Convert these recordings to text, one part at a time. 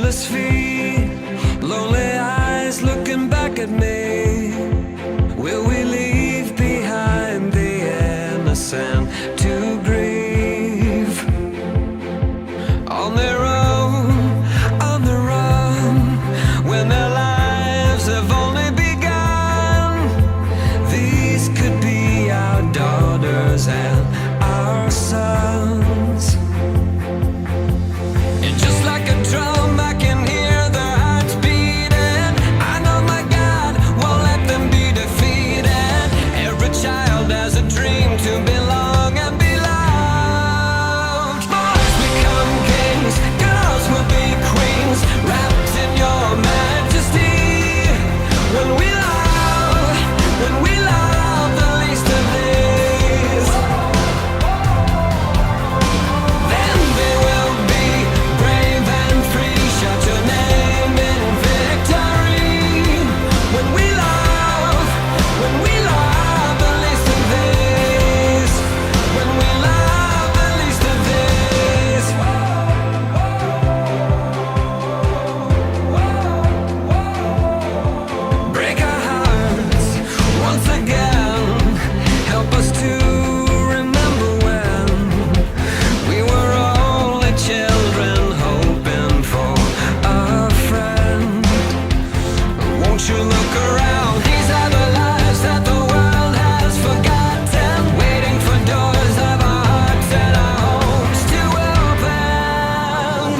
shoeless feet, lonely eyes looking back at me. Will we leave behind the innocent to grieve? On their own, on the run, when their lives have only begun. These could be our daughters and our sons. And just like a drum, I can hear their hearts beating. I know my God won't let them be defeated. Every child has a dream to belong and be loved. Boys become kings, girls will be queens, wrapped in your majesty. When we love the least of these, then they will be brave and free. Shout your name in victory. When we love the least of these, when we love the least of these. Break our hearts once again. Help us to remember when we were only children hoping for a friend. Won't you look around? These are the lives that the world has forgotten, waiting for doors of our hearts and our homes to open.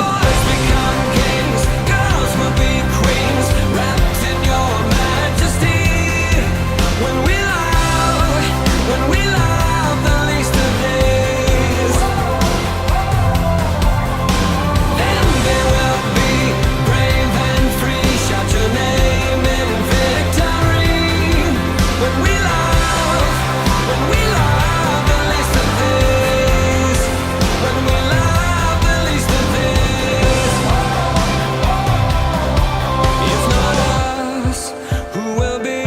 Boys become kings, girls will be queens, wrapped in your majesty. When we love the least of these, then they will be brave and free. Shout your name in victory. When we love the least of these, when we love the least of these. If not us, who will be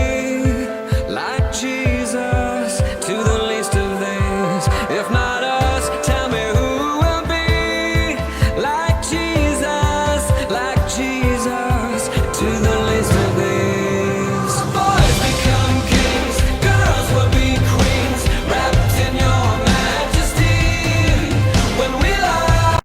like Jesus to the least of these? If not us, tell me who will be like Jesus to the least of these. Boys become kings, girls will be queens, wrapped in your majesty. When we love.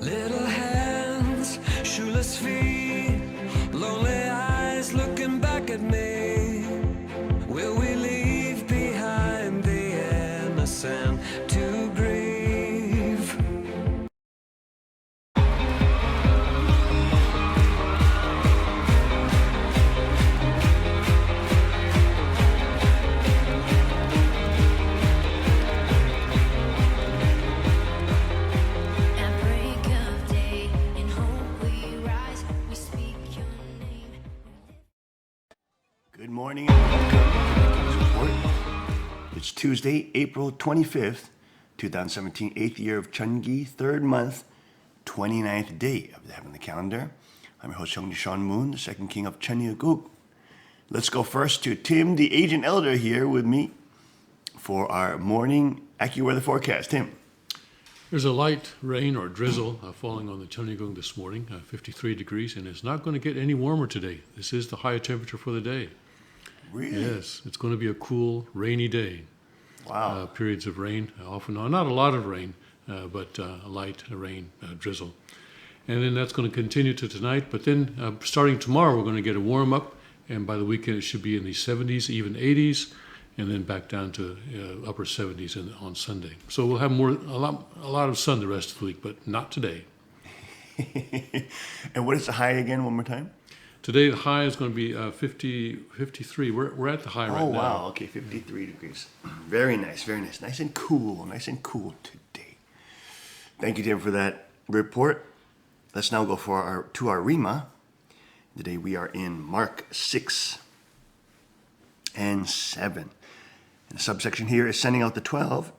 Little hands, shoeless feet, lonely eyes looking back at me. Will we leave behind the innocent to grieve? At break of day, in hope we rise, we speak your name. Good morning and welcome to the King's Report. It's Tuesday, April 25th, 2017, 8th year of Chungi, 3rd month, 29th day of the heavenly calendar. I'm your host, Seung Sean Moon, the second king of Cheongguk. Let's go first to Tim, the agent elder, here with me for our morning AccuWeather forecast. Tim. There's a light rain or drizzle falling on the Cheongguk this morning, 53 degrees, and it's not going to get any warmer today. This is the high temperature for the day. Really? Yes, it's going to be a cool, rainy day. Wow. Periods of rain, often not a lot of rain, but a light rain drizzle. And then that's going to continue to tonight. But then starting tomorrow, we're going to get a warm up, and by the weekend it should be in the 70s, even 80s, and then back down to upper 70s on Sunday. So we'll have a lot of sun the rest of the week, but not today. And what is the high again, one more time? Today the high is going to be 53. We're at the high right now. Oh, wow. Okay, 53 degrees. Very nice, very nice. Nice and cool today. Thank you, Tim, for that report. Let's now go to our Rima. Today we are in Mark 6 and 7. And the subsection here is sending out the 12.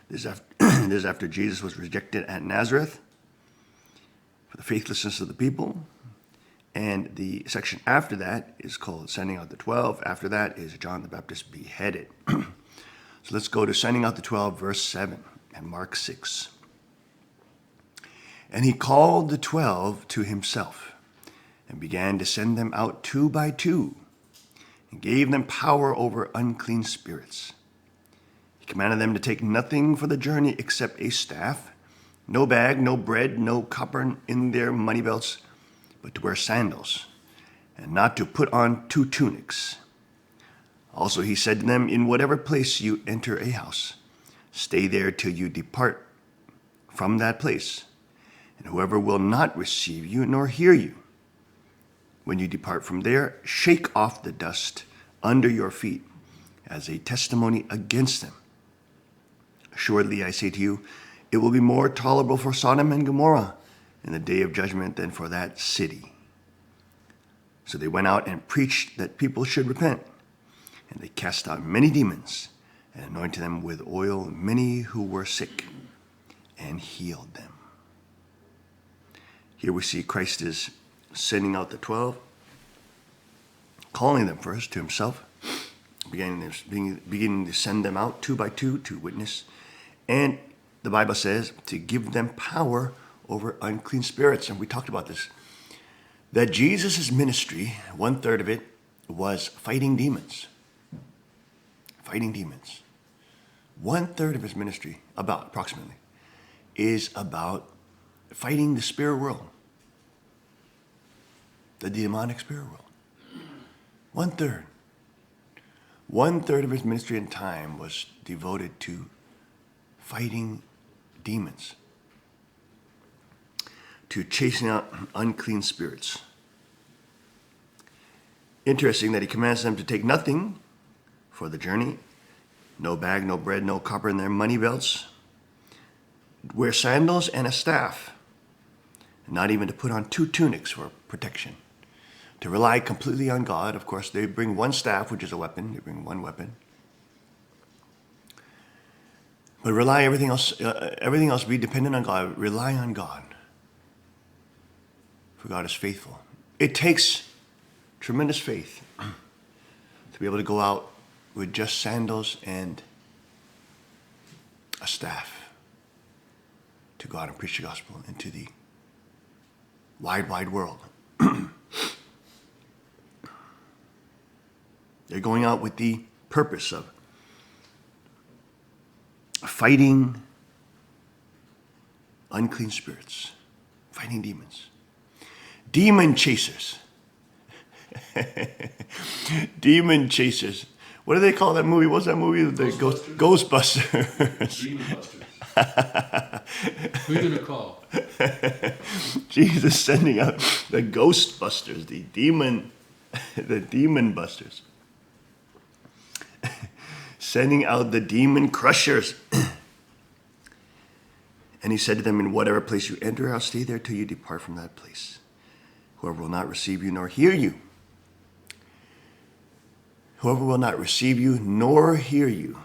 This is after Jesus was rejected at Nazareth for the faithlessness of the people. And the section after that is called Sending Out the 12. After that is John the Baptist beheaded. So let's go to Sending Out the 12, verse 7 and Mark 6. And he called the 12 to himself and began to send them out 2 by 2 and gave them power over unclean spirits. He commanded them to take nothing for the journey except a staff, no bag, no bread, no copper in their money belts, but to wear sandals, and not to put on 2 tunics. Also he said to them, in whatever place you enter a house, stay there till you depart from that place. And whoever will not receive you nor hear you, when you depart from there, shake off the dust under your feet as a testimony against them. Assuredly, I say to you, it will be more tolerable for Sodom and Gomorrah in the day of judgment than for that city. So they went out and preached that people should repent. And they cast out many demons and anointed them with oil, many who were sick, and healed them. Here we see Christ is sending out the 12, calling them first to himself, beginning to send them out 2 by 2 to witness. And the Bible says to give them power over unclean spirits. And we talked about this, that Jesus' ministry, 1/3 of it was fighting demons. Fighting demons. 1/3 of his ministry, about approximately, is about fighting the spirit world, the demonic spirit world. 1/3. 1/3 of his ministry and time was devoted to fighting demons, to chasing out unclean spirits. Interesting that he commands them to take nothing for the journey, no bag, no bread, no copper in their money belts, wear sandals and a staff, and not even to put on 2 tunics for protection, to rely completely on God. Of course, they bring 1 staff, which is a weapon. They bring 1 weapon. But rely everything else be dependent on God. Rely on God. For God is faithful. It takes tremendous faith to be able to go out with just sandals and a staff to go out and preach the gospel into the wide, wide world. They're going out with the purpose of fighting unclean spirits, fighting demons. Demon chasers. Demon chasers. What do they call that movie? What's that movie? The Ghostbusters. Demon Busters. Who are you going to call? Jesus sending out the Ghostbusters, the demon busters. Sending out the demon crushers. And he said to them, in whatever place you enter, I'll stay there till you depart from that place. Whoever will not receive you nor hear you. Whoever will not receive you nor hear you.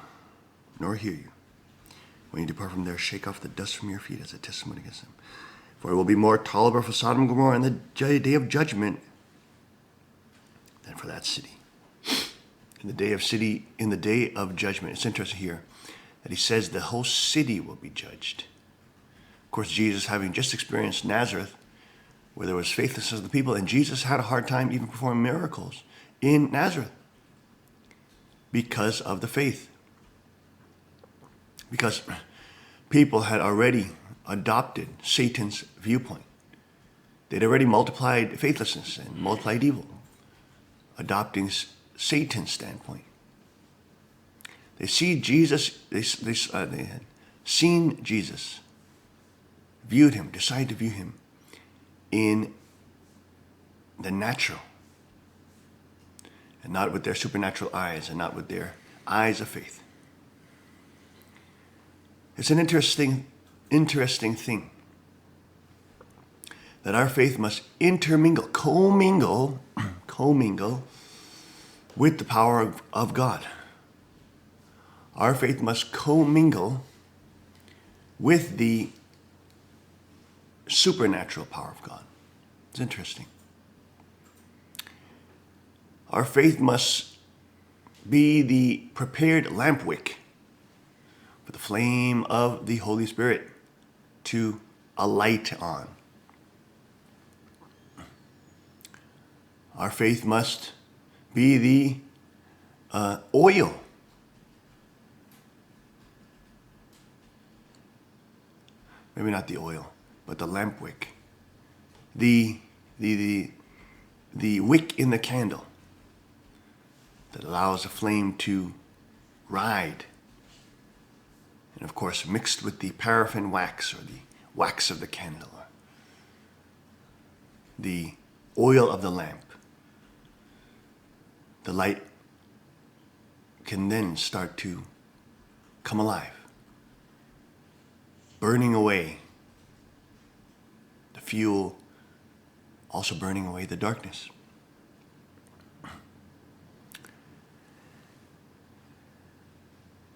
When you depart from there, shake off the dust from your feet as a testimony against them. For it will be more tolerable for Sodom and Gomorrah in the day of judgment than for that city. In the day of judgment. It's interesting here that he says the whole city will be judged. Of course, Jesus, having just experienced Nazareth, where there was faithlessness of the people, and Jesus had a hard time even performing miracles in Nazareth because of the faith. Because people had already adopted Satan's viewpoint. They'd already multiplied faithlessness and multiplied evil, adopting Satan's standpoint. They see Jesus, they had seen Jesus, viewed him, decided to view him in the natural, and not with their supernatural eyes, and not with their eyes of faith. It's an interesting interesting thing that our faith must intermingle, commingle with the power of God. Our faith must commingle with the supernatural power of God. It's interesting. Our faith must be the prepared lamp wick for the flame of the Holy Spirit to alight on. Our faith must be the oil. Maybe not the oil, but the lamp wick. The wick in the candle that allows the flame to ride. And of course, mixed with the paraffin wax or the wax of the candle, or the oil of the lamp, the light can then start to come alive, burning away the fuel, also burning away the darkness.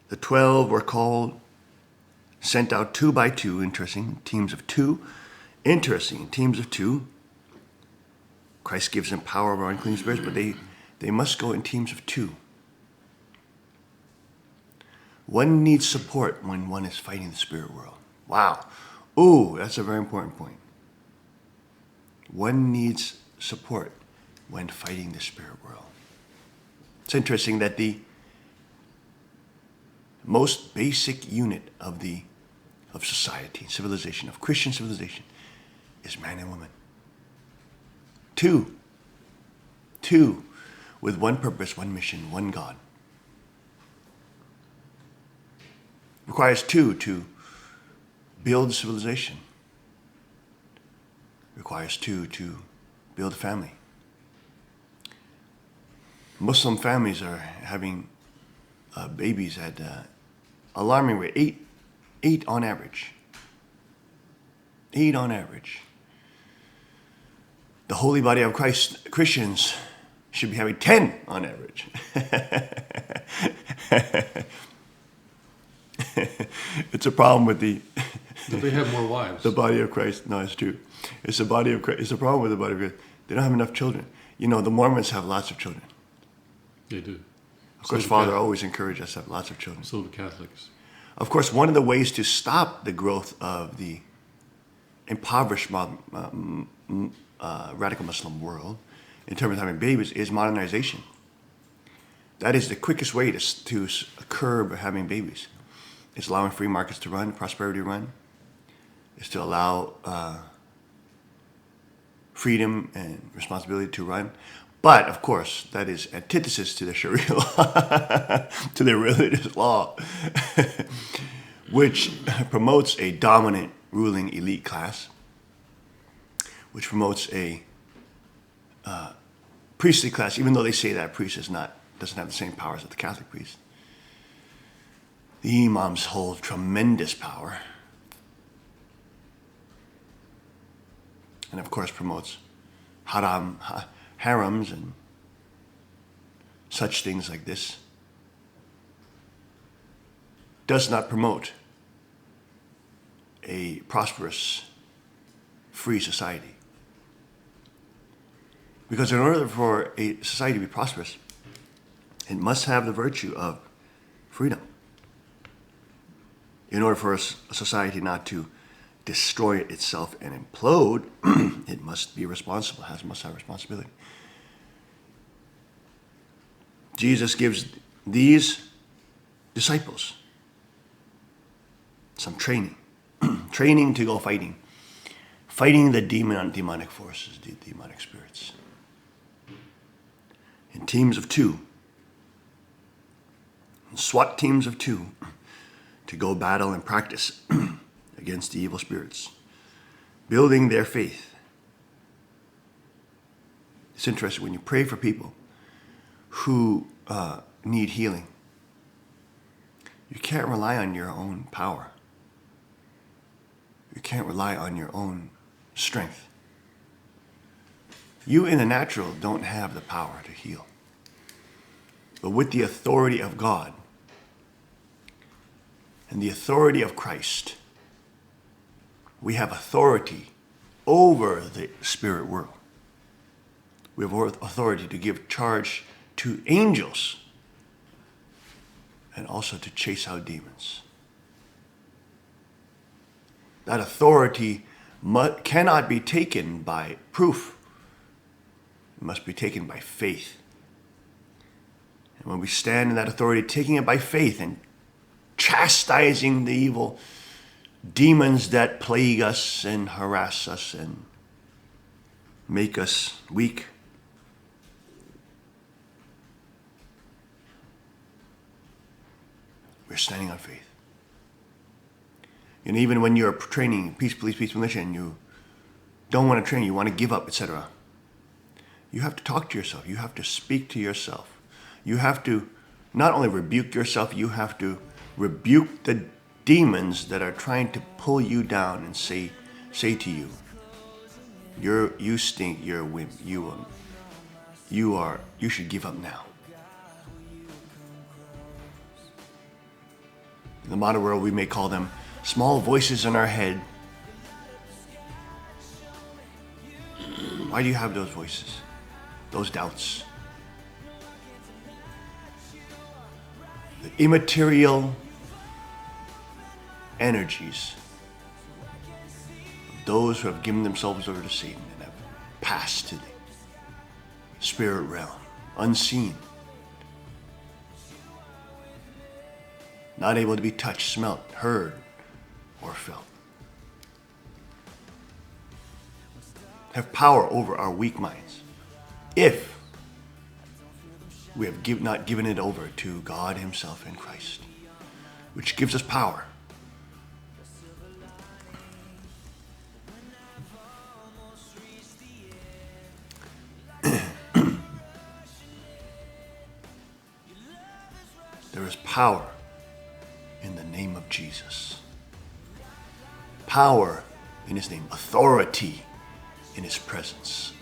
The 12 were called, sent out 2 by 2, interesting, teams of 2. Interesting, teams of 2. Christ gives them power over unclean spirits, but they must go in teams of 2. One needs support when one is fighting the spirit world. Wow. Ooh, that's a very important point. One needs support when fighting the spirit world. It's interesting that the most basic unit of society, civilization, of Christian civilization, is man and woman. Two, with one purpose, one mission, one God. Requires 2 to build civilization. Requires 2 to build a family. Muslim families are having babies at alarming rate, 8 on average. 8 on average. The holy body of Christ, Christians, should be having 10 on average. It's a problem with But they have more wives. the body of Christ. No, it's true. It's the body of Christ. It's a problem with the body of Christ. They don't have enough children. You know, the Mormons have lots of children. They do. Of course, Father always encouraged us to have lots of children. So do Catholics. Of course, one of the ways to stop the growth of the impoverished radical Muslim world in terms of having babies is modernization. That is the quickest way to curb having babies. It's allowing free markets to run, prosperity to run. It's to allow freedom and responsibility to run. But, of course, that is antithesis to the Sharia law, to the religious law, which promotes a dominant ruling elite class, which promotes a priestly class, even though they say that a priest doesn't have the same powers as the Catholic priest. The imams hold tremendous power. And of course promotes harems and such things like this. Does not promote a prosperous, free society. Because in order for a society to be prosperous, it must have the virtue of freedom. In order for a society not to destroy itself and implode, it must be responsible, must have responsibility. Jesus gives these disciples some training, training to go fighting the demonic forces, the demonic spirits. In teams of 2, SWAT teams of 2, to go battle and practice against the evil spirits, building their faith. It's interesting when you pray for people who need healing. You can't rely on your own power. You can't rely on your own strength. You in the natural don't have the power to heal. But with the authority of God and the authority of Christ, we have authority over the spirit world. We have authority to give charge to angels and also to chase out demons. That authority cannot be taken by proof. It must be taken by faith. And when we stand in that authority, taking it by faith and chastising the evil demons that plague us and harass us and make us weak, we're standing on faith. And even when you're training peace, police, peace, militia, and you don't want to train, you want to give up, etc., you have to talk to yourself. You have to speak to yourself. You have to not only rebuke yourself, you have to rebuke the demons that are trying to pull you down and say to you, you stink, you're a wimp, you should give up now. In the modern world, we may call them small voices in our head. Why do you have those voices? Those doubts? The immaterial energies of those who have given themselves over to Satan and have passed to the spirit realm, unseen, not able to be touched, smelt, heard, or felt, have power over our weak minds if we have not given it over to God Himself in Christ, which gives us power. There is power in the name of Jesus. Power in His name. Authority in His presence.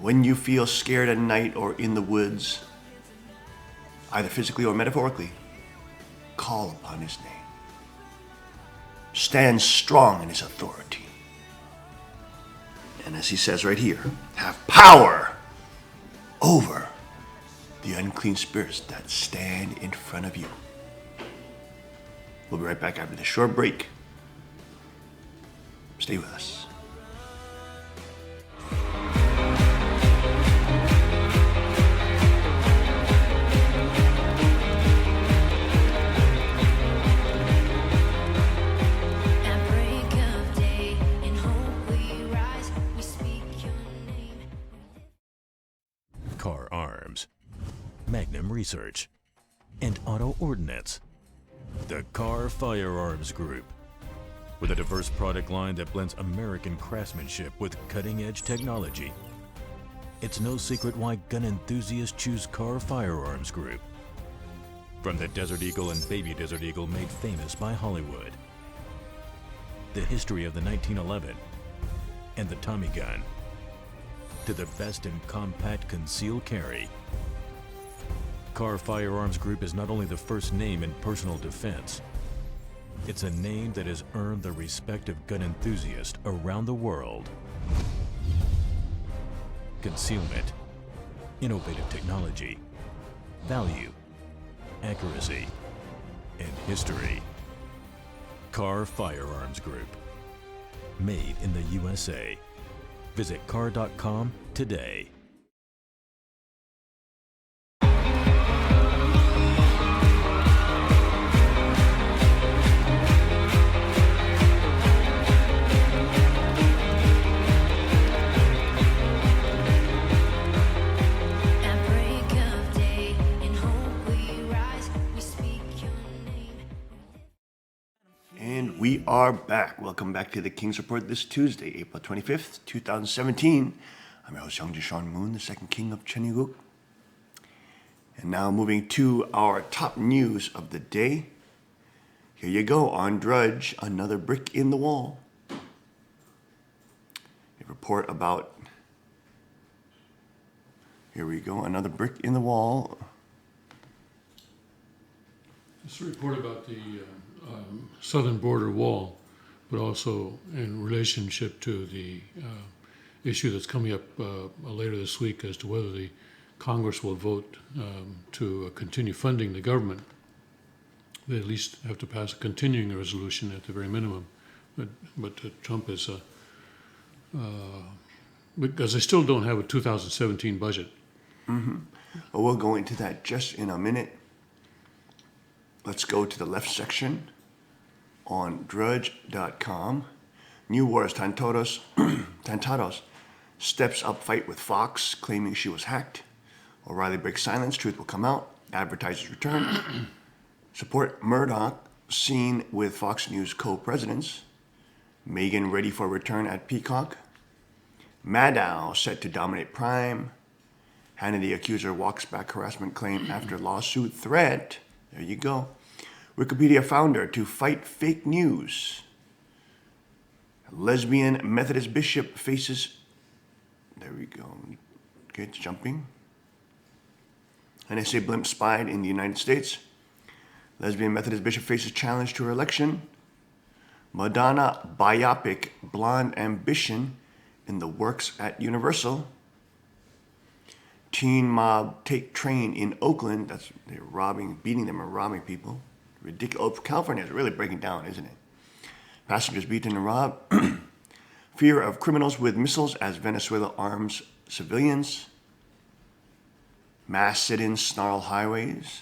When you feel scared at night or in the woods, either physically or metaphorically, call upon His name. Stand strong in His authority. And as He says right here, have power over the unclean spirits that stand in front of you. We'll be right back after this short break. Stay with us. At break of day, in hope we rise, we speak your name. Car Arms, Magnum Research, and Auto Ordnance. The Car Firearms Group. With a diverse product line that blends American craftsmanship with cutting-edge technology. It's no secret why gun enthusiasts choose Car Firearms Group. From the Desert Eagle and Baby Desert Eagle made famous by Hollywood. The history of the 1911 and the Tommy gun. To the best in compact concealed carry. Car Firearms Group is not only the first name in personal defense, it's a name that has earned the respect of gun enthusiasts around the world. Concealment, innovative technology, value, accuracy, and history. Car Firearms Group. Made in the USA. Visit car.com today. At break of day, in hope we rise, we speak your name. And we are back. Welcome back to the King's Report this Tuesday, April 25th, 2017. I'm your host, Young Jishan Moon, the second king of Cheongguk. And now moving to our top news of the day. Here you go, on Drudge, another brick in the wall. A report about, here we go, another brick in the wall. It's a report about the southern border wall, but also in relationship to the issue that's coming up later this week as to whether the Congress will vote to continue funding the government. They at least have to pass a continuing resolution at the very minimum. But Trump is, because they still don't have a 2017 budget. Well, we'll go into that just in a minute. Let's go to the left section on drudge.com. New Wars Tantados steps up fight with Fox, claiming she was hacked. O'Reilly breaks silence, truth will come out. Advertisers return. Support Murdoch, seen with Fox News co-presidents. Meghan ready for return at Peacock. Maddow set to dominate Prime. Hannity accuser walks back harassment claim after lawsuit threat. There you go. Wikipedia founder to fight fake news. Lesbian Methodist bishop faces. There we go. Okay, it's jumping. NSA blimp spied in the United States. Lesbian Methodist bishop faces challenge to her election. Madonna biopic Blonde Ambition in the works at Universal. Teen mob take train in Oakland. They're beating them and robbing people. Ridiculous. Oh, California is really breaking down, isn't it? Passengers beaten and robbed. Fear of criminals with missiles as Venezuela arms civilians. Mass sit-ins snarl highways.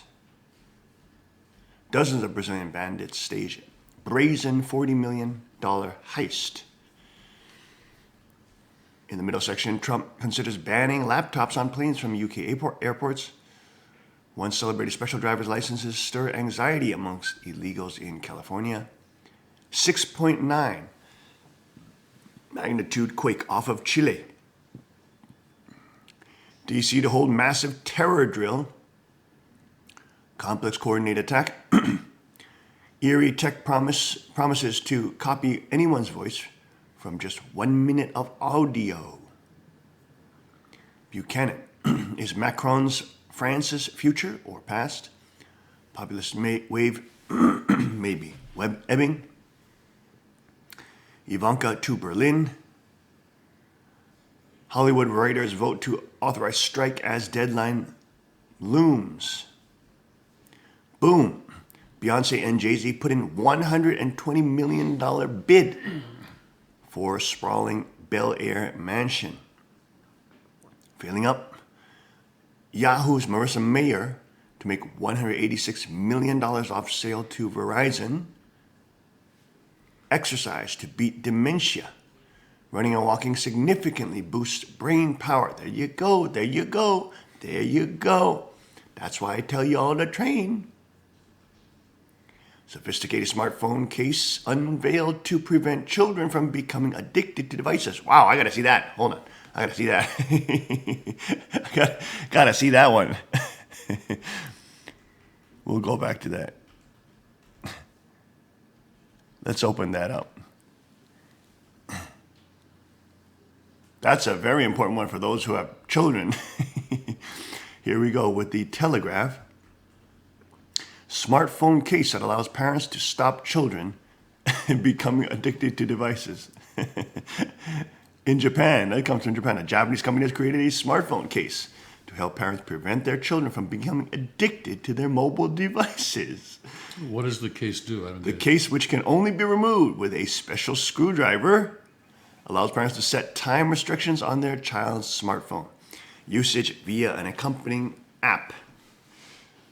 Dozens of Brazilian bandits stage brazen $40 million heist. In the middle section, Trump considers banning laptops on planes from UK airports. Once celebrated special driver's licenses stir anxiety amongst illegals in California. 6.9 magnitude quake off of Chile. DC to hold massive terror drill. Complex coordinated attack. Eerie tech promises to copy anyone's voice from just 1 minute of audio. Buchanan. Is Macron's France's future or past? Populist wave, maybe. Web ebbing. Ivanka to Berlin. Hollywood writers vote to authorize strike as deadline looms. Boom. Beyonce and Jay-Z put in $120 million bid for sprawling Bel Air mansion. Filling up. Yahoo's Marissa Mayer to make $186 million off sale to Verizon. Exercise to beat dementia. Running and walking significantly boosts brain power. There you go, there you go, there you go. That's why I tell you all to train. Sophisticated smartphone case unveiled to prevent children from becoming addicted to devices. Wow, I gotta see that. Hold on. I gotta see that. I gotta see that one. We'll go back to that. Let's open that up. That's a very important one for those who have children. Here we go with the Telegraph. Smartphone case that allows parents to stop children becoming addicted to devices. In Japan, that comes from Japan. A Japanese company has created a smartphone case to help parents prevent their children from becoming addicted to their mobile devices. What does the case do? The case, which can only be removed with a special screwdriver, allows parents to set time restrictions on their child's smartphone usage via an accompanying app.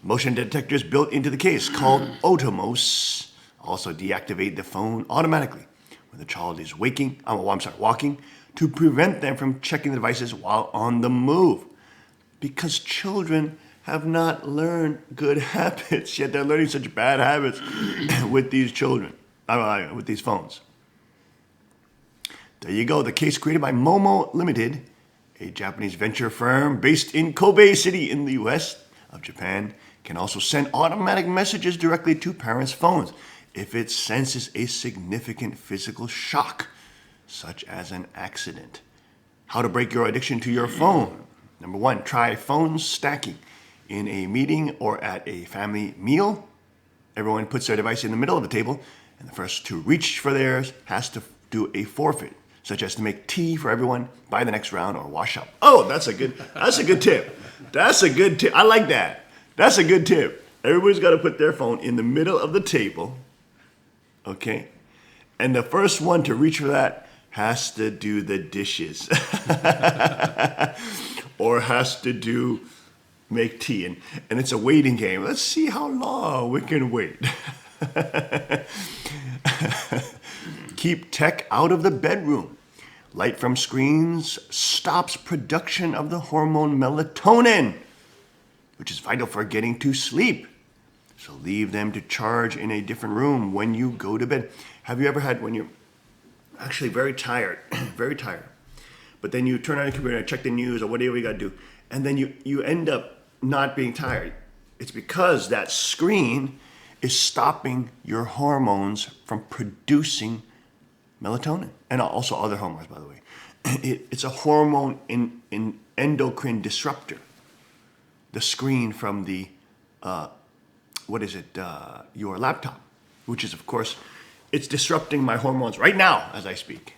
Motion detectors built into the case called Otomos also deactivate the phone automatically when the child is walking to prevent them from checking the devices while on the move. Because children have not learned good habits, yet they're learning such bad habits with these with these phones. There you go, the case created by Momo Limited, a Japanese venture firm based in Kobe City in the US of Japan, can also send automatic messages directly to parents' phones. if it senses a significant physical shock, such as an accident. How to break your addiction to your phone. Number 1, try phone stacking. In a meeting or at a family meal, everyone puts their device in the middle of the table, and the first to reach for theirs has to do a forfeit, such as to make tea for everyone, buy the next round, or wash up. Oh, that's a good tip. That's a good tip. I like that. That's a good tip. Everybody's got to put their phone in the middle of the table, okay? And the first one to reach for that has to do the dishes or has to make tea. And it's a waiting game. Let's see how long we can wait. Keep tech out of the bedroom. Light from screens stops production of the hormone melatonin, which is vital for getting to sleep. So leave them to charge in a different room when you go to bed. Have you ever had when you're actually very tired, very tired, but then you turn on your computer and check the news or whatever you got to do, and then you end up not being tired? It's because that screen is stopping your hormones from producing melatonin, and also other hormones, by the way. It's a hormone in endocrine disruptor. The screen from the, your laptop, which is, of course, it's disrupting my hormones right now as I speak.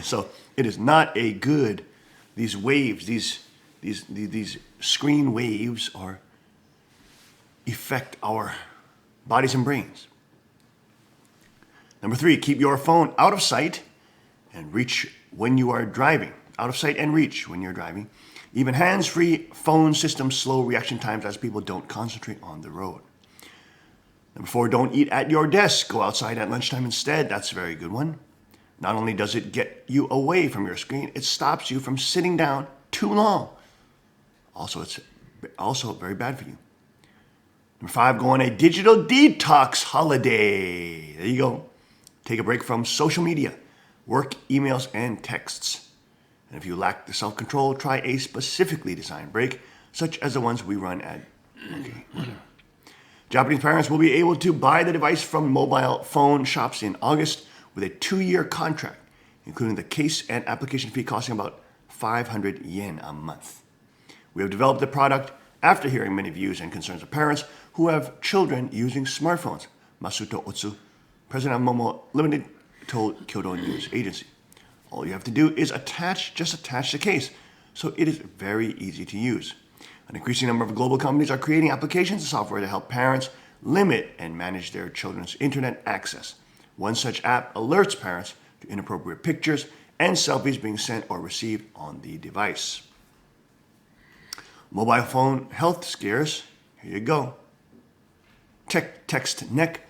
So it is not a good, these waves, these screen waves affect our bodies and brains. Number 3, keep your phone out of sight and reach when you are driving. Out of sight and reach when you're driving. Even hands-free phone systems slow reaction times as people don't concentrate on the road. Number 4, don't eat at your desk. Go outside at lunchtime instead. That's a very good one. Not only does it get you away from your screen, it stops you from sitting down too long. Also, it's also very bad for you. Number 5, go on a digital detox holiday. There you go. Take a break from social media, work, emails, and texts. And if you lack the self-control, try a specifically designed break, such as the ones we run at. Okay, whatever. Japanese parents will be able to buy the device from mobile phone shops in August with a 2-year contract, including the case and application fee costing about 500 yen a month. We have developed the product after hearing many views and concerns of parents who have children using smartphones, Masuto Otsu, President of Momo Limited, told Kyodo News Agency. All you have to do is just attach the case, so it is very easy to use. An increasing number of global companies are creating applications and software to help parents limit and manage their children's internet access. One such app alerts parents to inappropriate pictures and selfies being sent or received on the device. Mobile phone health scares. Here you go. Text neck.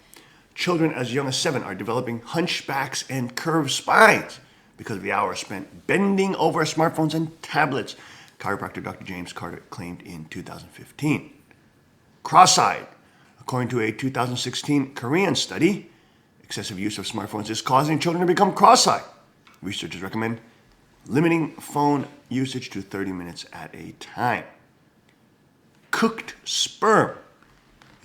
Children as young as 7 are developing hunchbacks and curved spines because of the hours spent bending over smartphones and tablets, chiropractor Dr. James Carter claimed in 2015. Cross-eyed. According to a 2016 Korean study, excessive use of smartphones is causing children to become cross-eyed. Researchers recommend limiting phone usage to 30 minutes at a time. Cooked sperm.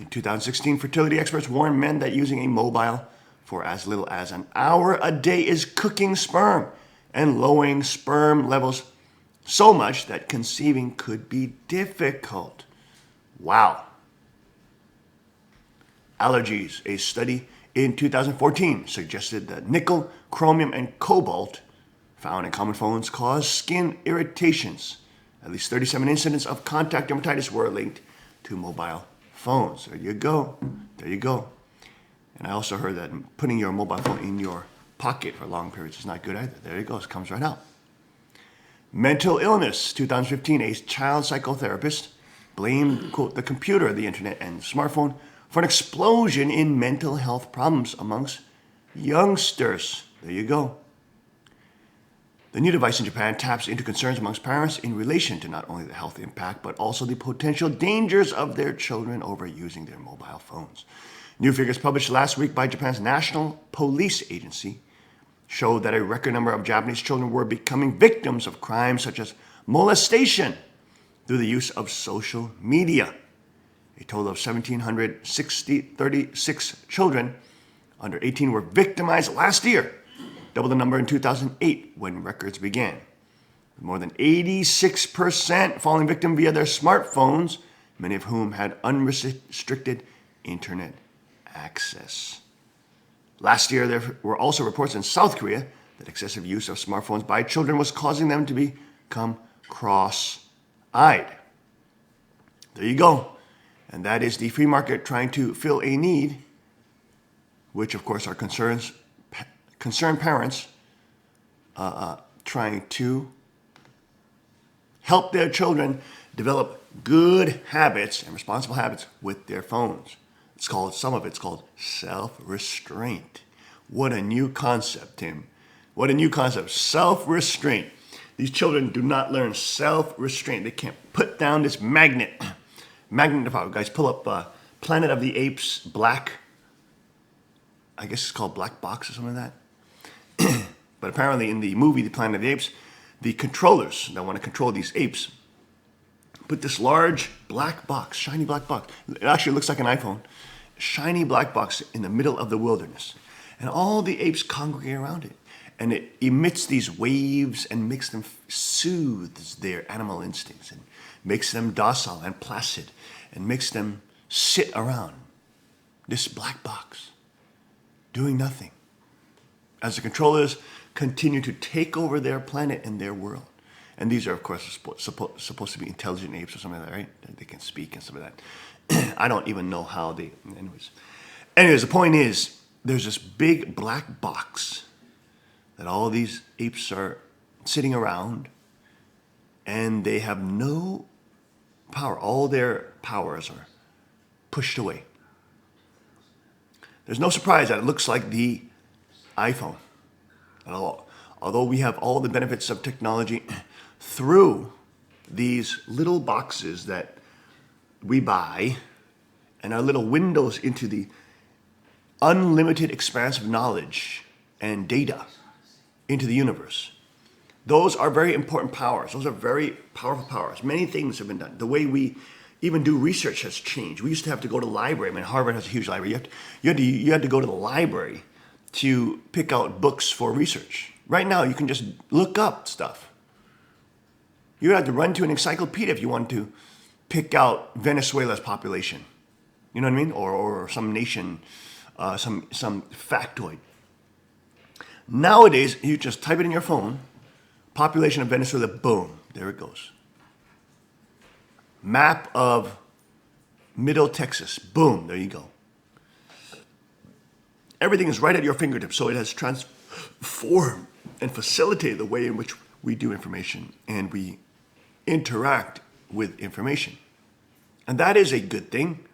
In 2016, fertility experts warned men that using a mobile for as little as an hour a day is cooking sperm and lowering sperm levels so much that conceiving could be difficult. Wow. Allergies. A study in 2014 suggested that nickel, chromium, and cobalt found in common phones cause skin irritations. At least 37 incidents of contact dermatitis were linked to mobile phones. There you go. There you go. And I also heard that putting your mobile phone in your pocket for long periods is not good either. There it goes. Comes right out. Mental illness. 2015, a child psychotherapist blamed, quote, the computer, the internet, and smartphone for an explosion in mental health problems amongst youngsters. There you go. The new device in Japan taps into concerns amongst parents in relation to not only the health impact, but also the potential dangers of their children overusing their mobile phones. New figures published last week by Japan's National Police Agency showed that a record number of Japanese children were becoming victims of crimes such as molestation through the use of social media. A total of 1,736 children under 18 were victimized last year, double the number in 2008 when records began. More than 86% falling victim via their smartphones, many of whom had unrestricted internet access. Last year, there were also reports in South Korea that excessive use of smartphones by children was causing them to become cross-eyed. There you go. And that is the free market trying to fill a need, which of course are concerned parents trying to help their children develop good habits and responsible habits with their phones. Some of it's called self-restraint. What a new concept, Tim. What a new concept. Self-restraint. These children do not learn self-restraint. They can't put down this magnet. Magnet of power. Guys, pull up Planet of the Apes Black. I guess it's called Black Box or something like that. But apparently in the movie, The Planet of the Apes, the controllers that want to control these apes put this large black box, shiny black box. It actually looks like an iPhone. Shiny black box in the middle of the wilderness. And all the apes congregate around it. And it emits these waves and makes them soothes their animal instincts and makes them docile and placid and makes them sit around this black box doing nothing as the controllers continue to take over their planet and their world. And these are, of course, supposed to be intelligent apes or something like that, right? They can speak and stuff like that. I don't even know how they... Anyways, the point is, there's this big black box that all these apes are sitting around, and they have no power. All their powers are pushed away. There's no surprise that it looks like the iPhone at all. Although we have all the benefits of technology through these little boxes that we buy and our little windows into the unlimited expanse of knowledge and data into the universe. Those are very important powers. Those are very powerful powers. Many things have been done. The way we even do research has changed. We used to have to go to the library. I mean, Harvard has a huge library. You had to go to the library to pick out books for research. Right now, you can just look up stuff. You would have to run to an encyclopedia if you want to pick out Venezuela's population. You know what I mean? Or some nation, some factoid. Nowadays, you just type it in your phone, population of Venezuela, boom, there it goes. Map of Middle Texas, boom, there you go. Everything is right at your fingertips, so it has transformed and facilitated the way in which we do information and we interact with information. And that is a good thing.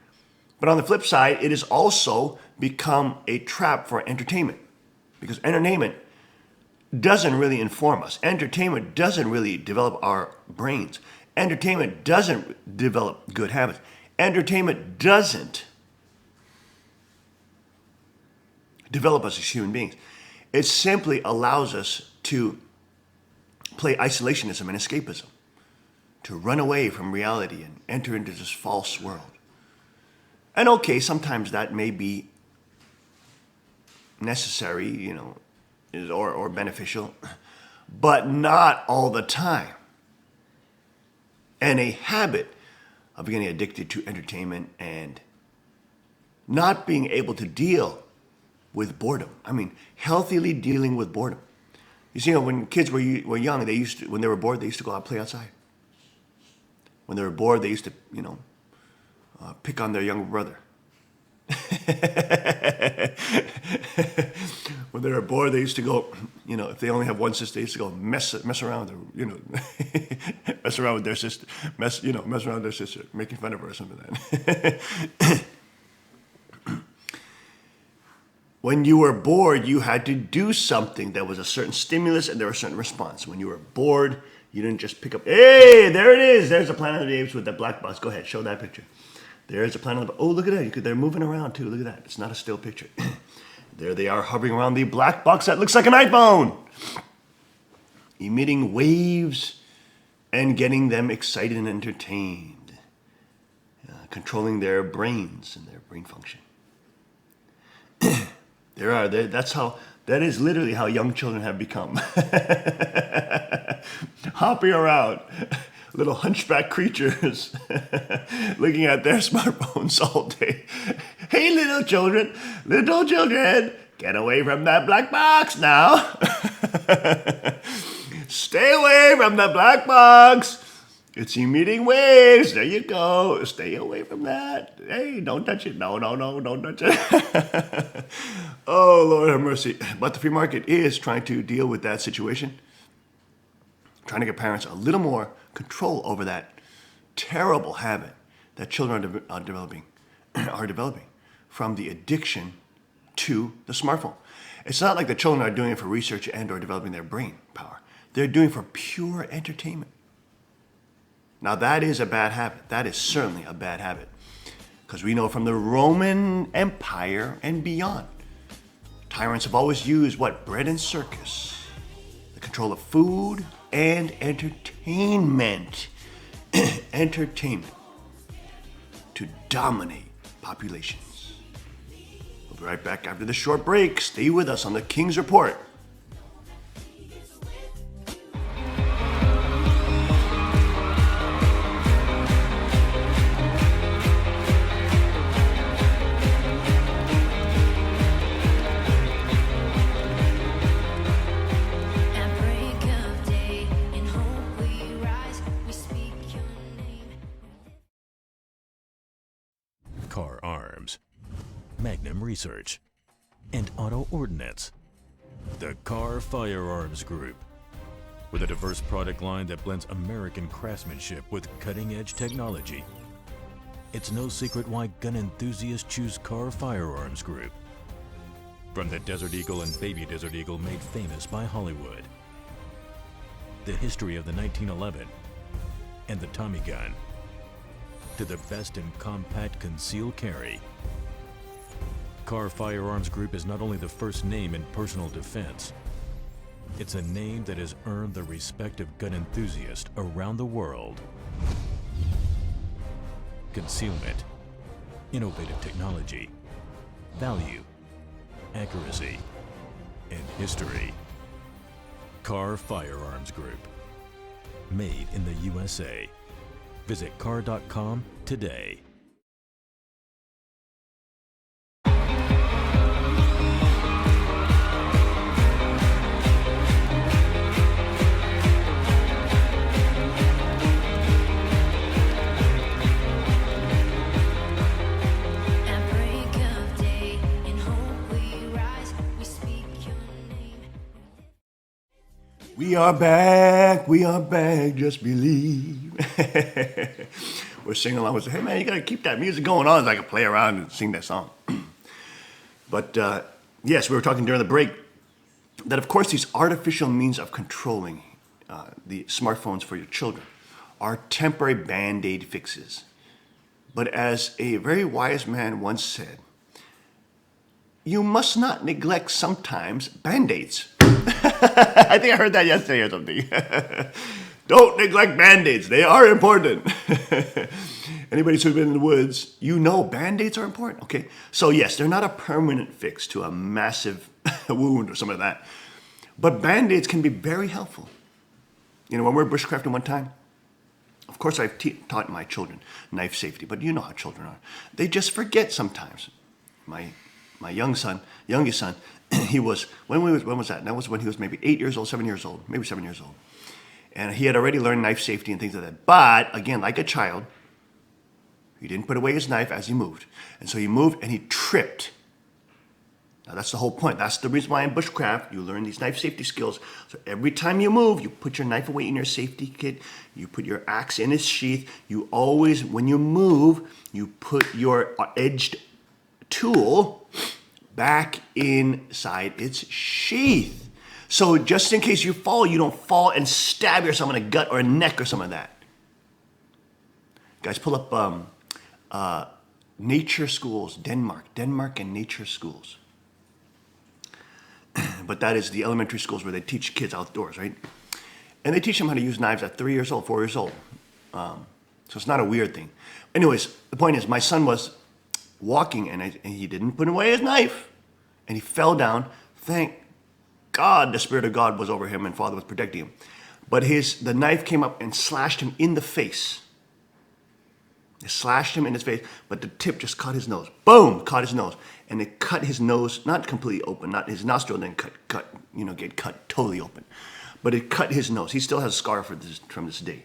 But on the flip side, it has also become a trap for entertainment. Because entertainment doesn't really inform us. Entertainment doesn't really develop our brains. Entertainment doesn't develop good habits. Entertainment doesn't develop us as human beings. It simply allows us to play isolationism and escapism, to run away from reality and enter into this false world. And okay, sometimes that may be necessary, or beneficial, but not all the time. And a habit of getting addicted to entertainment and not being able to deal with boredom. I mean, healthily dealing with boredom. You see, when kids were young, when they were bored, they used to go out and play outside. When they were bored, they used to, pick on their younger brother. When they were bored, they used to go, if they only have one sister, they used to go mess around with her, mess around with their sister, mess around with their sister, making fun of her or something like that. When you were bored, you had to do something. There was a certain stimulus and there was a certain response. When you were bored, you didn't just pick up, hey, there it is. There's the Planet of the Apes with that black box. Go ahead, show that picture. There's the Planet of the Apes. Oh, look at that. They're moving around too. Look at that. It's not a still picture. There they are hovering around the black box that looks like an iPhone, emitting waves and getting them excited and entertained. controlling their brains and their brain function. That is literally how young children have become. Hopping around, little hunchback creatures, looking at their smartphones all day. Hey, little children, get away from that black box now. Stay away from the black box. It's emitting waves. There you go. Stay away from that. Hey, don't touch it. No, don't touch it. Oh, Lord have mercy. But the free market is trying to deal with that situation, trying to get parents a little more control over that terrible habit that children are developing from the addiction to the smartphone. It's not like the children are doing it for research and or developing their brain power. They're doing it for pure entertainment. Now that is a bad habit. That is certainly a bad habit. Because we know from the Roman Empire and beyond, tyrants have always used what? Bread and circus. The control of food and entertainment. Entertainment. To dominate populations. We'll be right back after this short break. Stay with us on the King's Report. At break of day, in hope we rise, we speak your name. Car Arms, Magnum Research, and Auto Ordnance. The Car Firearms Group. With a diverse product line that blends American craftsmanship with cutting-edge technology. It's no secret why gun enthusiasts choose Car Firearms Group. From the Desert Eagle and Baby Desert Eagle made famous by Hollywood. The history of the 1911 and the Tommy gun. To the best in compact concealed carry. Car Firearms Group is not only the first name in personal defense, it's a name that has earned the respect of gun enthusiasts around the world. Concealment, innovative technology, value, accuracy, and history. Car Firearms Group. Made in the USA. Visit car.com today. At break of day, in hope we rise, we speak your name. We are back, just believe. We're singing along with, hey man, you gotta keep that music going on as I can play around and sing that song. But yes, we were talking during the break that of course these artificial means of controlling the smartphones for your children are temporary band-aid fixes. But as a very wise man once said, you must not neglect sometimes band-aids. I think I heard that yesterday or something. Don't neglect band-aids. They are important. Anybody who's been in the woods, you know band-aids are important. Okay, so yes, they're not a permanent fix to a massive wound or something like that. But band-aids can be very helpful. You know, when we were bushcrafting one time, of course I've taught my children knife safety, but you know how children are. They just forget sometimes. My youngest son, he was, when was that? That was when he was maybe 7 years old. And he had already learned knife safety and things like that. But again, like a child, he didn't put away his knife as he moved. And so he moved and he tripped. Now that's the whole point. That's the reason why in bushcraft you learn these knife safety skills. So every time you move, you put your knife away in your safety kit. You put your axe in its sheath. You always, when you move, you put your edged tool back inside its sheath. So just in case you fall, you don't fall and stab yourself in the gut or a neck or something like that. Guys, pull up nature schools, Denmark and nature schools. But that is the elementary schools where they teach kids outdoors, right? And they teach them how to use knives at 3 years old, 4 years old. So it's not a weird thing. Anyways, the point is, my son was walking and he didn't put away his knife, and he fell down. Thank God the Spirit of God was over him and Father was protecting him. But the knife came up and slashed him in the face. It slashed him in his face, but the tip just caught his nose. Boom! Caught his nose. And it cut his nose, not completely open, not his nostril didn't get cut totally open. But it cut his nose. He still has a scar from this day.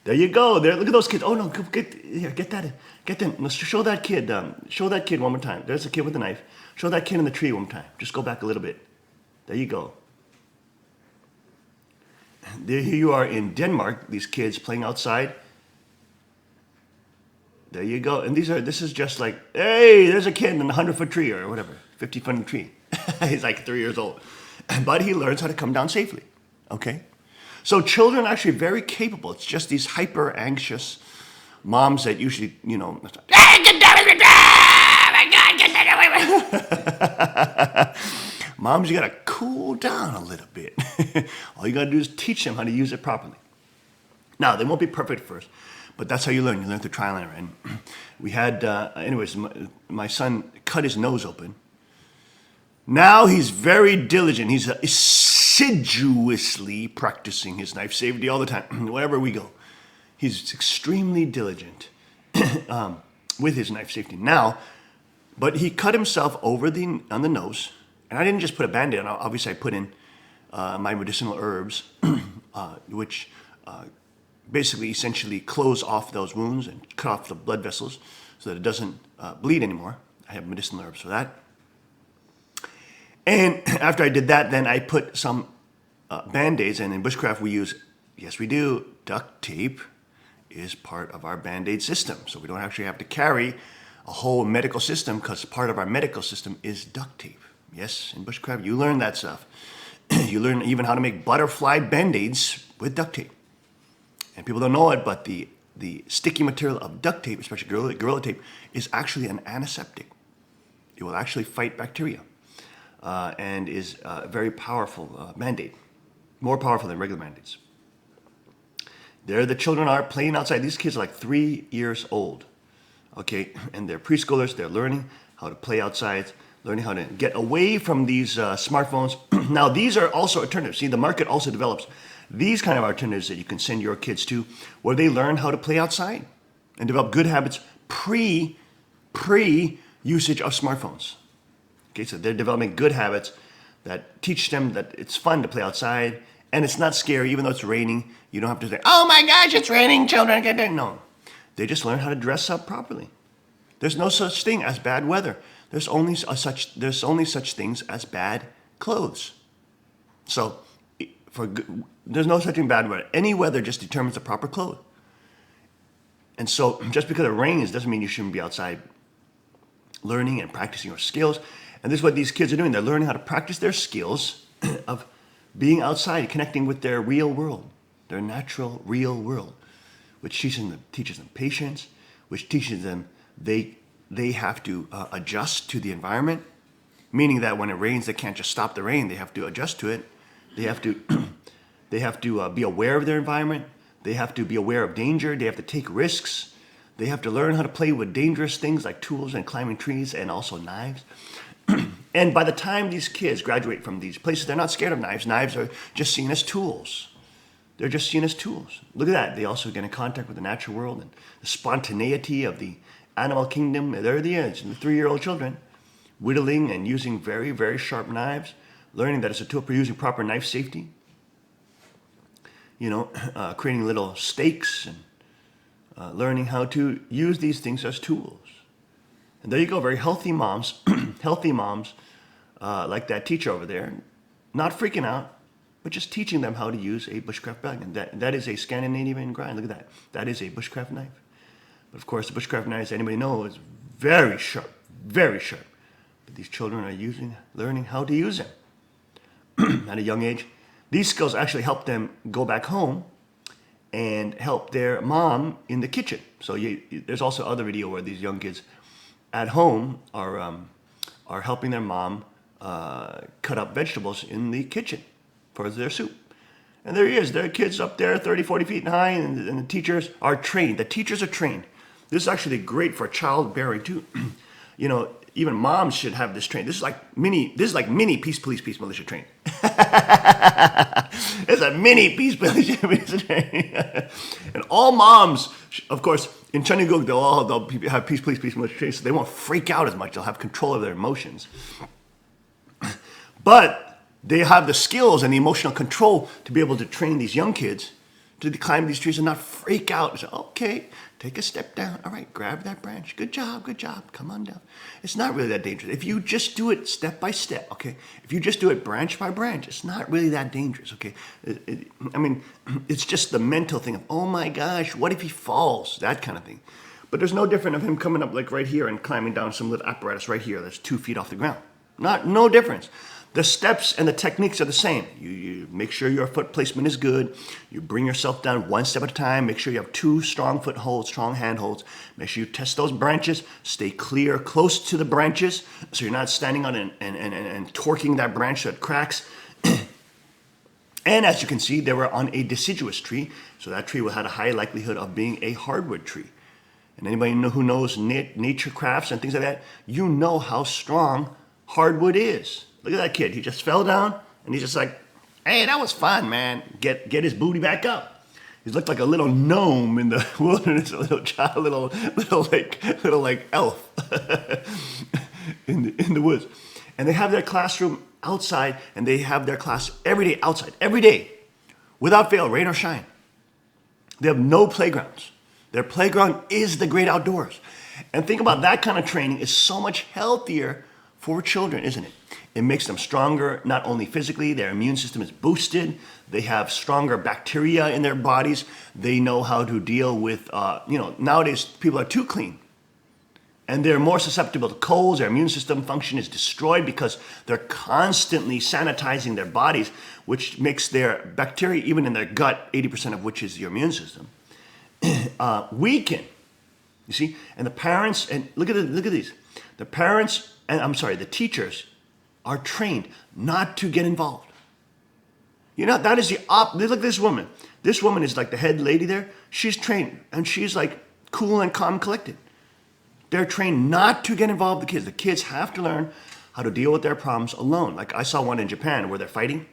There you go. There, look at those kids. Oh no, get that. Get them. Let's show that kid. Show that kid one more time. There's a kid with a knife. Show that kid in the tree one more time. Just go back a little bit. There you go. There you are in Denmark. These kids playing outside. There you go. And this is just like, hey, there's a kid in a 100-foot tree or whatever, 50-foot tree. He's like 3 years old. But he learns how to come down safely. Okay? So children are actually very capable. It's just these hyper anxious moms that usually, hey, get down! Oh my God, get that away! Moms, you gotta cool down a little bit. All you gotta do is teach them how to use it properly. Now, they won't be perfect first, but that's how you learn. You learn through trial and error. And we had, anyways, my son cut his nose open. Now he's very diligent. He's assiduously practicing his knife safety all the time, wherever we go. He's extremely diligent with his knife safety. Now, but he cut himself on the nose, and I didn't just put a Band-Aid on. Obviously, I put in my medicinal herbs, which basically essentially close off those wounds and cut off the blood vessels so that it doesn't bleed anymore. I have medicinal herbs for that. And after I did that, then I put some Band-Aids, and in bushcraft we use, yes we do, duct tape is part of our Band-Aid system. So we don't actually have to carry a whole medical system because part of our medical system is duct tape. Yes, in bushcraft you learn that stuff. You learn even how to make butterfly Band-Aids with duct tape. And people don't know it, but the sticky material of duct tape, especially Gorilla Tape, is actually an antiseptic. It will actually fight bacteria. And is a very powerful Band-Aid, more powerful than regular Band-Aids. There the children are playing outside. These kids are like 3 years old, okay? And they're preschoolers. They're learning how to play outside, learning how to get away from these smartphones. Now, these are also alternatives. See, the market also develops these kind of alternatives that you can send your kids to, where they learn how to play outside and develop good habits pre-usage of smartphones. Okay, so they're developing good habits that teach them that it's fun to play outside and it's not scary, even though it's raining. You don't have to say, "Oh my gosh, it's raining, children, get there." No, they just learn how to dress up properly. There's no such thing as bad weather. There's only such things as bad clothes. So, there's no such thing as bad weather. Any weather just determines the proper clothes. And so, just because it rains doesn't mean you shouldn't be outside learning and practicing your skills. And this is what these kids are doing. They're learning how to practice their skills of being outside, connecting with their real world, their natural real world, which teaches them patience, which teaches them they have to adjust to the environment, meaning that when it rains, they can't just stop the rain. They have to adjust to it. They have to be aware of their environment. They have to be aware of danger. They have to take risks. They have to learn how to play with dangerous things like tools and climbing trees and also knives. And by the time these kids graduate from these places, they're not scared of knives. Knives are just seen as tools. They're just seen as tools. Look at that. They also get in contact with the natural world and the spontaneity of the animal kingdom. There they are, the 3-year-old children, whittling and using very, very sharp knives, learning that it's a tool for using proper knife safety. Creating little stakes and learning how to use these things as tools. And there you go, very healthy moms, like that teacher over there, not freaking out, but just teaching them how to use a bushcraft bag. And that is a Scandinavian grind. Look at that. That is a bushcraft knife. But of course, the bushcraft knife, as anybody knows, is very sharp, very sharp. But these children are learning how to use them at a young age. These skills actually help them go back home and help their mom in the kitchen. So there's also other video where these young kids at home are helping their mom cut up vegetables in the kitchen for their soup. And there he is. There are kids up there 30, 40 feet high, and the teachers are trained. The teachers are trained This is actually great for childbearing too. You know, even moms should have this training. This is like mini peace police, peace militia training. It's a mini peace militia training. And all moms, of course, in Chunuguk, they'll have peace police, peace militia training, so they won't freak out as much. They'll have control of their emotions. But they have the skills and the emotional control to be able to train these young kids to climb these trees and not freak out. And say, okay, take a step down. All right, grab that branch. Good job, good job. Come on down. It's not really that dangerous. If you just do it step by step, okay? If you just do it branch by branch, it's not really that dangerous, okay? I mean, it's just the mental thing of, oh my gosh, what if he falls? That kind of thing. But there's no different of him coming up like right here and climbing down some little apparatus right here that's 2 feet off the ground. No difference. The steps and the techniques are the same. You make sure your foot placement is good. You bring yourself down one step at a time. Make sure you have 2 strong footholds, strong handholds. Make sure you test those branches. Stay clear, close to the branches, so you're not standing on and torquing that branch so it cracks. And as you can see, they were on a deciduous tree, so that tree had a high likelihood of being a hardwood tree. And anybody who knows nature crafts and things like that, you know how strong hardwood is. Look at that kid. He just fell down, and he's just like, hey, that was fun, man. Get his booty back up. He looked like a little gnome in the wilderness, a little child, little like elf in the woods. And they have their classroom outside, and they have their class every day outside, every day, without fail, rain or shine. They have no playgrounds. Their playground is the great outdoors. And think about that kind of training is so much healthier for children, isn't it? It makes them stronger, not only physically, their immune system is boosted. They have stronger bacteria in their bodies. They know how to deal with, nowadays people are too clean. And they're more susceptible to colds. Their immune system function is destroyed because they're constantly sanitizing their bodies, which makes their bacteria, even in their gut, 80% of which is your immune system, weaken. You see? And the parents, and look at these. The parents, the teachers are trained not to get involved. You know, that is look at this woman. This woman is like the head lady there. She's trained, and she's like cool and calm, collected. They're trained not to get involved with the kids. The kids have to learn how to deal with their problems alone. Like I saw one in Japan where they're fighting,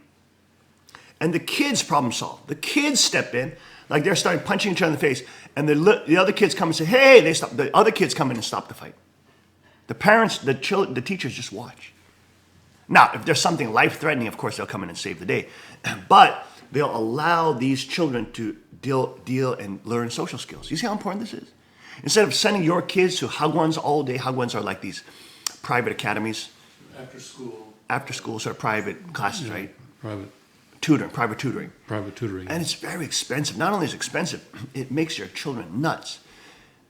and the kids problem solve. The kids step in, like they're starting punching each other in the face, and the other kids come and say, hey, they stop. The other kids come in and stop the fight. The parents, the teachers just watch. Now, if there's something life-threatening, of course, they'll come in and save the day. But they'll allow these children to deal and learn social skills. You see how important this is? Instead of sending your kids to hagwons all day, hagwons are like these private academies. After school, sort of private classes, right? Private tutoring. And it's very expensive. Not only is it expensive, it makes your children nuts.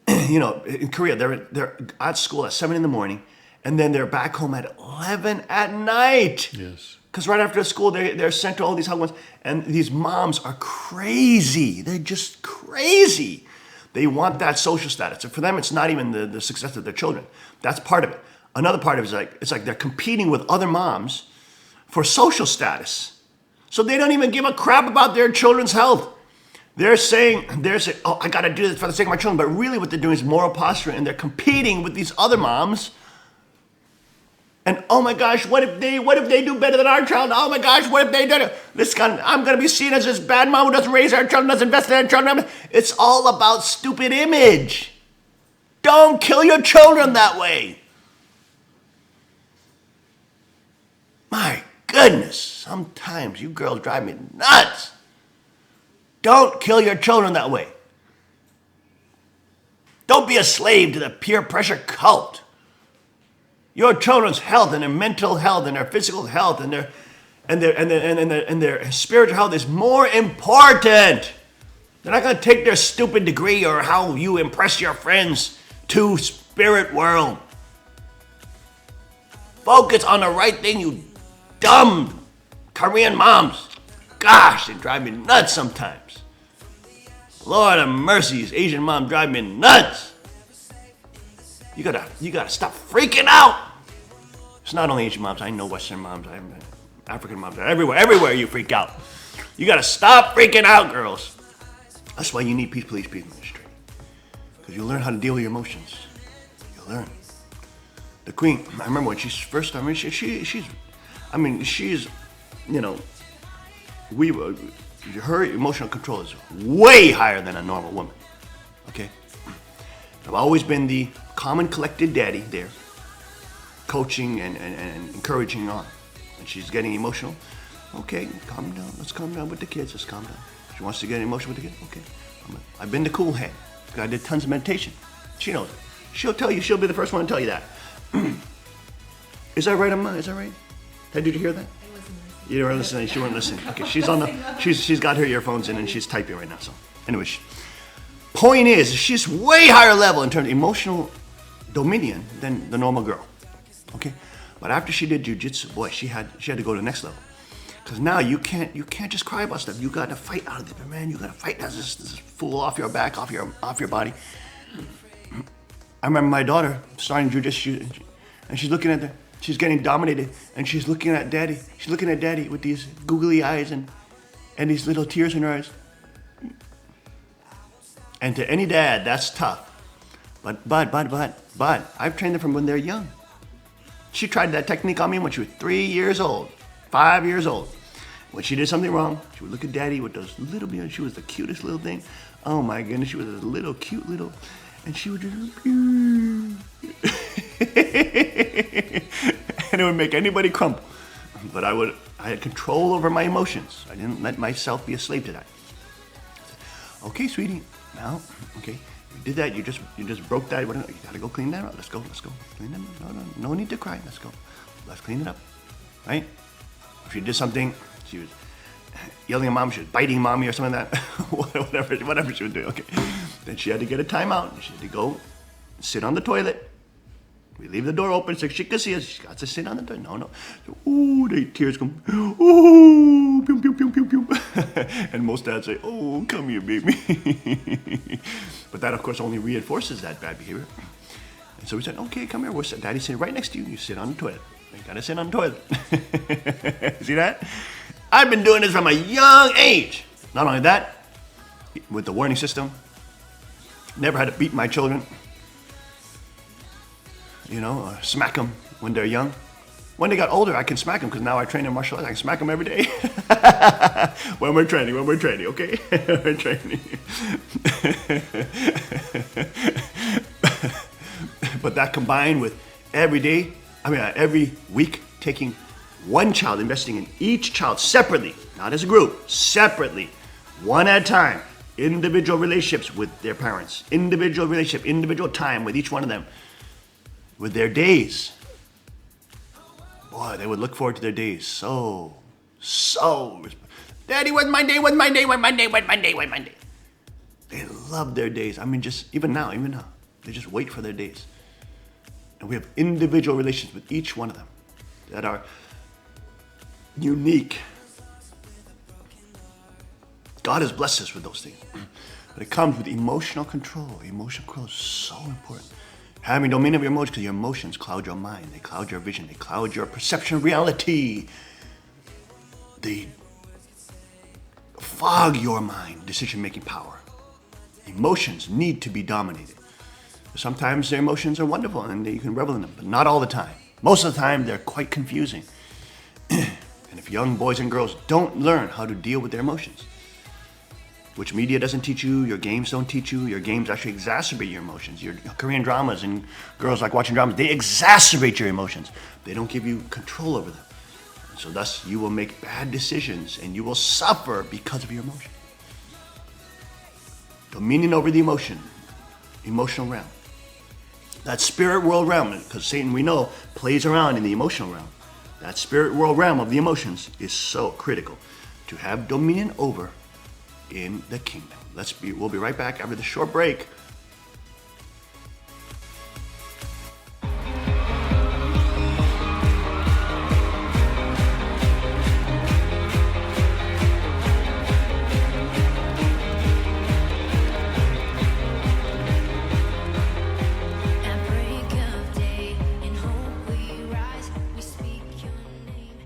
You know, in Korea, they're at school at 7 in the morning, and then they're back home at 11 at night. Yes. Because right after school, they're sent to all these hagwons, and these moms are crazy. They're just crazy. They want that social status. And for them, it's not even the success of their children. That's part of it. Another part of it is it's like they're competing with other moms for social status. So they don't even give a crap about their children's health. They're saying, oh, I got to do this for the sake of my children. But really what they're doing is moral posturing, and they're competing with these other moms. And oh my gosh, what if they do better than our child? Oh my gosh, what if they do it? I'm going to be seen as this bad mom who doesn't raise our children, doesn't invest in our children. It's all about stupid image. Don't kill your children that way. My goodness, sometimes you girls drive me nuts. Don't kill your children that way. Don't be a slave to the peer pressure cult. Your children's health and their mental health and their physical health and their spiritual health is more important. They're not going to take their stupid degree or how you impress your friends to spirit world. Focus on the right thing, you dumb Korean moms. Gosh, they drive me nuts sometimes. Lord of mercies, Asian mom drive me nuts. You gotta stop freaking out. It's not only Asian moms. I know Western moms. I African moms. Everywhere you freak out. You gotta stop freaking out, girls. That's why you need peace, police, peace ministry. because you'll learn how to deal with your emotions. You'll learn. The queen, I remember when she's first, she's, you know, her emotional control is way higher than a normal woman. Okay? I've always been the calm and collected daddy there, coaching and encouraging on. And she's getting emotional. Okay, calm down. Let's calm down with the kids. Let's calm down. She wants to get emotional with the kids. Okay. I've been the cool head. I did tons of meditation. She knows it. She'll tell you. She'll be the first one to tell you that. Is that right, Amma? Is that right? Did you hear that? You weren't listening. She wasn't listening. Okay, she's on the. She's got her earphones in and she's typing right now. So, anyway, point is, she's way higher level in terms of emotional dominion than the normal girl. Okay, but after she did jujitsu, boy, she had to go to the next level. Because now you can't just cry about stuff. You got to fight out of it, man. You got to fight this fool off your back, off your body. I remember my daughter starting jujitsu, and she's looking at she's getting dominated, and she's looking at daddy. She's looking at daddy with these googly eyes and these little tears in her eyes. And to any dad, that's tough. But I've trained them from when they're young. She tried that technique on me when she was 3 years old, 5 years old. When she did something wrong, she would look at daddy with those little, she was the cutest little thing. Oh my goodness, she was a little cute little, and she would just, and it would make anybody crumble. But I had control over my emotions. I didn't let myself be a slave to that. Okay, sweetie, now, okay, you did that, you just broke that, you gotta go clean that up, let's go, clean that up, no need to cry, let's clean it up, right? If she did something, she was yelling at mom, she was biting mommy or something like that, whatever she would do, okay. Then she had to get a timeout, she had to go sit on the toilet. We leave the door open so she can see us. She got to sit on the toilet. No. So, ooh, the tears come. Ooh, pew, pew, pew, pew, pew. And most dads say, oh, come here, baby. But that, of course, only reinforces that bad behavior. And so we said, okay, come here. Daddy's sitting right next to you. You sit on the toilet. You gotta sit on the toilet. See that? I've been doing this from a young age. Not only that, with the warning system, never had to beat my children. You know, smack them when they're young. When they got older, I can smack them because now I train in martial arts. I can smack them every day. when we're training, okay? We're training. But that combined with every week, taking one child, investing in each child separately, not as a group, separately, one at a time, individual relationships with their parents, individual time with each one of them. With their days. Boy, they would look forward to their days so. Daddy, when's my day? They love their days. I mean, just even now, they just wait for their days. And we have individual relations with each one of them that are unique. God has blessed us with those things. But it comes with emotional control. Emotional control is so important. Having dominion of your emotions, because your emotions cloud your mind, they cloud your vision, they cloud your perception of reality. They fog your mind, decision-making power. Emotions need to be dominated. Sometimes their emotions are wonderful and you can revel in them, but not all the time. Most of the time, they're quite confusing. And if young boys and girls don't learn how to deal with their emotions, which media doesn't teach you, your games don't teach you, your games actually exacerbate your emotions. Your Korean dramas and girls like watching dramas, they exacerbate your emotions. They don't give you control over them. And so thus, you will make bad decisions and you will suffer because of your emotion. Dominion over the emotional realm. That spirit world realm, because Satan, we know, plays around in the emotional realm. That spirit world realm of the emotions is so critical to have dominion over in the kingdom. We'll be right back after the short break. At break of day, in hope we rise, we speak your name.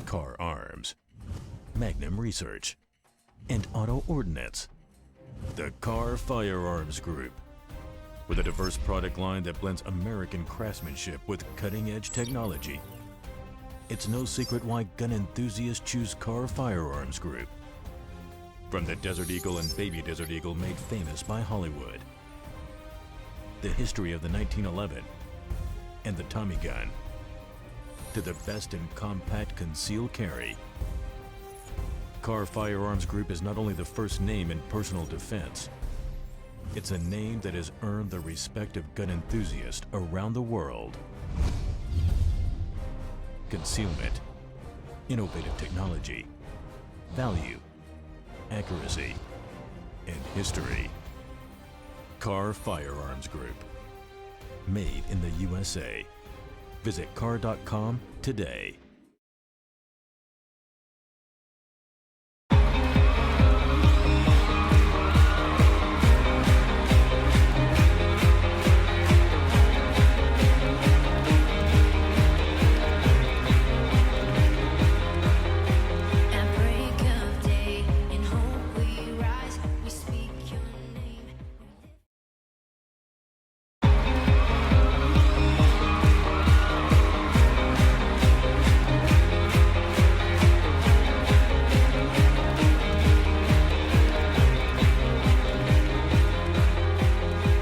Car Arms, Magnum Research, and Auto Ordnance. The Carr Firearms Group. With a diverse product line that blends American craftsmanship with cutting-edge technology, it's no secret why gun enthusiasts choose Carr Firearms Group. From the Desert Eagle and Baby Desert Eagle made famous by Hollywood, the history of the 1911 and the Tommy gun, to the best in compact concealed carry, Carr Firearms Group is not only the first name in personal defense, it's a name that has earned the respect of gun enthusiasts around the world. Concealment, innovative technology, value, accuracy, and history. Carr Firearms Group. Made in the USA. Visit carr.com today. At break of day, in hope we rise, we speak your name.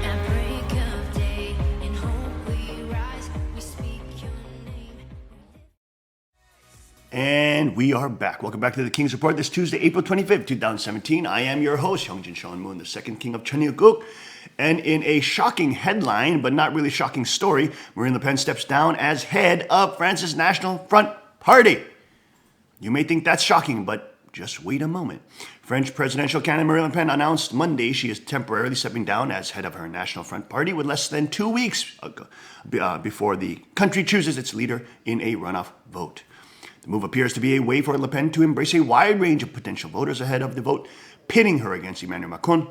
At break of day, in hope we rise, we speak your name. And we are back. Welcome back to the King's Report this Tuesday, April 25th, 2017. I am your host, Hyungjin Sean Moon, the second king of Cheongguk. And in a shocking headline, but not really shocking story, Marine Le Pen steps down as head of France's National Front Party. You may think that's shocking, but just wait a moment. French presidential candidate Marine Le Pen announced Monday she is temporarily stepping down as head of her National Front Party with less than 2 weeks before the country chooses its leader in a runoff vote. The move appears to be a way for Le Pen to embrace a wide range of potential voters ahead of the vote, pitting her against Emmanuel Macron,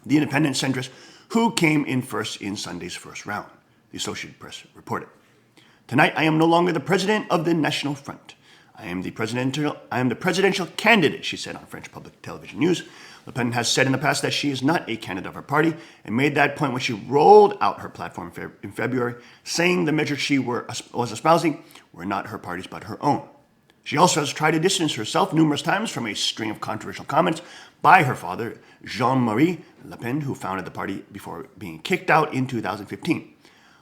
the independent centrist who came in first in Sunday's first round, the Associated Press reported. Tonight, I am no longer the president of the National Front. I am the presidential candidate, she said on French public television news. Le Pen has said in the past that she is not a candidate of her party and made that point when she rolled out her platform in February, saying the measures she was espousing were not her party's but her own. She also has tried to distance herself numerous times from a string of controversial comments by her father, Jean-Marie Le Pen, who founded the party before being kicked out in 2015.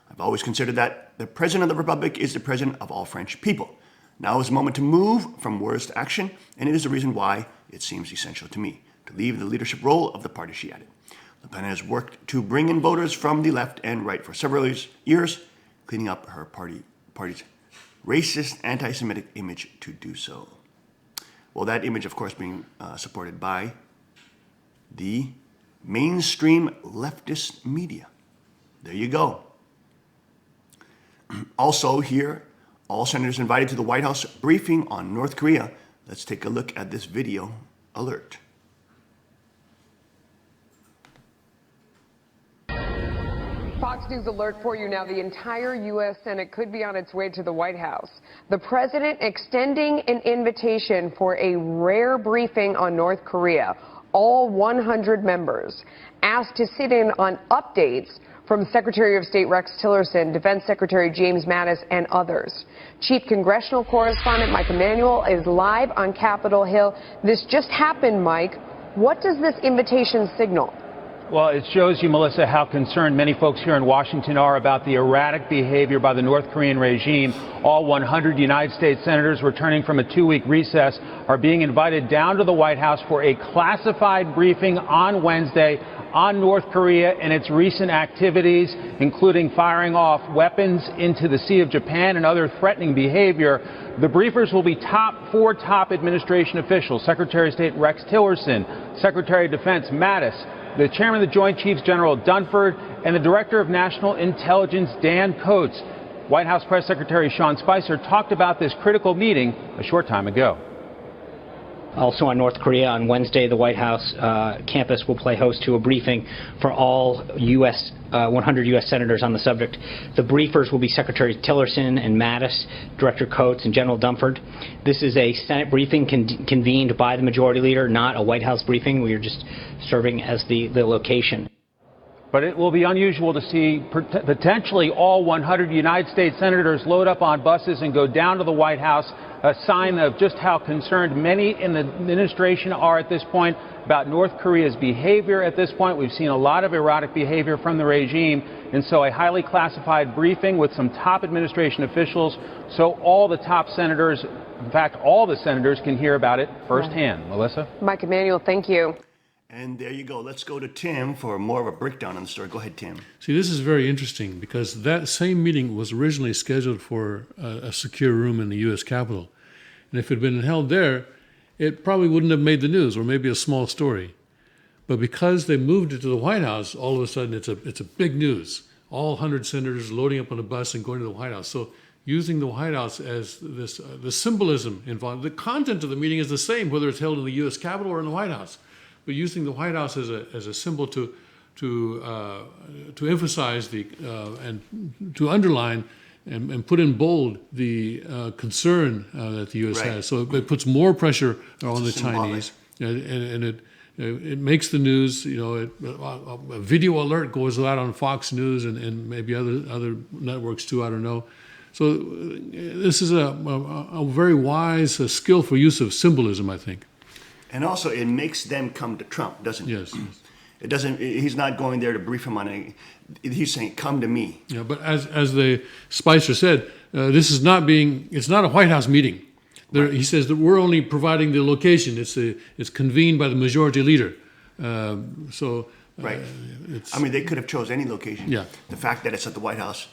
I've always considered that the President of the Republic is the President of all French people. Now is the moment to move from words to action, and it is the reason why it seems essential to me to leave the leadership role of the party, she added. Le Pen has worked to bring in voters from the left and right for several years, cleaning up her party's racist, anti-Semitic image to do so. Well, that image, of course, being supported by the mainstream leftist media. There you go. Also here, all senators invited to the White House briefing on North Korea. Let's take a look at this video alert. Fox News alert for you now. The entire U.S. Senate could be on its way to the White House. The president extending an invitation for a rare briefing on North Korea. All 100 members asked to sit in on updates from Secretary of State Rex Tillerson, Defense Secretary James Mattis, and others. Chief Congressional Correspondent Mike Emanuel is live on Capitol Hill. This just happened, Mike. What does this invitation signal? Well, it shows you, Melissa, how concerned many folks here in Washington are about the erratic behavior by the North Korean regime. All 100 United States senators returning from a 2-week recess are being invited down to the White House for a classified briefing on Wednesday on North Korea and its recent activities, including firing off weapons into the Sea of Japan and other threatening behavior. The briefers will be four top administration officials: Secretary of State Rex Tillerson, Secretary of Defense Mattis, the Chairman of the Joint Chiefs General Dunford, and the Director of National Intelligence Dan Coats. White House Press Secretary Sean Spicer talked about this critical meeting a short time ago. Also on North Korea, on Wednesday, the White House campus will play host to a briefing for all 100 U.S. senators on the subject. The briefers will be Secretary Tillerson and Mattis, Director Coates, and General Dunford. This is a Senate briefing convened by the Majority Leader, not a White House briefing. We are just serving as the location. But it will be unusual to see potentially all 100 United States senators load up on buses and go down to the White House, a sign of just how concerned many in the administration are at this point about North Korea's behavior at this point. We've seen a lot of erratic behavior from the regime, and so a highly classified briefing with some top administration officials so all the top senators, in fact, all the senators can hear about it firsthand. Melissa? Mike Emanuel, thank you. And there you go. Let's go to Tim for more of a breakdown on the story. Go ahead, Tim. See, this is very interesting because that same meeting was originally scheduled for a secure room in the U.S. Capitol. And if it had been held there, it probably wouldn't have made the news, or maybe a small story. But because they moved it to the White House, all of a sudden it's a big news. All 100 senators loading up on a bus and going to the White House. So using the White House as this, the symbolism involved. The content of the meeting is the same, whether it's held in the U.S. Capitol or in the White House. But using the White House as a symbol to emphasize and to underline and put in bold the concern that the U.S. Right. has. So it puts more pressure on the symbolic. Chinese, and it makes the news. You know, a video alert goes out on Fox News and maybe other networks too. I don't know. So this is a very wise, skillful use of symbolism, I think. And also, it makes them come to Trump, doesn't it? Yes. It doesn't. He's not going there to brief him on anything. He's saying, "Come to me." Yeah, but as the Spicer said, this is not being. It's not a White House meeting. There, he says that we're only providing the location. It's convened by the Majority Leader. Right. It's, I mean, they could have chose any location. Yeah. The fact that it's at the White House,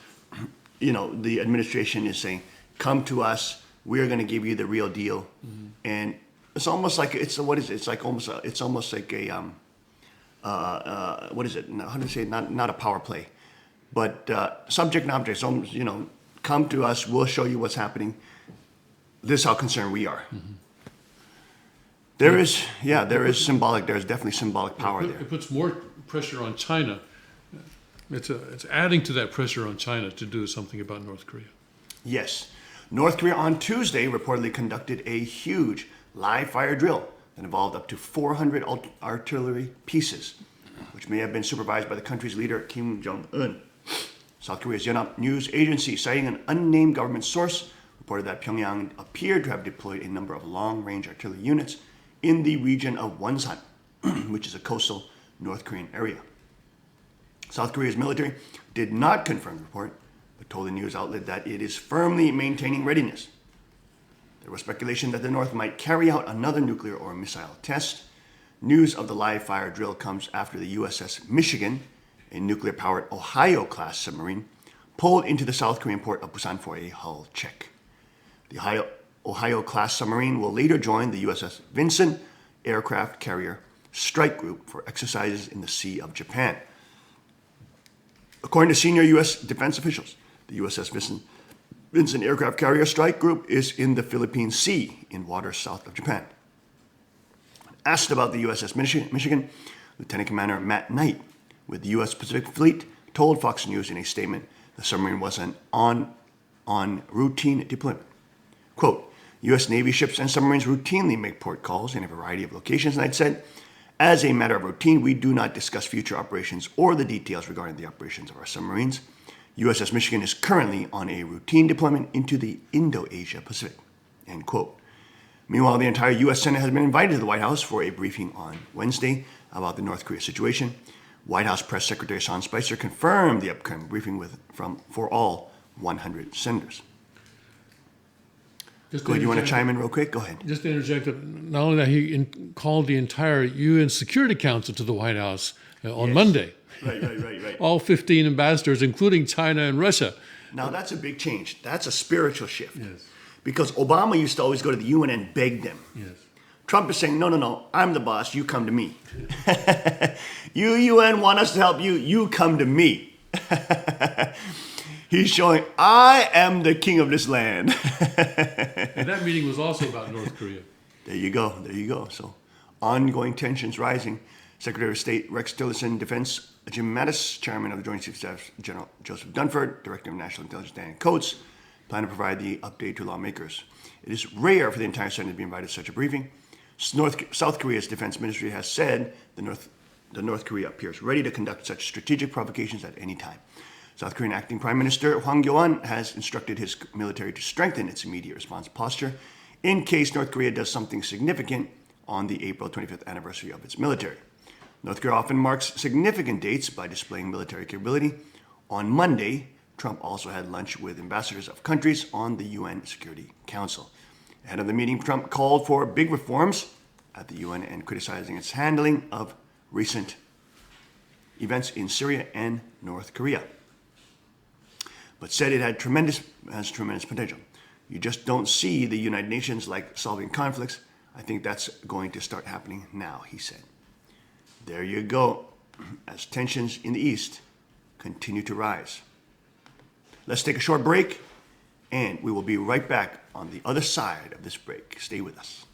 you know, the administration is saying, "Come to us. We're going to give you the real deal," and it's almost like it's what is it? It's like almost it's almost like a what is it? How do you say it? Not a power play, but subject and object. So, you know, come to us. We'll show you what's happening. This is how concerned we are. There is symbolic. There's definitely symbolic power there. it puts more pressure on China. It's adding to that pressure on China to do something about North Korea. Yes, North Korea on Tuesday reportedly conducted a huge live fire drill that involved up to 400 artillery pieces, which may have been supervised by the country's leader, Kim Jong-un. South Korea's Yonhap News Agency, citing an unnamed government source, reported that Pyongyang appeared to have deployed a number of long-range artillery units in the region of Wonsan, which is a coastal North Korean area. South Korea's military did not confirm the report, but told the news outlet that it is firmly maintaining readiness. There was speculation that the North might carry out another nuclear or missile test. News of the live fire drill comes after the USS Michigan, a nuclear-powered Ohio-class submarine, pulled into the South Korean port of Busan for a hull check. The Ohio-class submarine will later join the USS Vinson aircraft carrier strike group for exercises in the Sea of Japan. According to senior U.S. defense officials, the USS Vinson aircraft carrier strike group is in the Philippine Sea in waters south of Japan. Asked about the USS Michigan, Lieutenant Commander Matt Knight with the U.S. Pacific Fleet told Fox News in a statement the submarine was on routine deployment. Quote, U.S. Navy ships and submarines routinely make port calls in a variety of locations, Knight said. As a matter of routine, we do not discuss future operations or the details regarding the operations of our submarines. USS Michigan is currently on a routine deployment into the Indo-Asia Pacific, end quote. Meanwhile, the entire U.S. Senate has been invited to the White House for a briefing on Wednesday about the North Korea situation. White House Press Secretary Sean Spicer confirmed the upcoming briefing for all 100 senators. Go ahead, you want to chime in real quick? Go ahead. Just to interject, not only that, he called the entire UN Security Council to the White House on Monday. Right. All 15 ambassadors, including China and Russia. Now, that's a big change. That's a spiritual shift. Yes. Because Obama used to always go to the UN and beg them. Yes. Trump is saying, no, I'm the boss, you come to me. You, UN, want us to help you, you come to me. He's showing, I am the king of this land. And that meeting was also about North Korea. There you go. There you go. So, ongoing tensions rising. Secretary of State Rex Tillerson, Defense Jim Mattis, Chairman of the Joint Chiefs of Staff General Joseph Dunford, Director of National Intelligence Dan Coates, plan to provide the update to lawmakers. It is rare for the entire Senate to be invited to such a briefing. South Korea's defense ministry has said the North Korea appears ready to conduct such strategic provocations at any time. South Korean acting Prime Minister Hwang Kyo-ahn has instructed his military to strengthen its immediate response posture in case North Korea does something significant on the April 25th anniversary of its military. North Korea often marks significant dates by displaying military capability. On Monday, Trump also had lunch with ambassadors of countries on the UN Security Council. Ahead of the meeting, Trump called for big reforms at the UN and criticizing its handling of recent events in Syria and North Korea, but said it has tremendous potential. You just don't see the United Nations like solving conflicts. I think that's going to start happening now, he said. There you go, as tensions in the East continue to rise. Let's take a short break, and we will be right back on the other side of this break. Stay with us.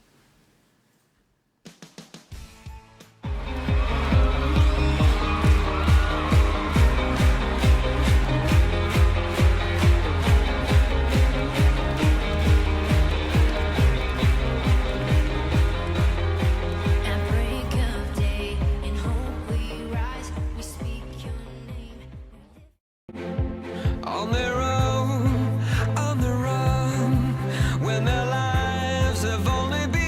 At break of day, in hope we rise, we speak your name. On their own, on the run, when their lives have only been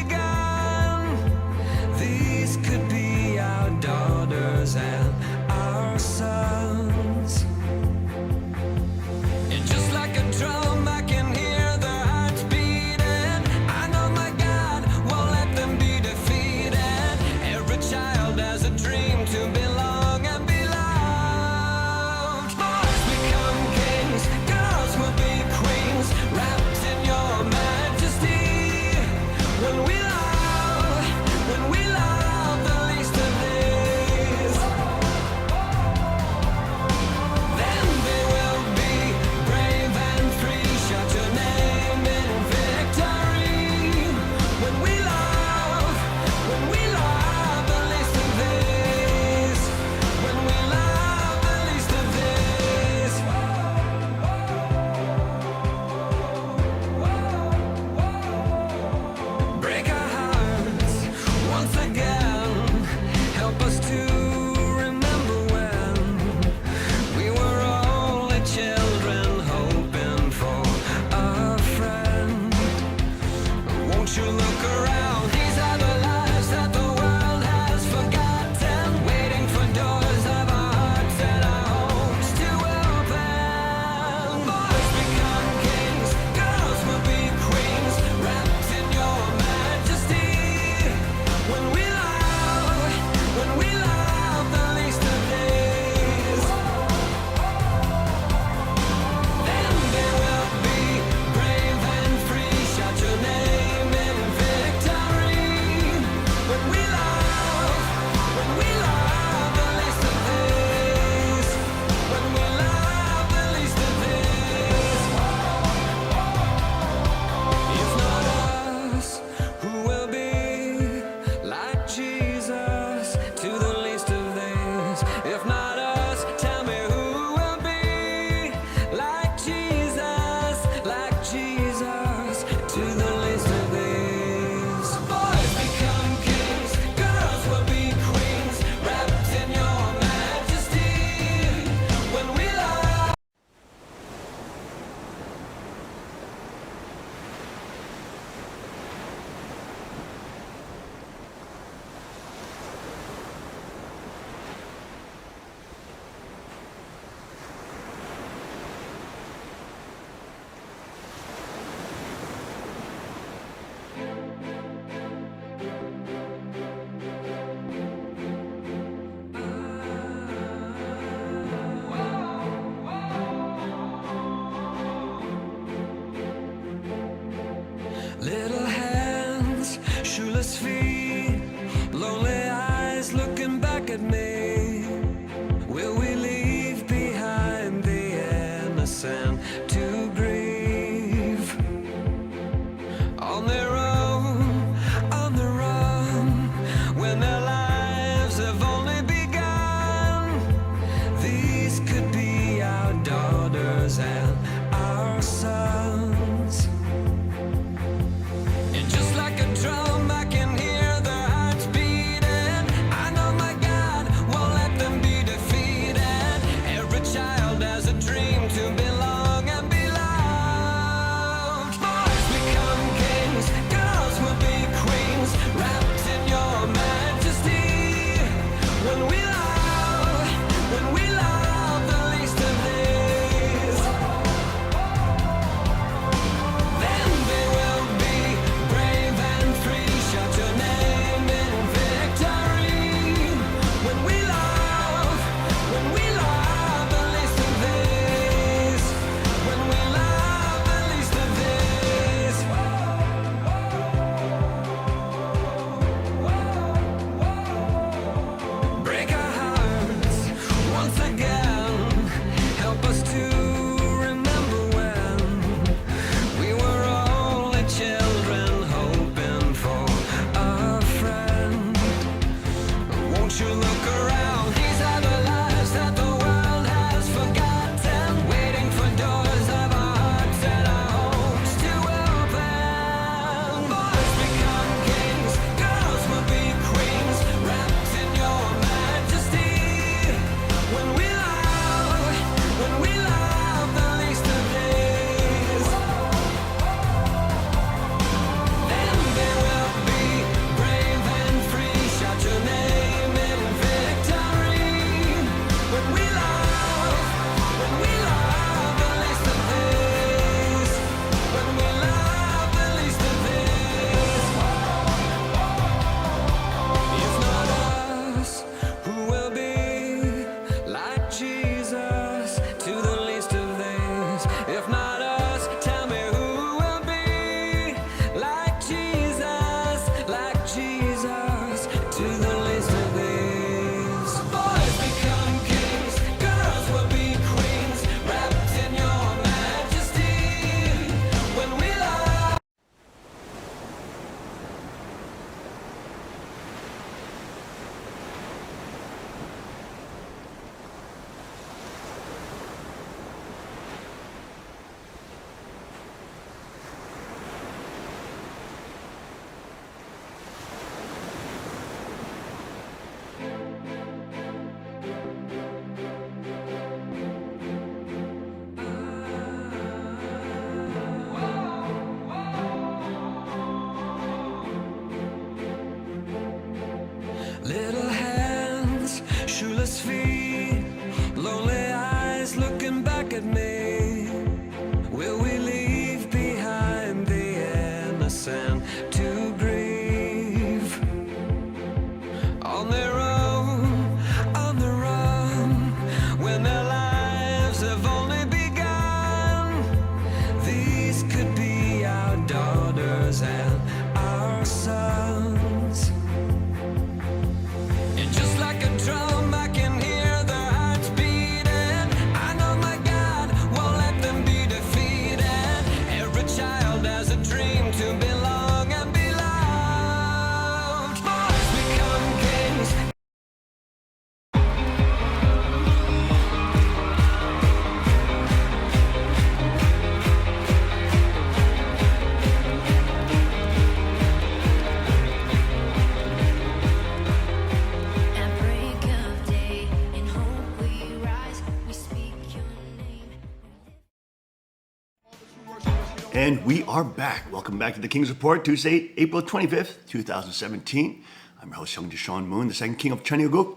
And we are back. Welcome back to the King's Report, Tuesday, April 25th, 2017. I'm your host, Young Sean Moon, the second king of Cheongguk.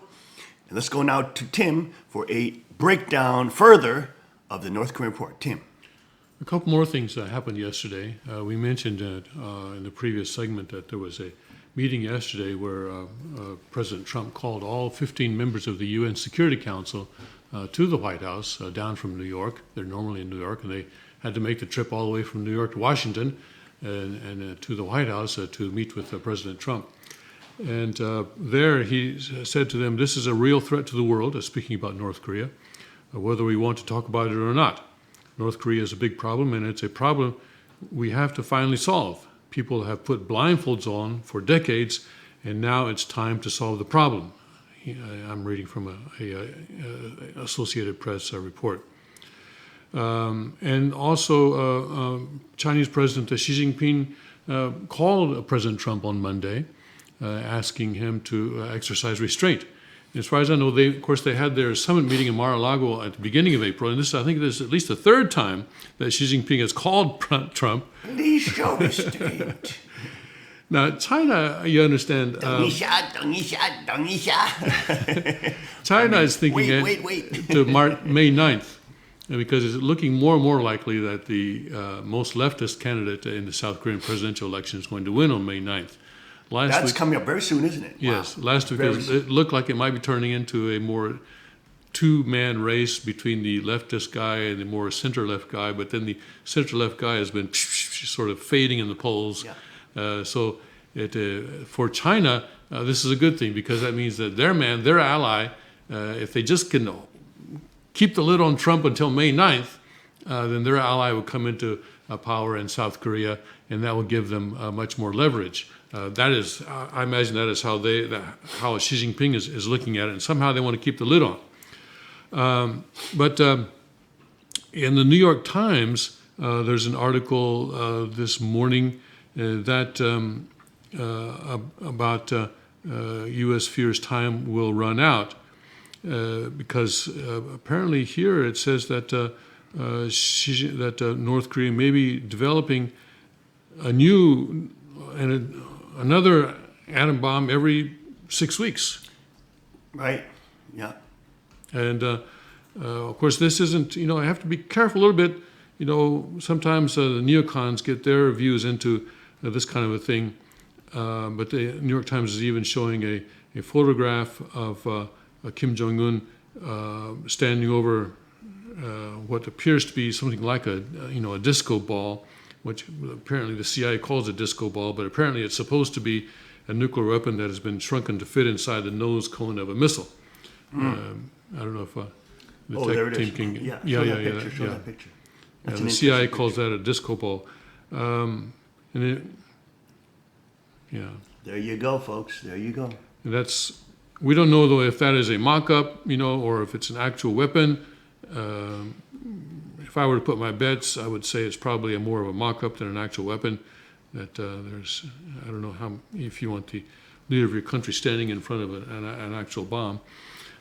And let's go now to Tim for a breakdown further of the North Korean report. Tim. A couple more things that happened yesterday. We mentioned in the previous segment that there was a meeting yesterday where President Trump called all 15 members of the UN Security Council to the White House down from New York. They're normally in New York, and they had to make the trip all the way from New York to Washington and to the White House to meet with President Trump. And there he said to them, this is a real threat to the world, speaking about North Korea, whether we want to talk about it or not. North Korea is a big problem, and it's a problem we have to finally solve. People have put blindfolds on for decades, and now it's time to solve the problem. I'm reading from a Associated Press report. And also, Chinese President Xi Jinping called President Trump on Monday, asking him to exercise restraint. As far as I know, of course, they had their summit meeting in Mar-a-Lago at the beginning of April, and I think this is at least the third time that Xi Jinping has called Trump. Please show restraint. Now, China, you understand. 等一下. China is thinking wait. to May 9th, because it's looking more and more likely that the most leftist candidate in the South Korean presidential election is going to win on May 9th. That's coming up very soon, isn't it? Yes. Wow. Last week it looked like it might be turning into a more two-man race between the leftist guy and the more center-left guy, but then the center-left guy has been sort of fading in the polls. Yeah. So for China, this is a good thing, because that means that their ally, if they just can keep the lid on Trump until May 9th, then their ally will come into power in South Korea, and that will give them much more leverage. That is, I imagine that is how Xi Jinping is looking at it, and somehow they want to keep the lid on. But in the New York Times, there's an article this morning that about U.S. fears time will run out, because apparently here it says that North Korea may be developing a new another atom bomb every 6 weeks. Right. Yeah. And of course, this isn't. I have to be careful a little bit. Sometimes the neocons get their views into this kind of a thing. But the New York Times is even showing a photograph of Kim Jong-un standing over what appears to be something like a disco ball, which apparently the CIA calls a disco ball, but apparently it's supposed to be a nuclear weapon that has been shrunken to fit inside the nose cone of a missile. I don't know if the tech team can. Yeah. Show that picture. The CIA calls that a disco ball. There you go, folks. There you go. We don't know though if that is a mock-up, or if it's an actual weapon. If I were to put my bets, I would say it's probably more of a mock-up than an actual weapon. That I don't know if you want the leader of your country standing in front of an actual bomb.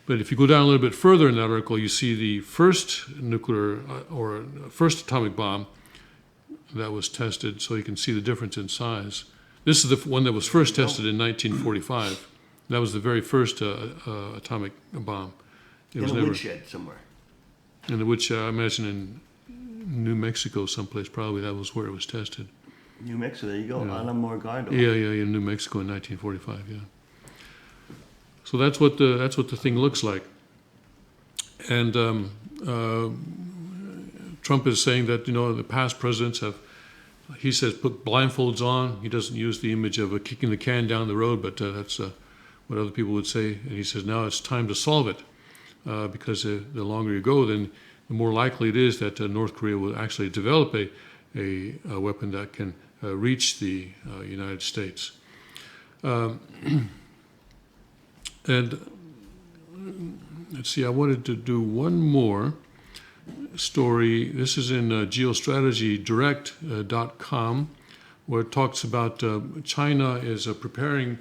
But if you go down a little bit further in that article, you see the first nuclear or first atomic bomb that was tested, so you can see the difference in size. This is the one that was first tested in 1945. That was the very first atomic bomb. It was in a never woodshed somewhere. in the woodshed, I imagine in New Mexico someplace, probably that was where it was tested. New Mexico, there you go. Alamo Gardo. Yeah, in New Mexico in 1945, yeah. So that's what the thing looks like. And Trump is saying that, the past presidents have, he says, put blindfolds on. He doesn't use the image of kicking the can down the road, but that's what other people would say. And he says now it's time to solve it, because the longer you go, then the more likely it is that North Korea will actually develop a weapon that can reach the United States. And let's see, I wanted to do one more story. This is in geostrategydirect.com, where it talks about China is preparing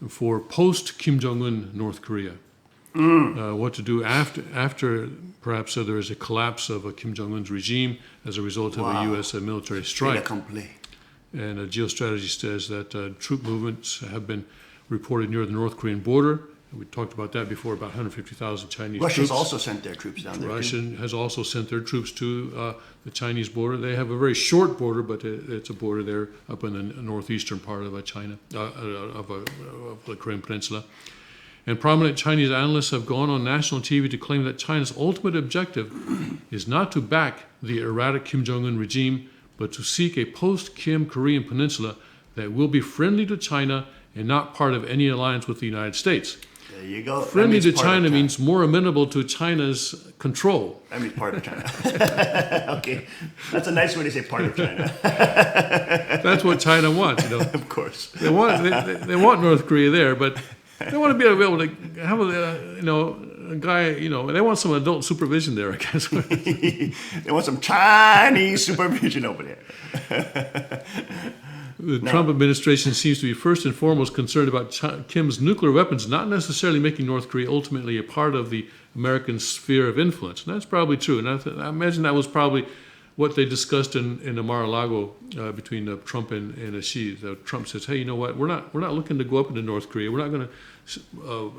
for post-Kim Jong-un North Korea. what to do after perhaps there is a collapse of Kim Jong-un's regime as a result of a U.S. military Fait strike. accompli. And geostrategy says that troop movements have been reported near the North Korean border. We talked about that before, about 150,000 Chinese Russia's troops. also sent their troops down there. Russia has also sent their troops to the Chinese border. They have a very short border, but it's a border there up in the northeastern part of China, of the Korean Peninsula. And prominent Chinese analysts have gone on national TV to claim that China's ultimate objective is not to back the erratic Kim Jong-un regime, but to seek a post-Kim Korean peninsula that will be friendly to China and not part of any alliance with the United States. There you go. That Friendly means to part of China means more amenable to China's control. That means part of China. Okay, that's a nice way to say part of China. That's what China wants, you know. Of course. They want North Korea there, but they want to be able to have a guy, they want some adult supervision there, I guess. They want some Chinese supervision over there. The Trump administration seems to be first and foremost concerned about Kim's nuclear weapons, not necessarily making North Korea ultimately a part of the American sphere of influence. And that's probably true. And I imagine that was probably what they discussed in the Mar-a-Lago between Trump and Xi. Trump says, hey, you know what? We're not looking to go up into North Korea. We're not going to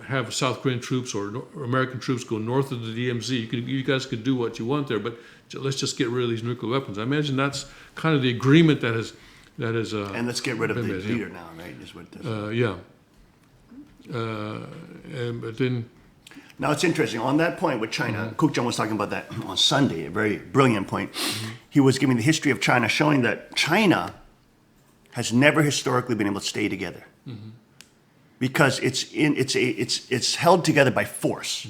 have South Korean troops or American troops go north of the DMZ. You guys could do what you want there, but let's just get rid of these nuclear weapons. I imagine that's kind of the agreement that is. And let's get rid of the been made, leader now, right? Is what this yeah. But then. Now it's interesting. On that point with China, Cook Jung was talking about that on Sunday, a very brilliant point. He was giving the history of China, showing that China has never historically been able to stay together because it's held together by force.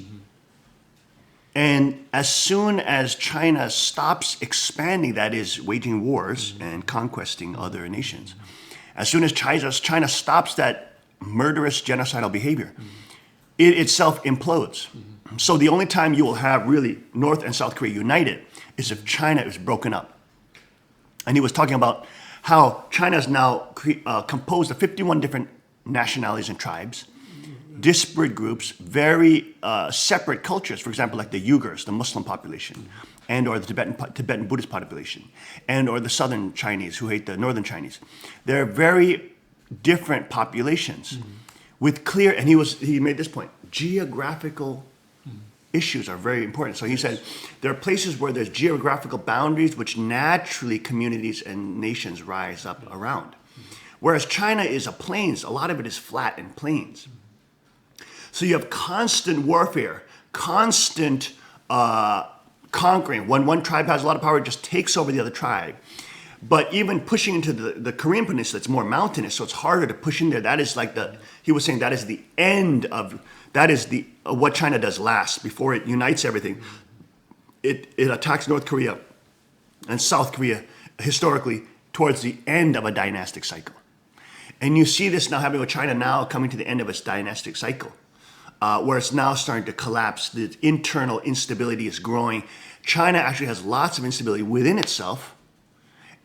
And as soon as China stops expanding, that is, waging wars and conquesting other nations, as soon as China stops that murderous genocidal behavior, it itself implodes. So the only time you will have really North and South Korea united is if China is broken up. And he was talking about how China is now composed of 51 different nationalities and tribes, disparate groups, very separate cultures. For example, like the Uyghurs, the Muslim population, and or the Tibetan Buddhist population, and or the Southern Chinese who hate the Northern Chinese. They're very different populations with clear, and he made this point, geographical issues are very important. So he said there are places where there's geographical boundaries which naturally communities and nations rise up around. Whereas China is a plains, a lot of it is flat and plains. So you have constant warfare, constant conquering. When one tribe has a lot of power, it just takes over the other tribe. But even pushing into the Korean Peninsula, it's more mountainous, so it's harder to push in there. That is like he was saying that is the end of, that is what China does last before it unites everything. It attacks North Korea and South Korea historically towards the end of a dynastic cycle. And you see this now happening with China now coming to the end of its dynastic cycle. Where it's now starting to collapse. The internal instability is growing. China actually has lots of instability within itself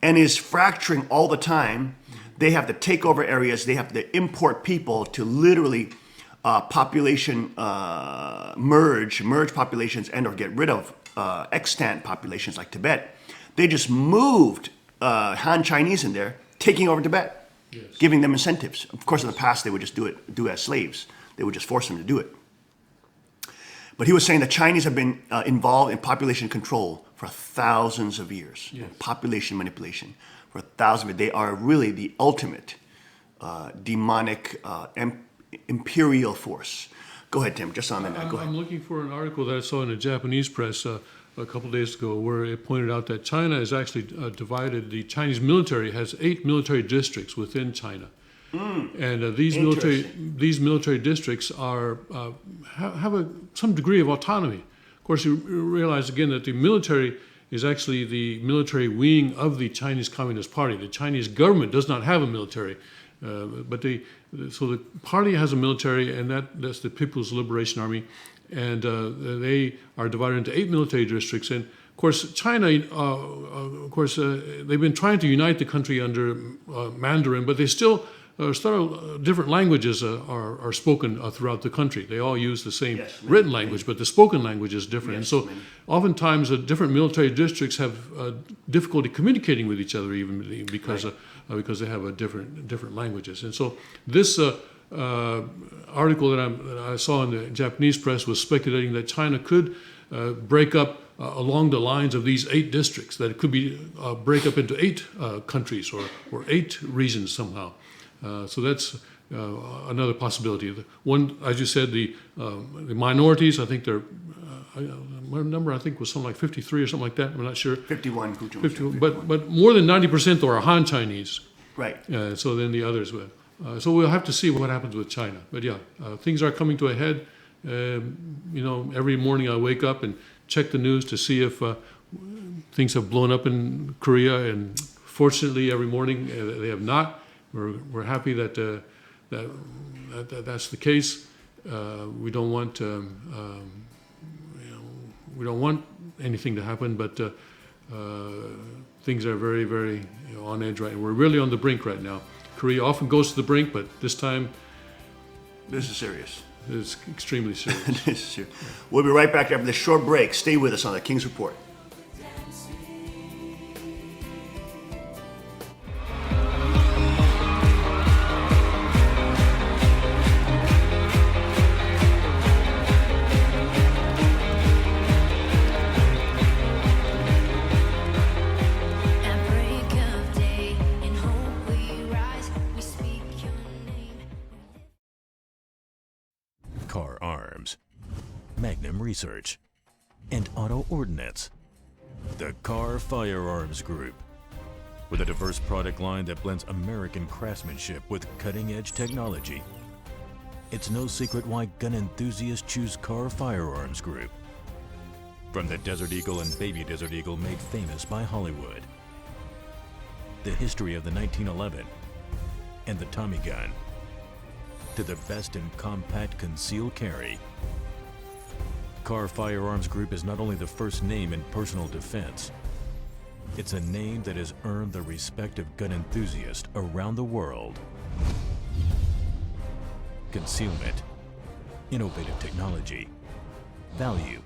and is fracturing all the time. They have to take over areas. They have to import people to literally population merge populations and or get rid of extant populations like Tibet. They just moved Han Chinese in there, taking over Tibet, giving them incentives. Of course, in the past, they would just do as slaves. They would just force them to do it. But he was saying the Chinese have been involved in population control for thousands of years. Yes. Population manipulation for thousands of years. They are really the ultimate demonic imperial force. Go ahead, Tim, just on that. Go ahead. I'm looking for an article that I saw in the Japanese press a couple days ago where it pointed out that China is actually divided. The Chinese military has 8 military districts within China. And these military districts are have some degree of autonomy. Of course, you realize again that the military is actually the military wing of the Chinese Communist Party. The Chinese government does not have a military, but so the party has a military, and that's the People's Liberation Army, and they are divided into 8 military districts. And of course, China, they've been trying to unite the country under Mandarin, but they still different languages are spoken throughout the country. They all use the same Yes, many, written language, but the spoken language is different. Yes, and so many. oftentimes different military districts have difficulty communicating with each other even because they have different languages. And so this article that I saw in the Japanese press was speculating that China could break up along the lines of these 8 districts, that it could be break up into 8 countries or 8 regions somehow. So that's another possibility. The one, as you said, the minorities, I think they're, my number I think was something like 53 or something like that. I'm not sure. 51. 51, but more than 90% are Han Chinese. Right. So then the others will. So we'll have to see what happens with China. But yeah, things are coming to a head. Every morning I wake up and check the news to see if things have blown up in Korea, and fortunately every morning they have not. We're happy that that's the case. We don't want we don't want anything to happen, but things are very, very on edge right now. We're really on the brink right now. Korea often goes to the brink, but this time This is serious. it's extremely serious. This is serious. We'll be right back after this short break. Stay with us on the King's Report. At break of day, in hope we rise, we speak your name. Car Arms, Magnum Research, and Auto Ordnance. The Car Firearms Group. With a diverse product line that blends American craftsmanship with cutting-edge technology. It's no secret why gun enthusiasts choose Car Firearms Group. From the Desert Eagle and Baby Desert Eagle made famous by Hollywood. The history of the 1911 and the Tommy gun. To the best in compact concealed carry. Car Firearms Group is not only the first name in personal defense, it's a name that has earned the respect of gun enthusiasts around the world. Concealment, innovative technology, value,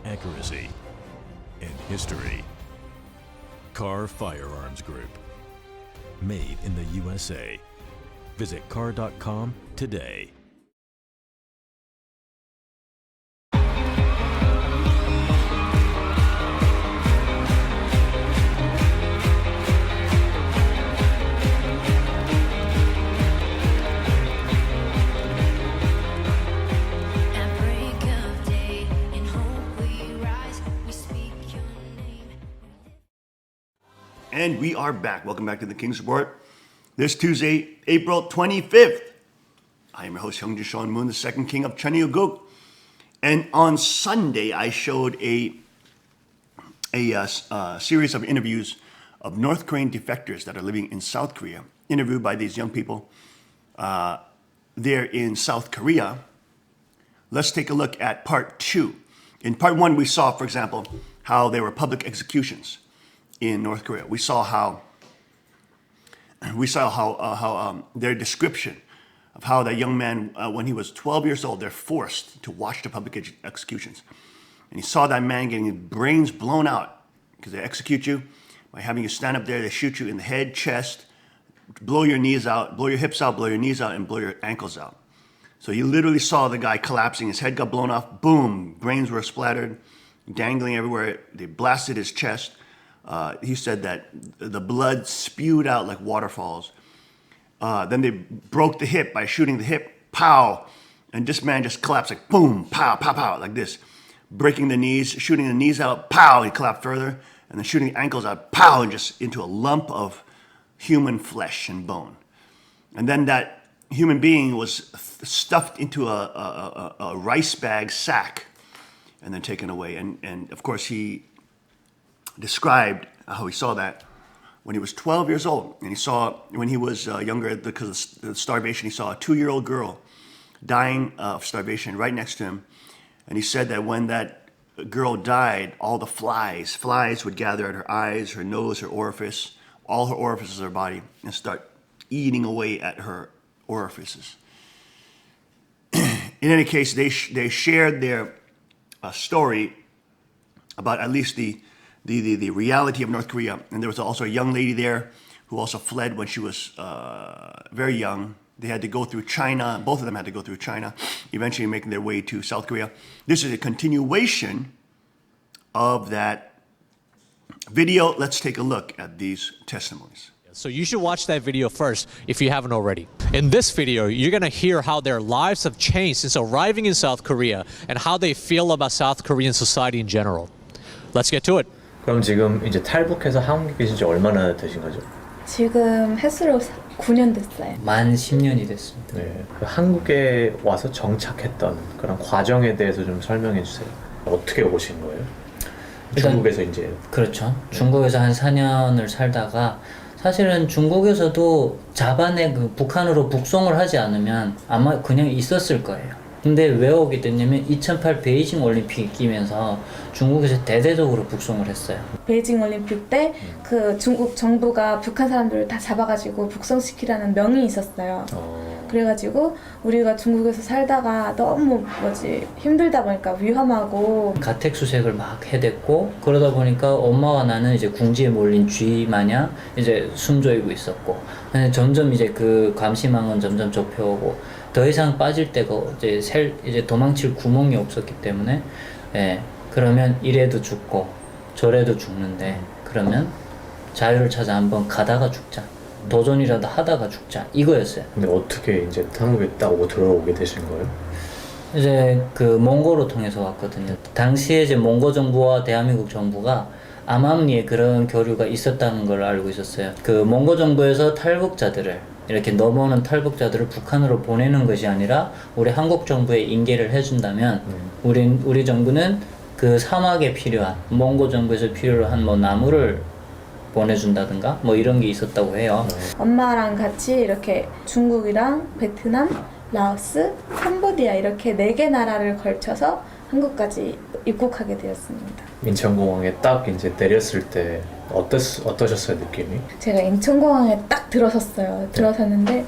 accuracy, and history. Car Firearms Group. Made in the USA. Visit car.com today. At break of day, in hope we rise, we speak your name. And we are back. Welcome back to the King's Report. This Tuesday, April 25th. I am your host, Hyungjin Sean Moon, the second king of Cheongguk. And on Sunday, I showed a series of interviews of North Korean defectors that are living in South Korea, interviewed by these young people there in South Korea. Let's take a look at part 2. In part 1, we saw, for example, how there were public executions in North Korea. We saw how their description of how that young man, when he was 12 years old, they're forced to watch the public executions. And he saw that man getting his brains blown out because they execute you by having you stand up there. They shoot you in the head, chest, blow your knees out, blow your hips out, blow your knees out, and blow your ankles out. So you literally saw the guy collapsing. His head got blown off. Boom, brains were splattered, dangling everywhere. They blasted his chest. He said that the blood spewed out like waterfalls. Then they broke the hip by shooting the hip, pow, and this man just collapsed like boom, pow, pow, pow, like this. Breaking the knees, shooting the knees out, pow, he collapsed further, and then shooting the ankles out, pow, and just into a lump of human flesh and bone. And then that human being was stuffed into a rice bag sack and then taken away. And of course, he described how he saw that when he was 12 years old. And he saw, when he was younger, because of starvation, he saw a 2-year-old girl dying of starvation right next to him. And he said that when that girl died, all the flies would gather at her eyes, her nose, her orifice, all her orifices of her body, and start eating away at her orifices. In any case, they shared their story about at least the reality of North Korea. And there was also a young lady there who also fled when she was very young. They had to go through China. Both of them had to go through China, eventually making their way to South Korea. This is a continuation of that video. Let's take a look at these testimonies. So you should watch that video first if you haven't already. In this video, you're gonna hear how their lives have changed since arriving in South Korea and how they feel about South Korean society in general. Let's get to it. 그럼 지금 이제 탈북해서 한국에 계신 지 얼마나 되신 거죠? 지금 횟수로 9년 됐어요. 만 10년이 됐습니다. 네. 한국에 와서 정착했던 그런 과정에 대해서 좀 설명해 주세요. 어떻게 오신 거예요? 중국에서 이제. 그렇죠. 중국에서 한 4년을 살다가 사실은 중국에서도 자반에 그 북한으로 북송을 하지 않으면 아마 그냥 있었을 거예요. 근데 왜 오게 됐냐면 2008 베이징 올림픽이 끼면서 중국에서 대대적으로 북송을 했어요. 베이징 올림픽 때 그 중국 정부가 북한 사람들을 다 잡아가지고 북송시키라는 명이 있었어요. 그래가지고 우리가 중국에서 살다가 너무 힘들다 보니까 위험하고 가택수색을 막 해댔고 그러다 보니까 엄마와 나는 이제 궁지에 몰린 쥐 마냥 이제 숨조이고 있었고 점점 이제 그 감시망은 점점 좁혀오고 더 이상 빠질 데가 이제 도망칠 구멍이 없었기 때문에 그러면 이래도 죽고 저래도 죽는데 그러면 자유를 찾아 한번 가다가 죽자. 도전이라도 하다가 죽자 이거였어요. 근데 어떻게 이제 한국에 딱 오고 들어오게 되신 거예요? 이제 그 몽고로 통해서 왔거든요. 당시에 이제 몽고 정부와 대한민국 정부가 암암리에 그런 교류가 있었다는 걸 알고 있었어요. 그 몽고 정부에서 탈북자들을 이렇게 넘어오는 탈북자들을 북한으로 보내는 것이 아니라 우리 한국 정부에 인계를 해준다면 우리 정부는 그 사막에 필요한 몽고 정부에서 필요한 뭐 나무를 보내준다든가 뭐 이런 게 있었다고 해요. 엄마랑 같이 이렇게 중국이랑 베트남, 라오스, 캄보디아 이렇게 4개 나라를 걸쳐서 한국까지 입국하게 되었습니다. 인천공항에 딱 이제 내렸을 때 어떠셨어요, 느낌이? 제가 인천공항에 딱 들어섰어요. 들어섰는데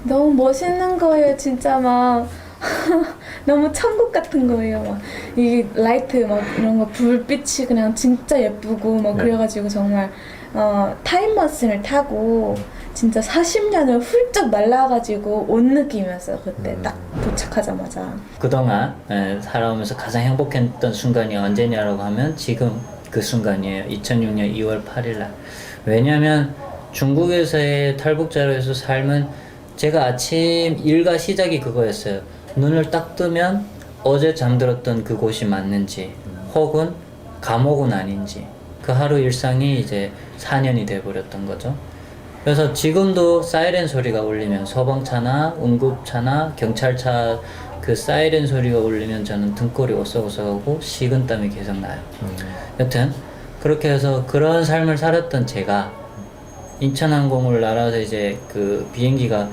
너무 멋있는 거예요. 진짜 막 너무 천국 같은 거예요. 막 이 라이트 막 이런 거 불빛이 그냥 진짜 예쁘고 막 그래가지고 정말 타임머신을 타고 진짜 40년을 훌쩍 날아가지고 온 느낌이었어요. 그때 딱 도착하자마자. 그동안 살아오면서 가장 행복했던 순간이 언제냐라고 하면 지금 그 순간이에요. 2006년 2월 8일 날. 왜냐면 중국에서의 탈북자로서 삶은 제가 아침 일과 시작이 그거였어요. 눈을 딱 뜨면 어제 잠들었던 그곳이 맞는지 혹은 감옥은 아닌지 그 하루 일상이 이제 4년이 돼버렸던 거죠. 그래서 지금도 사이렌 소리가 울리면 소방차나 응급차나 경찰차 그 사이렌 소리가 울리면 저는 등골이 오싹오싹하고 식은땀이 계속 나요. 여튼 그렇게 해서 그런 삶을 살았던 제가 인천항공을 날아서 이제 그 비행기가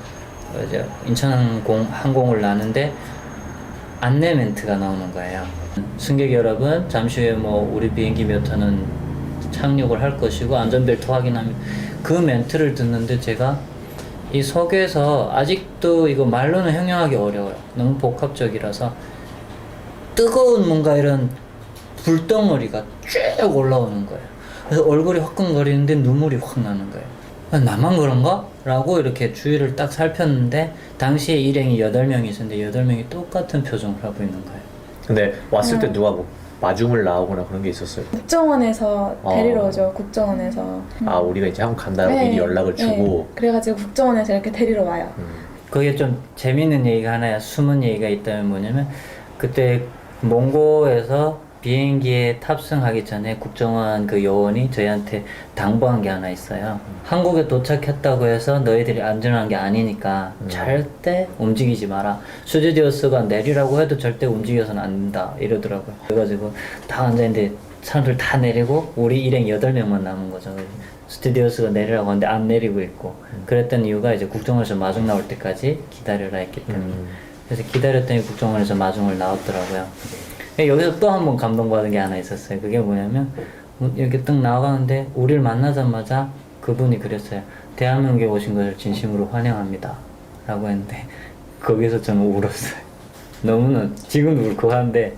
이제 인천항공을 나는데 안내 멘트가 나오는 거예요. 승객 여러분, 잠시 후에 뭐 우리 비행기 몇 호는 착륙을 할 것이고 안전벨트 확인하면 그 멘트를 듣는데 제가 이 속에서 아직도 이거 말로는 형용하기 어려워요. 너무 복합적이라서 뜨거운 뭔가 이런 불덩어리가 쭉 올라오는 거예요. 그래서 얼굴이 화끈거리는데 눈물이 확 나는 거예요. 나만 그런가? 라고 이렇게 주위를 딱 살폈는데 당시에 일행이 8명이 있었는데 8명이 똑같은 표정을 하고 있는 거예요. 근데 왔을 때 누가 뭐 마중을 나오거나 그런 게 있었어요? 국정원에서 데리러 오죠. 국정원에서. 아, 우리가 이제 한국 간다고 미리 연락을 주고. 그래가지고 국정원에서 이렇게 데리러 와요. 거기에 좀 재밌는 얘기가 하나, 숨은 얘기가 있다면 뭐냐면 그때 몽고에서 비행기에 탑승하기 전에 국정원 그 요원이 저희한테 당부한 게 하나 있어요. 한국에 도착했다고 해서 너희들이 안전한 게 아니니까 절대 움직이지 마라. 스튜디오스가 내리라고 해도 절대 움직여서는 안 된다 이러더라고요. 그래가지고 다 앉아있는데 사람들 다 내리고 우리 일행 8명만 남은 거죠. 스튜디오스가 내리라고 하는데 안 내리고 있고 그랬던 이유가 이제 국정원에서 마중 나올 때까지 기다려라 했기 때문에 그래서 기다렸더니 국정원에서 마중을 나왔더라고요. 여기서 또 한 번 감동받은 게 하나 있었어요. 그게 뭐냐면 이렇게 딱 나가는데 우리를 만나자마자 그분이 그랬어요. 대한민국에 오신 것을 진심으로 환영합니다 라고 했는데 거기서 저는 울었어요. 너무나 지금도 울컥한데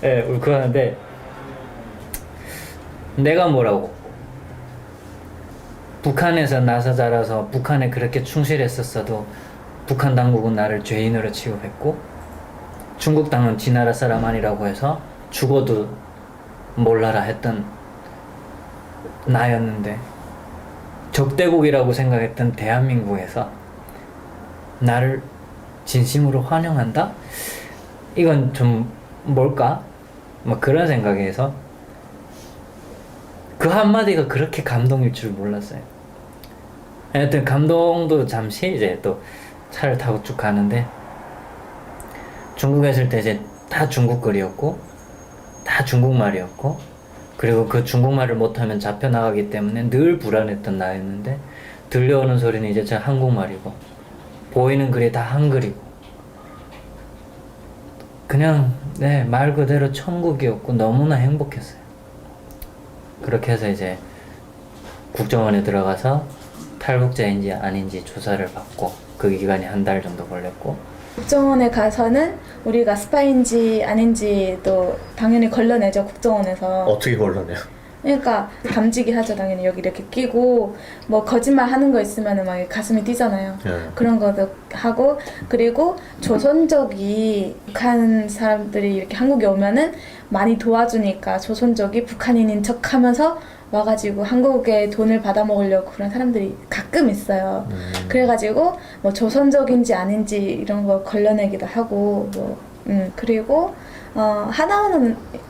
네, 울컥하는데 내가 뭐라고 북한에서 나서 자라서 북한에 그렇게 충실했었어도 북한 당국은 나를 죄인으로 취급했고 중국 당은 지 나라 사람 아니라고 해서 죽어도 몰라라 했던 나였는데 적대국이라고 생각했던 대한민국에서 나를 진심으로 환영한다? 이건 좀 뭘까? 막 그런 생각에서 그 한마디가 그렇게 감동일 줄 몰랐어요. 하여튼 감동도 잠시 이제 또 차를 타고 쭉 가는데 중국에 있을 때 이제 다 중국거리였고 다 중국말이었고 그리고 그 중국말을 못하면 잡혀나가기 때문에 늘 불안했던 나였는데 들려오는 소리는 이제 저 한국말이고 보이는 글이 다 한글이고 그냥 네, 말 그대로 천국이었고 너무나 행복했어요. 그렇게 해서 이제 국정원에 들어가서 탈북자인지 아닌지 조사를 받고 그 기간이 한 달 정도 걸렸고 국정원에 가서는 우리가 스파인지 아닌지도 당연히 걸러내죠. 국정원에서. 어떻게 걸러내요? 그러니까 감지기 하죠. 당연히 여기 이렇게 끼고 뭐 거짓말 하는 거 있으면은 막 가슴이 뛰잖아요. 그런 것도 하고 그리고 조선족이 북한 사람들이 이렇게 한국에 오면은 많이 도와주니까 조선족이 북한인인 척하면서 와가지고 한국에 돈을 받아먹으려고 그런 사람들이 가끔 있어요. 그래가지고 뭐 조선족인지 아닌지 이런 거 걸러내기도 하고 뭐 그리고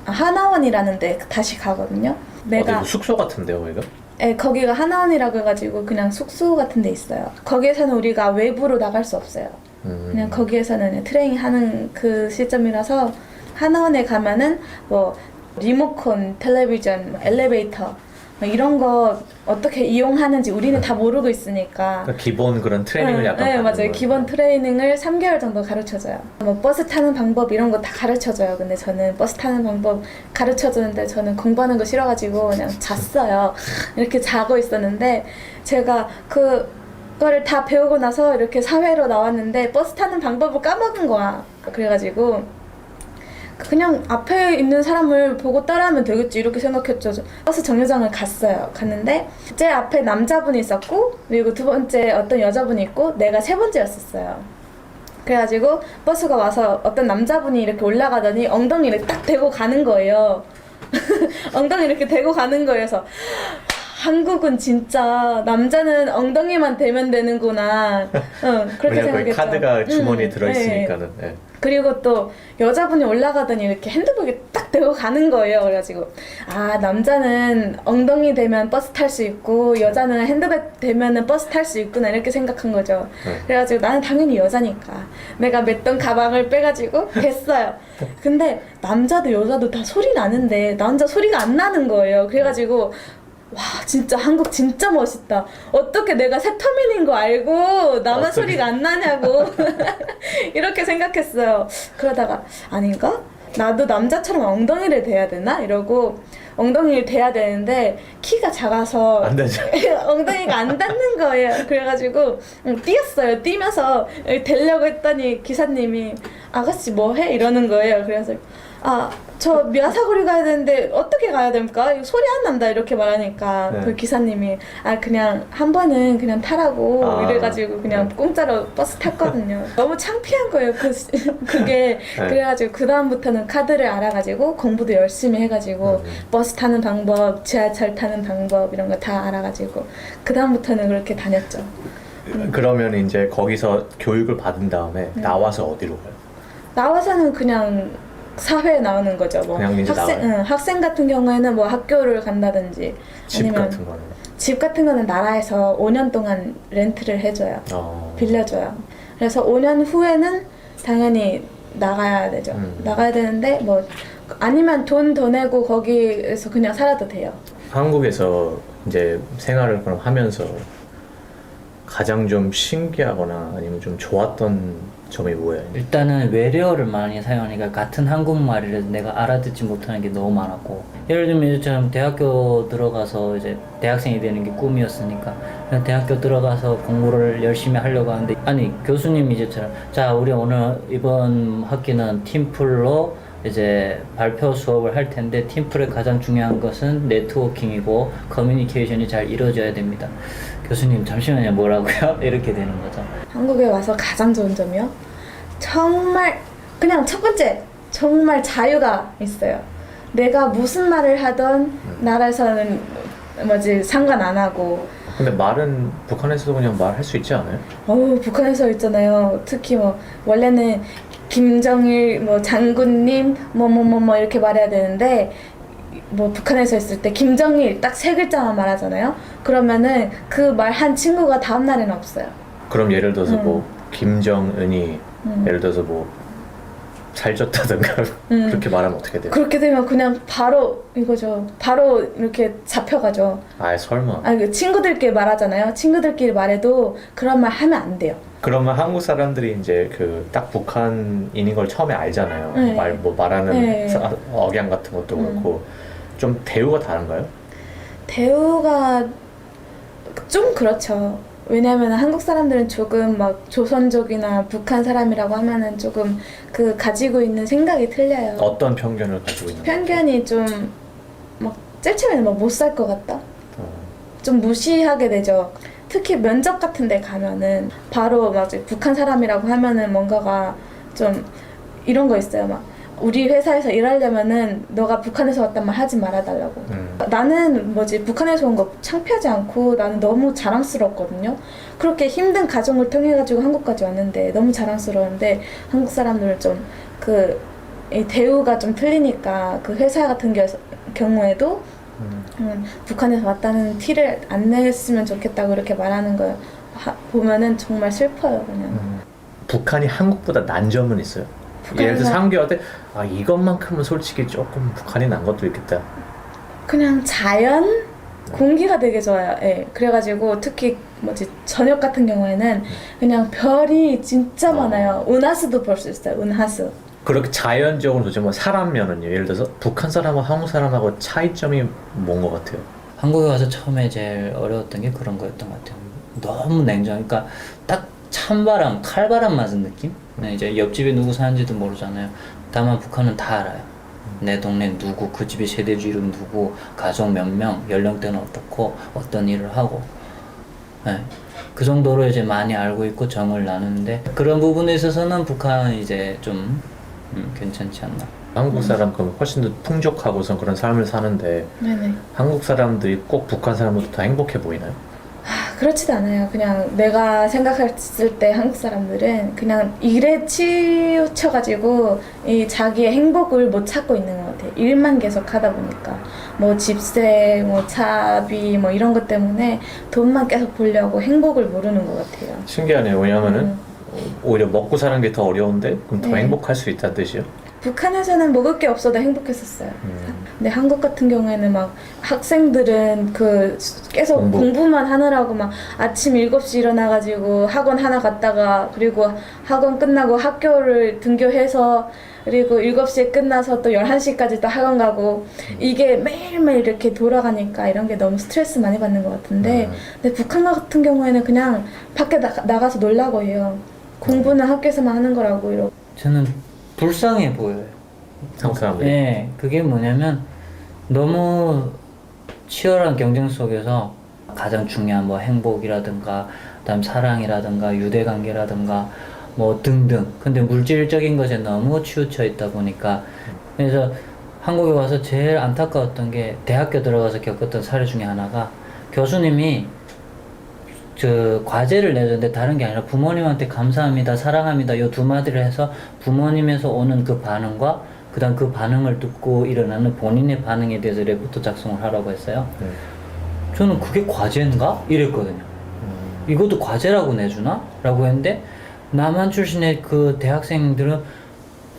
하나원이라는 데 다시 가거든요. 내가 어디 숙소 같은데요, 거기가? 네, 거기가 하나원이라고 해가지고 그냥 숙소 같은 데 있어요. 거기에서는 우리가 외부로 나갈 수 없어요. 그냥 거기에서는 트레이닝 하는 그 시점이라서 하나원에 가면은 뭐 리모컨, 텔레비전, 엘리베이터 이런 거 어떻게 이용하는지 우리는 다 모르고 있으니까 그러니까 기본 그런 트레이닝을 약간 네, 받는 맞아요. 거예요. 기본 트레이닝을 3개월 정도 가르쳐줘요. 뭐 버스 타는 방법 이런 거 다 가르쳐줘요. 근데 저는 버스 타는 방법 가르쳐주는데 저는 공부하는 거 싫어가지고 그냥 잤어요. 이렇게 자고 있었는데 제가 그거를 다 배우고 나서 이렇게 사회로 나왔는데 버스 타는 방법을 까먹은 거야. 그래가지고 그냥 앞에 있는 사람을 보고 따라하면 되겠지 이렇게 생각했죠. 버스 정류장을 갔어요. 갔는데 제 앞에 남자분이 있었고 그리고 두 번째 어떤 여자분이 있고 내가 세 번째였었어요. 그래가지고 버스가 와서 어떤 남자분이 이렇게 올라가더니 엉덩이를 딱 대고 가는 거예요. 엉덩이 이렇게 대고 가는 거예요. 그래서 한국은 진짜 남자는 엉덩이만 대면 되는구나. 그렇게 생각했죠. 카드가 주머니에 들어있으니까는. 네. 그리고 또 여자분이 올라가더니 이렇게 핸드백에 딱 대고 가는 거예요. 그래가지고 아 남자는 엉덩이 대면 버스 탈 수 있고 여자는 핸드백 대면은 버스 탈 수 있구나 이렇게 생각한 거죠. 그래가지고 나는 당연히 여자니까 내가 맸던 가방을 빼가지고 댔어요. 근데 남자도 여자도 다 소리 나는데 나 혼자 소리가 안 나는 거예요. 그래가지고 와 진짜 한국 진짜 멋있다. 어떻게 내가 세터민인 거 알고 나만 소리가 안 나냐고 이렇게 생각했어요. 그러다가 아닌가? 나도 남자처럼 엉덩이를 대야 되나? 이러고 엉덩이를 대야 되는데 키가 작아서 안 되죠. 엉덩이가 안 닿는 거예요. 그래가지고 뛰었어요. 뛰면서 대려고 했더니 기사님이 아가씨 뭐 해? 이러는 거예요. 그래서 저 미아사거리 가야 되는데 어떻게 가야 됩니까? 이거 소리 안 난다 이렇게 말하니까 네. 그 기사님이 그냥 한 번은 그냥 타라고 이래가지고 그냥 공짜로 버스 탔거든요. 너무 창피한 거예요. 그게 네. 그래가지고 그 다음부터는 카드를 알아가지고 공부도 열심히 해가지고 버스 타는 방법, 지하철 타는 방법 이런 거 다 알아가지고 그 다음부터는 그렇게 다녔죠. 그러면 이제 거기서 교육을 받은 다음에 나와서 어디로 가요? 나와서는 그냥 사회에 나오는 거죠. 뭐 그냥 이제 학생 같은 경우에는 뭐 학교를 간다든지 집 아니면 같은 거는? 집 같은 거는 나라에서 5년 동안 렌트를 해줘요. 빌려줘요. 그래서 5년 후에는 당연히 나가야 되죠. 나가야 되는데 뭐 아니면 돈 더 내고 거기에서 그냥 살아도 돼요. 한국에서 이제 생활을 그럼 하면서 가장 좀 신기하거나 아니면 좀 좋았던 점이 뭐예요? 일단은 외래어를 많이 사용하니까 같은 한국말이라도 내가 알아듣지 못하는 게 너무 많았고, 예를 들면 이제처럼 대학교 들어가서 이제 대학생이 되는 게 꿈이었으니까 그냥 대학교 들어가서 공부를 열심히 하려고 하는데, 아니 교수님이 이제처럼 자 우리 오늘 이번 학기는 팀플로 이제 발표 수업을 할 텐데 팀플의 가장 중요한 것은 네트워킹이고 커뮤니케이션이 잘 이루어져야 됩니다. 교수님 잠시만요, 뭐라고요? 이렇게 되는 거죠. 한국에 와서 가장 좋은 점이요? 정말 그냥 첫 번째 정말 자유가 있어요. 내가 무슨 말을 하던 나라에서는 상관 안 하고. 근데 말은 북한에서도 그냥 말할 수 있지 않아요? 북한에서 있잖아요. 특히 원래는 김정일 장군님 이렇게 말해야 되는데, 북한에서 있을 때 김정일 딱 세 글자만 말하잖아요. 그러면은 그 말 한 친구가 다음 날에는 없어요. 그럼 예를 들어서 김정은이 예를 들어서 살쪘다든가 그렇게 말하면 어떻게 돼요? 그렇게 되면 그냥 바로 이거죠. 바로 이렇게 잡혀가죠. 설마. 친구들끼리 말하잖아요. 친구들끼리 말해도 그런 말 하면 안 돼요. 그러면 한국 사람들이 이제 딱 북한인인 걸 처음에 알잖아요. 네. 말하는 네. 억양 같은 것도 그렇고 좀 대우가 다른가요? 대우가 좀 그렇죠. 왜냐면 한국 사람들은 조금 조선족이나 북한 사람이라고 하면은 조금 가지고 있는 생각이 틀려요. 어떤 편견을 가지고 있는 거예요? 편견이 좀 제일 처음에는 못 살 것 같다? 좀 무시하게 되죠. 특히 면접 같은 데 가면은 바로 북한 사람이라고 하면은 뭔가가 좀 이런 거 있어요. 우리 회사에서 일하려면은 너가 북한에서 왔단 말 하지 말아달라고. 나는 북한에서 온 거 창피하지 않고 나는 너무 자랑스럽거든요. 그렇게 힘든 과정을 통해 가지고 한국까지 왔는데 너무 자랑스러운데, 한국 사람들은 좀 이 대우가 좀 틀리니까 그 회사 같은 경우에도 북한에서 왔다는 티를 안 냈으면 좋겠다고 이렇게 말하는 거 보면은 정말 슬퍼요, 그냥. 북한이 한국보다 난 점은 있어요? 예를 들어서 한국한테 이것만큼은 솔직히 조금 북한이 난 것도 있겠다. 그냥 자연? 공기가 되게 좋아요. 예. 그래가지고 특히 저녁 같은 경우에는 그냥 별이 진짜 많아요. 은하수도 볼 수 있어요. 은하수. 그렇게 자연적으로 도대체 사람 면은요? 예를 들어서 북한 사람하고 한국 사람하고 차이점이 뭔 것 같아요? 한국에 와서 처음에 제일 어려웠던 게 그런 거였던 것 같아요. 너무 냉정. 그러니까 딱 찬바람, 칼바람 맞은 느낌? 이제 옆집에 누구 사는지도 모르잖아요. 다만 북한은 다 알아요. 내 동네 누구, 그 집의 세대 주름 누구, 가족 몇 명, 연령대는 어떻고, 어떤 일을 하고. 네. 그 정도로 이제 많이 알고 있고 정을 나누는데, 그런 부분에 있어서는 북한은 이제 좀 괜찮지 않나. 한국 사람 그럼 훨씬 더 풍족하고선 그런 삶을 사는데, 네네. 한국 사람들이 꼭 북한 사람보다 더 행복해 보이나요? 그렇지도 않아요. 그냥 내가 생각했을 때 한국 사람들은 그냥 일에 치우쳐가지고 이 자기의 행복을 못 찾고 있는 것 같아요. 일만 계속 하다 보니까 집세, 차비 이런 것 때문에 돈만 계속 벌려고 행복을 모르는 것 같아요. 신기하네요. 왜냐하면은 오히려 먹고 사는 게 더 어려운데 그럼 더 네. 행복할 수 있다는 뜻이요? 북한에서는 먹을 게 없어도 행복했었어요. 근데 한국 같은 경우에는 학생들은 계속 공부만 하느라고 아침 7시 일어나가지고 학원 하나 갔다가, 그리고 학원 끝나고 학교를 등교해서, 그리고 7시에 끝나서 또 11시까지 또 학원 가고, 이게 매일매일 이렇게 돌아가니까 이런 게 너무 스트레스 많이 받는 것 같은데, 근데 북한 같은 경우에는 그냥 밖에 나가서 놀라고 해요. 공부는 학교에서만 하는 거라고 이러고. 저는 불쌍해 보여요. 한국 사람들이? 네, 그게 뭐냐면 너무 치열한 경쟁 속에서 가장 중요한 행복이라든가, 그다음 사랑이라든가, 유대관계라든가 등등. 근데 물질적인 것에 너무 치우쳐 있다 보니까, 그래서 한국에 와서 제일 안타까웠던 게 대학교 들어가서 겪었던 사례 중에 하나가, 교수님이 과제를 내줬는데 다른 게 아니라 부모님한테 감사합니다, 사랑합니다 요 두 마디를 해서 부모님에서 오는 그 반응과 그다음 그 반응을 듣고 일어나는 본인의 반응에 대해서 레포트 작성을 하라고 했어요. 저는 그게 과제인가? 이랬거든요. 이것도 과제라고 내주나? 라고 했는데 남한 출신의 그 대학생들은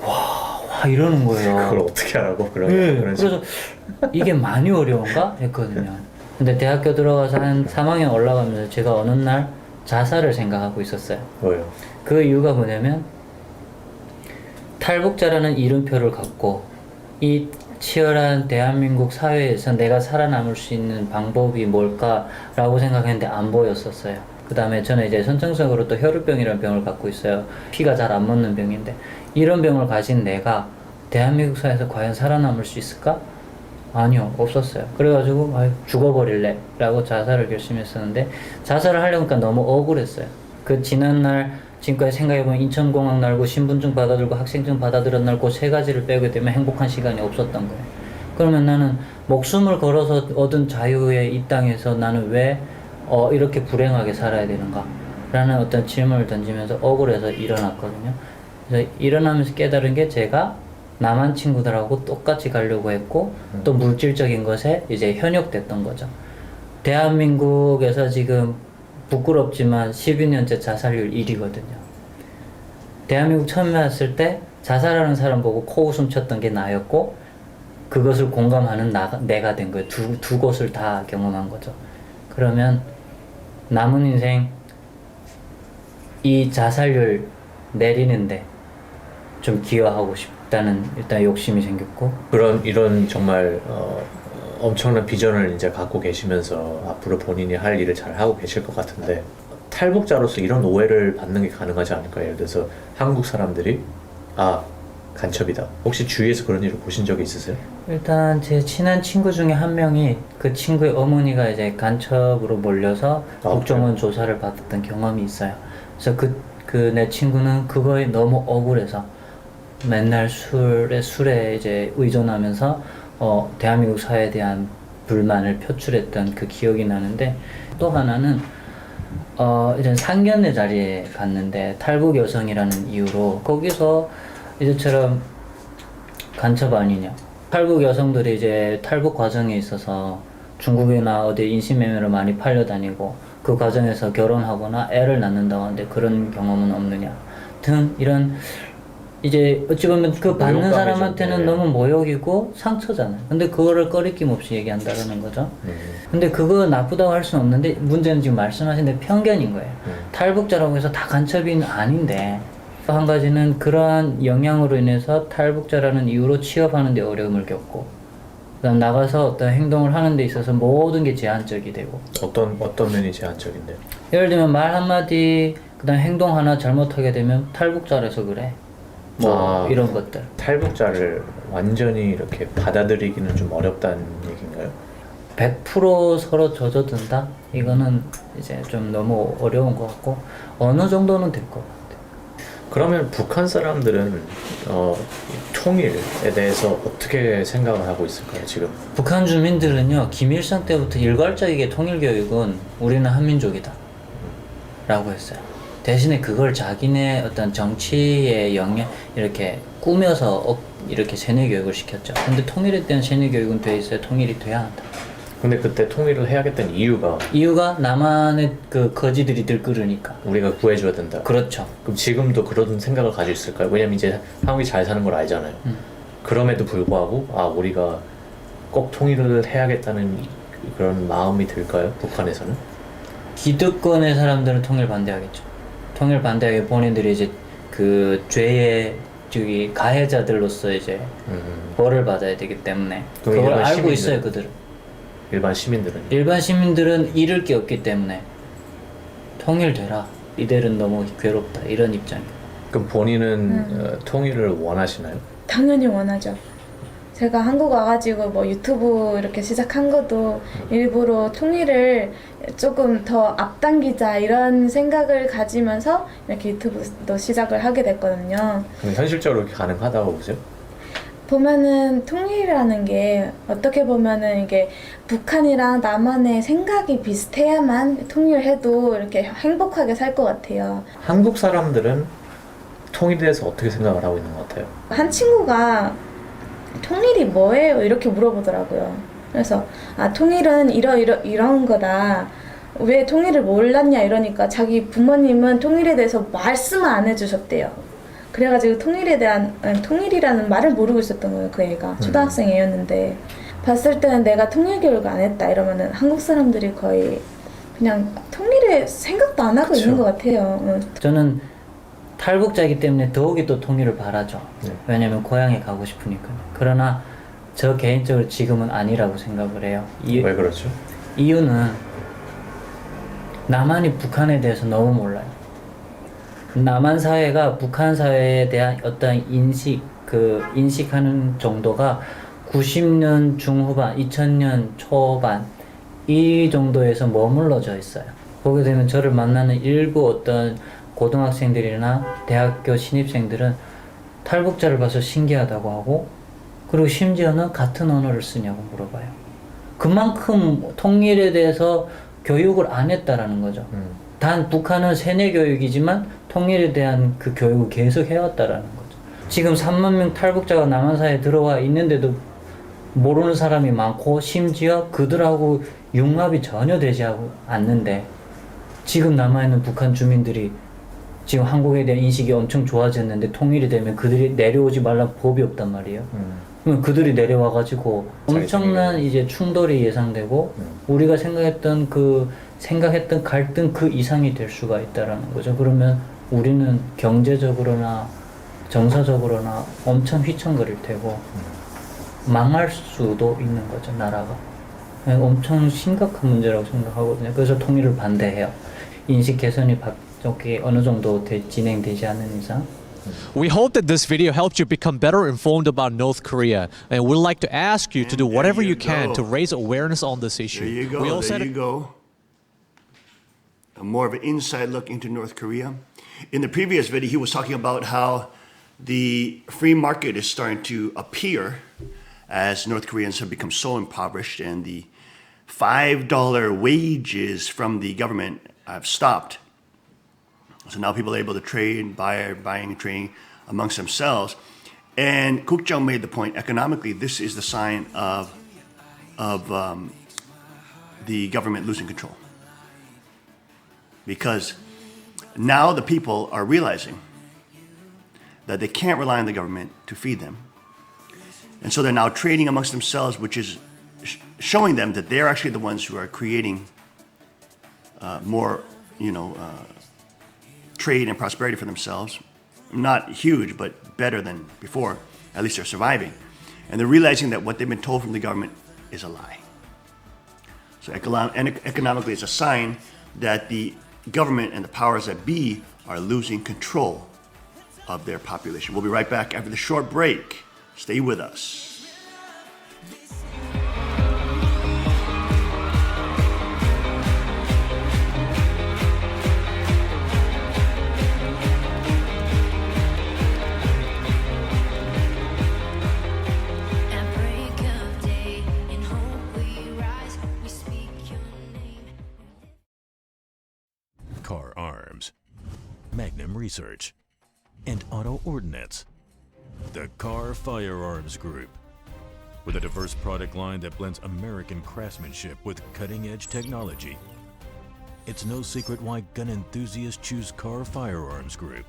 와 이러는 거예요. 그걸 어떻게 하라고? 네, 그래서 이게 많이 어려운가? 했거든요. 근데 대학교 들어가서 한 3학년 올라가면서 제가 어느 날 자살을 생각하고 있었어요. 왜요? 그 이유가 뭐냐면 탈북자라는 이름표를 갖고 이 치열한 대한민국 사회에서 내가 살아남을 수 있는 방법이 뭘까라고 생각했는데 안 보였었어요. 그 다음에 저는 이제 선천적으로 또 혈우병이라는 병을 갖고 있어요. 피가 잘 안 멎는 병인데 이런 병을 가진 내가 대한민국 사회에서 과연 살아남을 수 있을까? 아니요, 없었어요. 그래가지고 죽어버릴래 라고 자살을 결심했었는데 자살을 하려니까 너무 억울했어요. 그 지난날 지금까지 생각해보면 인천공항 날고 신분증 받아들고 학생증 받아들은 날 그 세 가지를 빼게 되면 행복한 시간이 없었던 거예요. 그러면 나는 목숨을 걸어서 얻은 자유의 이 땅에서 나는 왜 이렇게 불행하게 살아야 되는가 라는 어떤 질문을 던지면서 억울해서 일어났거든요. 그래서 일어나면서 깨달은 게 제가 남한 친구들하고 똑같이 가려고 했고 또 물질적인 것에 이제 현혹됐던 거죠. 대한민국에서 지금 부끄럽지만 12년째 자살률 1위거든요. 대한민국 처음에 왔을 때 자살하는 사람 보고 코웃음 쳤던 게 나였고 그것을 공감하는 내가 된 거예요. 두 곳을 다 경험한 거죠. 그러면 남은 인생 이 자살률 내리는데 좀 기여하고 싶다는 일단 욕심이 생겼고 이런 정말 엄청난 비전을 이제 갖고 계시면서 앞으로 본인이 할 일을 잘 하고 계실 것 같은데 탈북자로서 이런 오해를 받는 게 가능하지 않을까요? 예를 들어서 한국 사람들이 간첩이다. 혹시 주위에서 그런 일을 보신 적이 있으세요? 일단 제 친한 친구 중에 한 명이 그 친구의 어머니가 이제 간첩으로 몰려서 국정원 조사를 받았던 경험이 있어요. 그래서 그 내 친구는 그거에 너무 억울해서 맨날 술에 이제 의존하면서 대한민국 사회에 대한 불만을 표출했던 그 기억이 나는데 또 하나는 이런 상견례 자리에 갔는데 탈북 여성이라는 이유로 거기서 이제처럼 간첩 아니냐. 탈북 여성들이 이제 탈북 과정에 있어서 중국이나 어디 인신매매로 많이 팔려다니고 그 과정에서 결혼하거나 애를 낳는다고 하는데 그런 경험은 없느냐 등 이런 이제 어찌 보면 그 받는 사람한테는 너무 모욕이고 상처잖아요. 근데 그거를 꺼리낌 없이 얘기한다는 거죠. 근데 그거 나쁘다고 할 수는 없는데 문제는 지금 말씀하신 대 편견인 거예요. 탈북자라고 해서 다 간첩이 아닌데 한 가지는 그러한 영향으로 인해서 탈북자라는 이유로 취업하는 데 어려움을 겪고 그다음 나가서 어떤 행동을 하는 데 있어서 모든 게 제한적이 되고 어떤 면이 제한적인데요? 예를 들면 말 한마디 그다음 행동 하나 잘못하게 되면 탈북자라서 그래 이런 것들 탈북자를 완전히 이렇게 받아들이기는 좀 어렵다는 얘기인가요? 100% 서로 젖어든다? 이거는 이제 좀 너무 어려운 것 같고 어느 정도는 될 것 같아요. 그러면 북한 사람들은 통일에 대해서 어떻게 생각을 하고 있을까요, 지금? 북한 주민들은요, 김일성 때부터 일괄적이게 통일교육은 우리는 한민족이다 라고 했어요. 대신에 그걸 자기네 어떤 정치의 영역 이렇게 꾸며서 이렇게 세뇌교육을 시켰죠. 근데 통일에 대한 세뇌교육은 돼 있어요. 통일이 돼야 한다. 근데 그때 통일을 해야겠다는 이유가 남한의 그 거지들이 들끓으니까 우리가 구해줘야 된다. 그렇죠. 그럼 지금도 그런 생각을 가지고 있을까요? 왜냐면 이제 한국이 잘 사는 걸 알잖아요. 그럼에도 불구하고 우리가 꼭 통일을 해야겠다는 그런 마음이 들까요? 북한에서는? 기득권의 사람들은 통일 반대하겠죠. 통일 반대하게 본인들이 이제 그 죄의 가해자들로서 이제 벌을 받아야 되기 때문에 그걸 알고 있어요, 그들은. 일반 시민들은 잃을 게 없기 때문에 통일되라. 이들은 너무 괴롭다. 이런 입장이에요. 그럼 본인은 통일을 원하시나요? 당연히 원하죠. 제가 한국 와가지고 뭐 유튜브 이렇게 시작한 것도 일부러 통일을 조금 더 앞당기자 이런 생각을 가지면서 이렇게 유튜브도 시작을 하게 됐거든요. 그럼 현실적으로 그렇게 가능하다고 보세요? 보면은 통일이라는 게 어떻게 보면은 이게 북한이랑 남한의 생각이 비슷해야만 통일해도 이렇게 행복하게 살 것 같아요. 한국 사람들은 통일에 대해서 어떻게 생각을 하고 있는 것 같아요? 한 친구가 통일이 뭐예요? 이렇게 물어보더라고요. 그래서 통일은 이런 거다. 왜 통일을 몰랐냐 이러니까 자기 부모님은 통일에 대해서 말씀을 안 해주셨대요. 그래가지고 통일이라는 말을 모르고 있었던 거예요. 그 애가 초등학생 애였는데 봤을 때는 내가 통일 교육을 안 했다 이러면은 한국 사람들이 거의 그냥 통일에 생각도 안 하고 있는 것 같아요. 저는 탈북자이기 때문에 더욱이 또 통일을 바라죠. 왜냐면 고향에 가고 싶으니까요. 그러나 저 개인적으로 지금은 아니라고 생각을 해요. 왜 그렇죠? 이유는 남한이 북한에 대해서 너무 몰라요. 남한 사회가 북한 사회에 대한 어떤 인식하는 정도가 90년 중후반, 2000년 초반 이 정도에서 머물러져 있어요. 보게 되면 저를 만나는 일부 어떤 고등학생들이나 대학교 신입생들은 탈북자를 봐서 신기하다고 하고, 그리고 심지어는 같은 언어를 쓰냐고 물어봐요. 그만큼 통일에 대해서 교육을 안 했다라는 거죠. 단 북한은 세뇌 교육이지만 통일에 대한 그 교육을 계속 해왔다라는 거죠. 지금 3만 명 탈북자가 남한 사회에 들어와 있는데도 모르는 사람이 많고, 심지어 그들하고 융합이 전혀 되지 않는데, 지금 남아있는 북한 주민들이 지금 한국에 대한 인식이 엄청 좋아졌는데 통일이 되면 그들이 내려오지 말란 법이 없단 말이에요. 그러면 그들이 내려와가지고 엄청난 이제 충돌이 예상되고, 우리가 생각했던 갈등 그 이상이 될 수가 있다라는 거죠. 그러면 우리는 경제적으로나 정서적으로나 엄청 휘청거릴 테고 망할 수도 있는 거죠, 나라가. 엄청 심각한 문제라고 생각하거든요. 그래서 통일을 반대해요. 인식 개선이 어느 정도 진행되지 않는 이상. We hope that this video helped you become better informed about North Korea, and we'd like to ask you to do whatever you can to raise awareness on this issue. There you go. We also There you go. More of an inside look into North Korea. In the previous video, he was talking about how the free market is starting to appear as North Koreans have become so impoverished, and the $5 wages from the government have stopped. So now people are able to trade, buying and trading amongst themselves. And Kook Jung made the point, economically, this is the sign of the government losing control. Because now the people are realizing that they can't rely on the government to feed them. And so they're now trading amongst themselves, which is showing them that they're actually the ones who are creating more, trade and prosperity for themselves. Not huge, but better than before. At least they're surviving. And they're realizing that what they've been told from the government is a lie. So economically, it's a sign that the government and the powers that be are losing control of their population. We'll be right back after the short break. Stay with us. At break of day, in hope we rise, we speak your name. Car Arms, Magnum Research, and Auto Ordnance. The Car Firearms Group. With a diverse product line that blends American craftsmanship with cutting-edge technology. It's no secret why gun enthusiasts choose Car Firearms Group.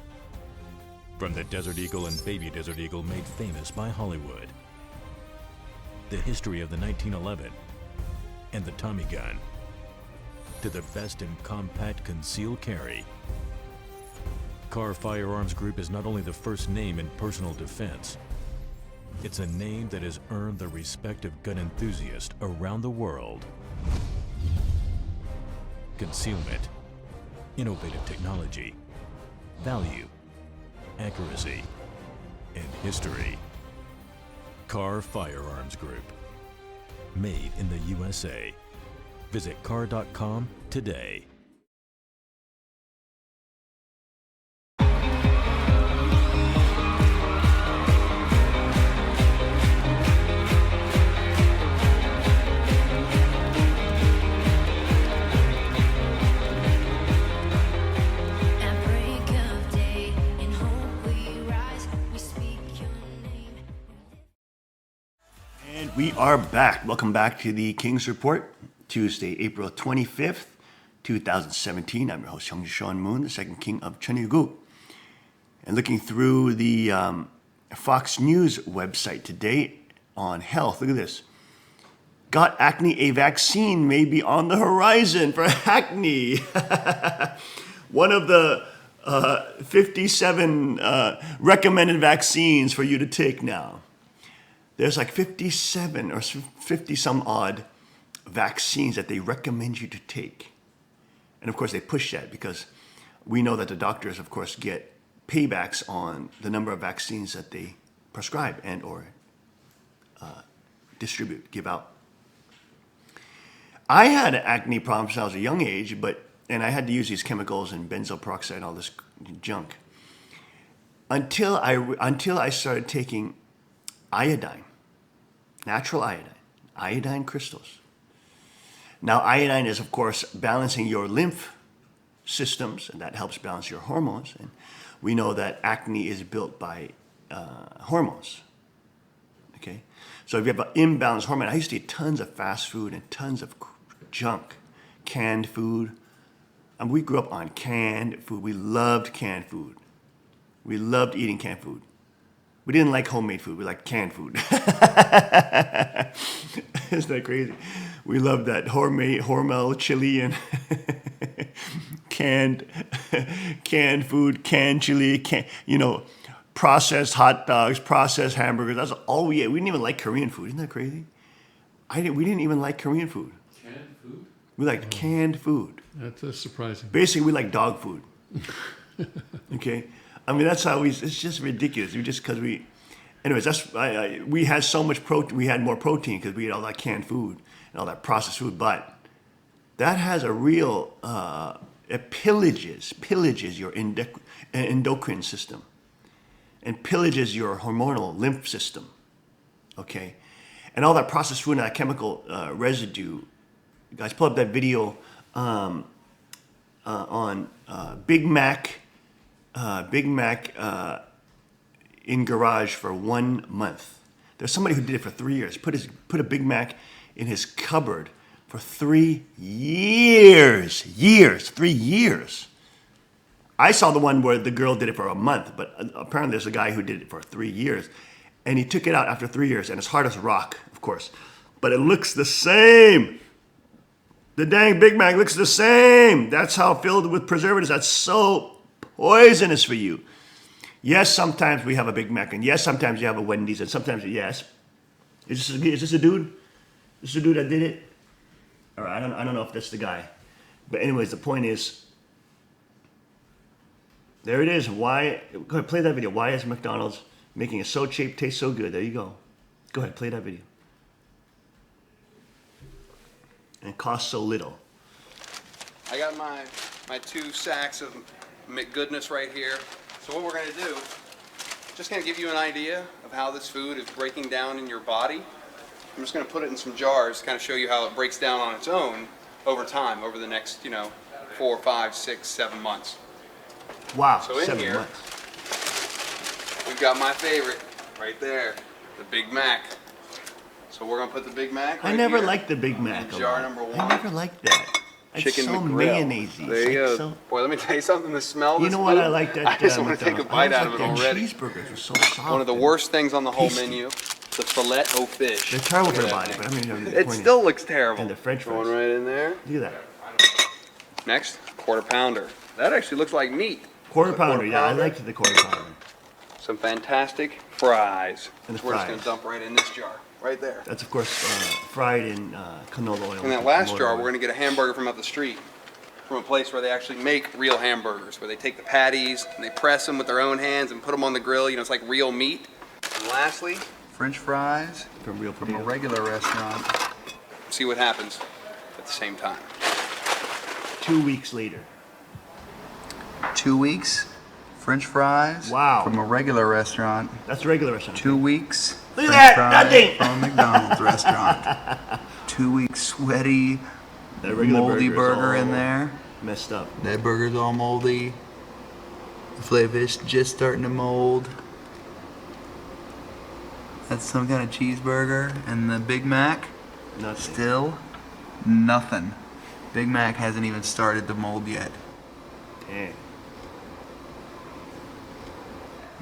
From the Desert Eagle and Baby Desert Eagle made famous by Hollywood. The history of the 1911 and the Tommy gun. To the best in compact concealed carry. Car Firearms Group is not only the first name in personal defense, it's a name that has earned the respect of gun enthusiasts around the world. Concealment, innovative technology, value, accuracy, and history. Car Firearms Group. Made in the USA. Visit car.com today. At break of day, in hope we rise, we speak your name. And we are back. Welcome back to the King's Report, Tuesday, April 25th, 2017. I'm your host, Hyung Sean Moon, the second king of Cheongguk. And looking through the Fox News website today on health, look at this. Got acne, a vaccine may be on the horizon for acne. One of the 57 recommended vaccines for you to take now. There's like 57 or 50 some odd vaccines that they recommend you to take. And of course they push that because we know that the doctors, of course, get paybacks on the number of vaccines that they prescribe and or distribute, give out. I had acne problems when I was a young age, and I had to use these chemicals and benzoyl peroxide and all this junk. Until I started taking iodine, natural iodine crystals. Now, iodine is, of course, balancing your lymph systems, and that helps balance your hormones. And we know that acne is built by hormones. Okay, so if you have an imbalanced hormone, I used to eat tons of fast food and tons of junk, canned food. And we grew up on canned food. We loved canned food. We loved eating canned food. We didn't like homemade food. We liked canned food. Isn't that crazy? We loved that Hormel chili and canned food, canned chili, processed hot dogs, processed hamburgers. That's all we ate. We didn't even like Korean food. Isn't that crazy? We didn't even like Korean food. Canned food? We liked canned food. That's surprising. Basically, we like dog food. Okay? I mean, that's how it's just ridiculous. We had so much protein, we had more protein because we ate all that canned food and all that processed food, but that has a real, it pillages your endocrine system and pillages your hormonal lymph system, okay? And all that processed food and that chemical residue, guys, pull up that video on Big Mac in garage for 1 month. There's somebody who did it for 3 years. Put a Big Mac in his cupboard for 3 years. 3 years. I saw the one where the girl did it for a month, but apparently there's a guy who did it for 3 years. And he took it out after 3 years, and it's hard as rock, of course. But it looks the same. The dang Big Mac looks the same. That's how filled with preservatives. That's so poisonous for you. Yes, sometimes we have a Big Mac, and yes, sometimes you have a Wendy's, and sometimes, yes. Is this a dude? Is this a dude that did it? Or I don't know if that's the guy. But anyways, the point is, there it is. Why? Go ahead, play that video. Why is McDonald's making it so cheap, taste so good? There you go. Go ahead, play that video. And cost so little. I got my 2 sacks of McGoodness right here. So what we're going to do, just going to give you an idea of how this food is breaking down in your body. I'm just going to put it in some jars to kind of show you how it breaks down on its own over time, over the next, 4, 5, 6, 7 months. Wow, so in 7 here, months. we've got my favorite right there, the Big Mac. So we're going to put the Big Mac right I never here liked the Big Mac. in jar number 1. I never liked that. It's Chicken so McGrill. mayonnaisey. There you It's go. so- Boy, let me tell you something. The smell of You this know what? food, I like that. I just want to take a bite out of it already. Cheeseburgers are so soft. One of the worst things on the whole tasty. menu, the filet o fish. They're terrible for Look the at body, that but I thing. mean, the It point still is- looks terrible. And the French fries. Going right in there. Look at that. Next, quarter pounder. That actually looks like meat. Quarter pounder. Yeah, I liked the quarter pounder. Some fantastic fries. And the We're just going fries. to dump right in this jar, right there. That's of course fried in canola oil. In that last jar, we're going to get a hamburger from up the street, from a place where they actually make real hamburgers, where they take the patties and they press them with their own hands and put them on the grill. It's like real meat. And lastly, French fries from a regular restaurant. see what happens at the same time. 2 weeks later. 2 weeks, French fries from a regular restaurant. That's a regular restaurant. 2 weeks, Look at French that, fries nothing. from a McDonald's restaurant. 2 weeks, sweaty, That regular moldy burger's burger in all there. Messed up. That burger's all moldy. The filet fish just starting to mold. That's some kind of cheeseburger. And the Big Mac, Nothing. still nothing. Big Mac hasn't even started to mold yet. Dang.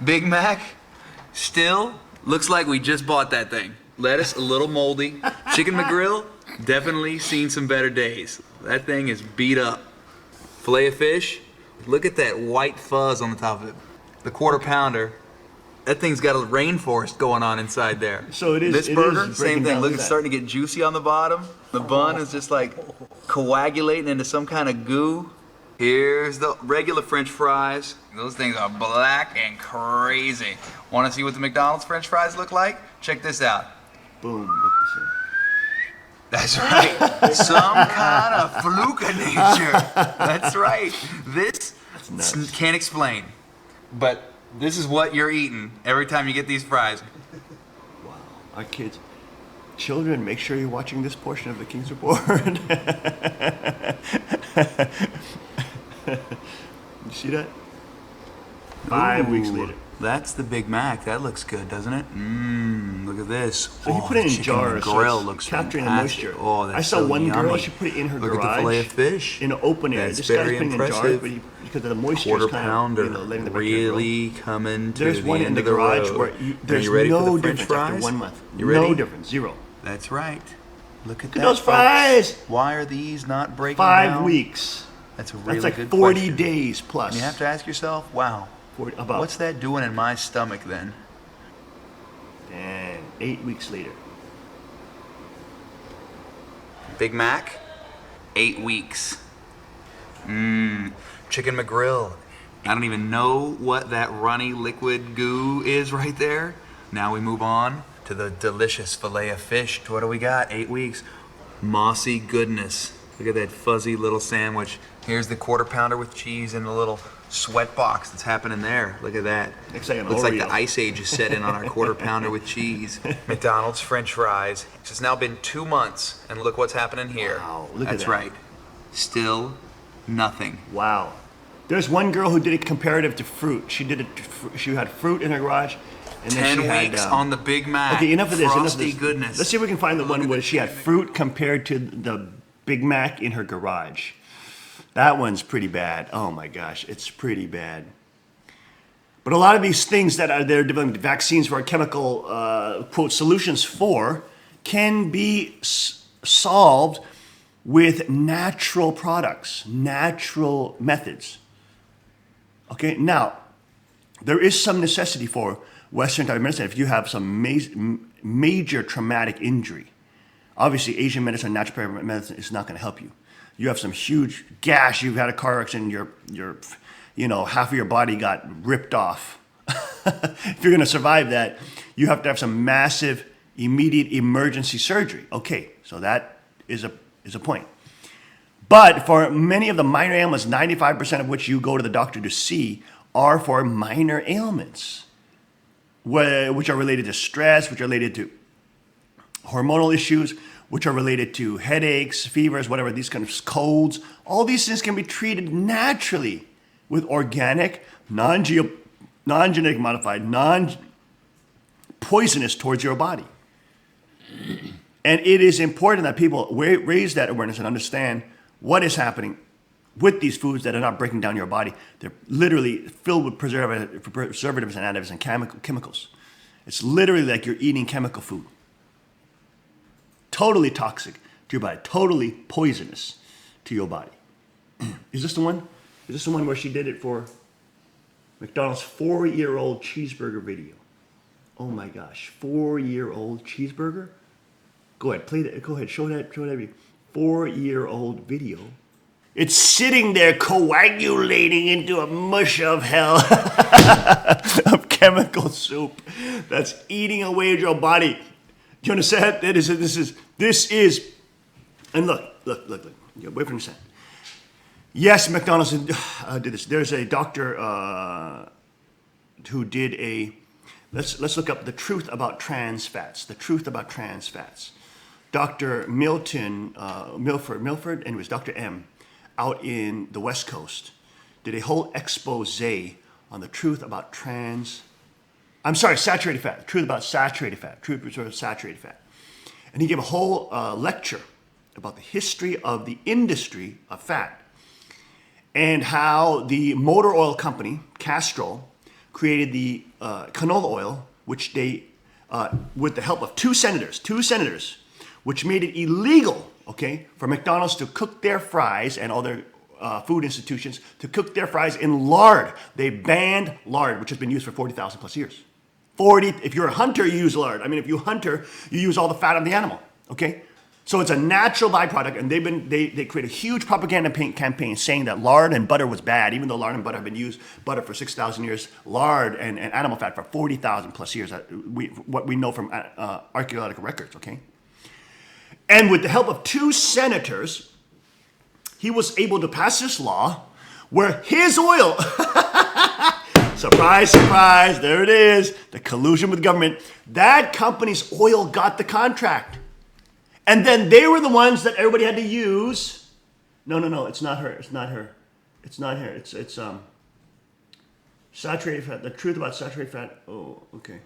Big Mac still looks like we just bought that thing. Lettuce a little moldy. Chicken McGrill definitely seen some better days. That thing is beat up. Filet of fish Look at that white fuzz on the top of it. The quarter pounder. That thing's got a rainforest going on inside there. So it is. This it burger, is same breaking thing. down. Look, at it's that. starting to get juicy on the bottom. The bun is just like coagulating into some kind of goo. Here's the regular French fries. Those things are black and crazy. Want to see what the McDonald's French fries look like? Check this out. Boom. Look this up. That's right. Some kind of fluke of nature. That's right. This can't explain. But this is what you're eating every time you get these fries. Wow. Our kids. Children, make sure you're watching this portion of the King's Report. You see that? 5 weeks Ooh, later. That's the Big Mac. That looks good, doesn't it? Look at this. So he put it in chicken jars, so grill it's looks capturing the fantastic. moisture. Oh, that's I saw so one girl, yummy. she put it in her Look garage. at the fillet of fish. In an open air. That's This guy's very putting it in jars, impressive. but because of the moisture, Quarter it's kind pounder, of, letting the bacteria grow. really coming to There's the one end in the of the garage road. where Are there's you ready no for the French difference fries? after 1 month. You ready? No difference. Zero. That's right. Look at that. Those folks. fries. Why are these not breaking 5 down? weeks. That's a really That's like good 40 question. days plus. And you have to ask yourself, wow, about. what's that doing in my stomach then? And 8 weeks later. Big Mac, 8 weeks. Chicken McGrill. I don't even know what that runny liquid goo is right there. Now we move on to the delicious fillet of fish. What do we got? 8 weeks. Mossy goodness. Look at that fuzzy little sandwich. Here's the quarter pounder with cheese in the little sweat box that's happening there. Look at that. Looks like an Looks like the Oreo. ice age is set in on our quarter pounder with cheese. McDonald's French fries. It's now been 2 months, and look what's happening here. Wow, look at That's that. right. Still nothing. Wow. There's one girl who did it comparative to fruit. She did it. She had fruit in her garage, and then 10 she had, weeks on the Big Mac. Okay, enough of this. Enough of Frosty this. goodness. Let's see if we can find the one where she had fruit compared to the Big Mac in her garage. That one's pretty bad. Oh my gosh, it's pretty bad. But a lot of these things that are they're developing vaccines for chemical quote solutions for can be solved with natural products, natural methods. Okay, now there is some necessity for Western type medicine if you have some major traumatic injury. Obviously, Asian medicine, natural medicine is not going to help you. You have some huge gash. You've had a car accident. Your half of your body got ripped off. If you're going to survive that, you have to have some massive, immediate emergency surgery. Okay, so that is a point. But for many of the minor ailments, 95% of which you go to the doctor to see are for minor ailments, which are related to stress, which are related to hormonal issues, which are related to headaches, fevers, whatever, these kind of colds. All these things can be treated naturally with organic, non-genetic modified, non-poisonous towards your body. And it is important that people raise that awareness and understand what is happening with these foods that are not breaking down your body. They're literally filled with preservatives and additives and chemicals. It's literally like you're eating chemical food. Totally toxic to your body, totally poisonous to your body. Is this the one? Is this the one where she did it for McDonald's 4-year-old cheeseburger video? Oh my gosh, 4-year-old cheeseburger? Go ahead, play that. Go ahead, show that video. 4-year-old video. It's sitting there coagulating into a mush of hell of chemical soup that's eating away at your body. Do you understand? This is, and look. Yeah, wait for a second. Yes, McDonald's did this. There's a doctor who did a, let's look up the truth about trans fats. The truth about trans fats. Dr. Milford, and it was Dr. M, out in the West Coast, did a whole expose on the truth about saturated fat. The truth about saturated fat. Truth about saturated fat. And he gave a whole lecture about the history of the industry of fat and how the motor oil company, Castrol, created the canola oil, which they, with the help of two senators, which made it illegal, okay, for McDonald's to cook their fries and other food institutions to cook their fries in lard. They banned lard, which has been used for 40,000 plus years. If you're a hunter, you use lard. I mean, if you hunter, you use all the fat of the animal, okay? So it's a natural byproduct, and they create a huge propaganda campaign saying that lard and butter was bad, even though lard and butter have been used butter for 6,000 years, lard and animal fat for 40,000 plus years. What we know from archaeological records, okay? And with the help of 2 senators, he was able to pass this law where his oil, surprise, surprise, there it is, the collusion with government, that company's oil got the contract. And then they were the ones that everybody had to use. No, it's not her. It's not her. It's saturated fat. The truth about saturated fat. Oh, okay.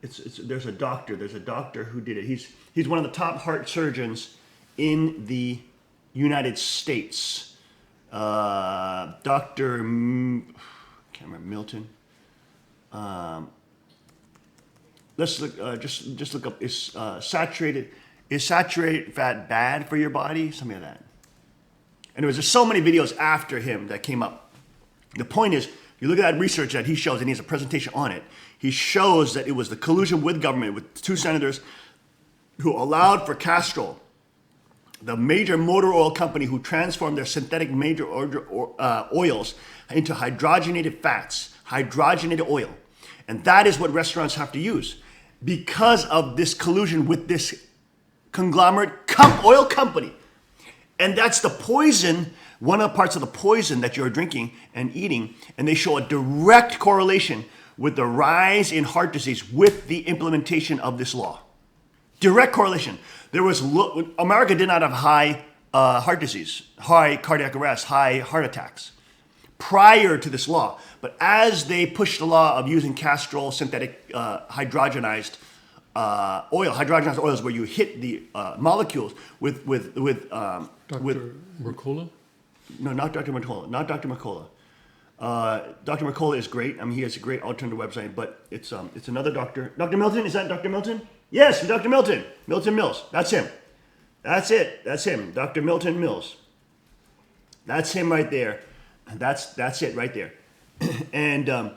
There's a doctor who did it. He's one of the top heart surgeons in the United States. Dr. Can't remember, Milton. Let's look. Just look up. Is saturated fat bad for your body? Something like that. And there's so many videos after him that came up. The point is, you look at that research that he shows, and he has a presentation on it. He shows that it was the collusion with government, with 2 senators who allowed for Castrol, the major motor oil company who transformed their synthetic major oils into hydrogenated fats, hydrogenated oil. And that is what restaurants have to use because of this collusion with this conglomerate oil company. And that's the poison, one of the parts of the poison that you're drinking and eating. And they show a direct correlation with the rise in heart disease with the implementation of this law. Direct correlation. America did not have high heart disease, high cardiac arrest, high heart attacks prior to this law. But as they pushed the law of using Castrol synthetic hydrogenized oils where you hit the molecules with Dr. Mercola? No, not Dr. Mercola. Not Dr. Mercola. Dr. Mercola is great. I mean, he has a great alternative website, but it's another doctor. Dr. Milton, is that Dr. Milton? Yes, Dr. Milton. Milton Mills. That's him. That's it. That's him. Dr. Milton Mills. That's him right there. That's it right there. And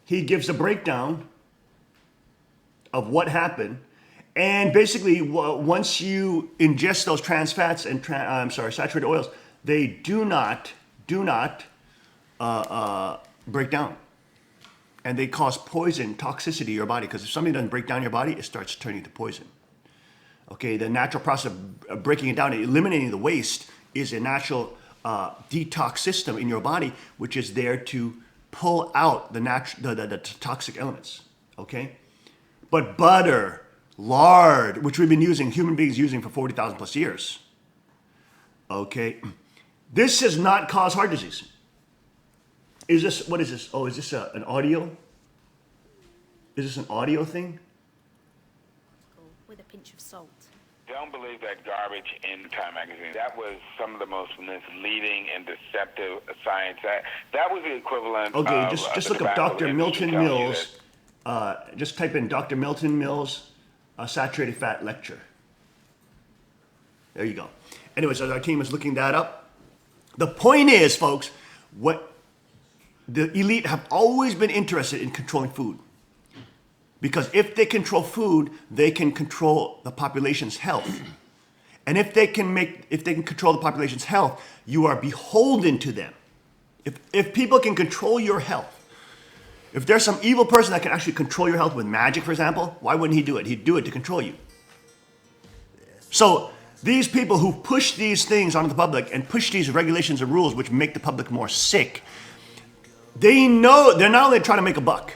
he gives a breakdown of what happened. And basically, once you ingest those trans fats and saturated oils, they do not break down. And they cause poison, toxicity to your body. Because if something doesn't break down your body, it starts turning to poison. Okay, the natural process of breaking it down and eliminating the waste is a natural detox system in your body, which is there to pull out the toxic elements. Okay, but butter, lard, which we've been using, human beings using for 40,000 plus years. Okay, this does not cause heart disease. What is this? Oh, is this an audio? Is this an audio thing? With a pinch of salt. Don't believe that garbage in Time magazine. That was some of the most misleading and deceptive science. That was the equivalent of... Okay, just look up Dr. Milton Mills. Just type in Dr. Milton Mills saturated fat lecture. There you go. Anyways, as our team is looking that up, the point is, folks, what the elite have always been interested in controlling food. Because if they control food, they can control the population's health. And if they can control the population's health, you are beholden to them. If people can control your health, if there's some evil person that can actually control your health with magic, for example, why wouldn't he do it? He'd do it to control you. So these people who push these things onto the public and push these regulations and rules which make the public more sick, they know they're not only trying to make a buck.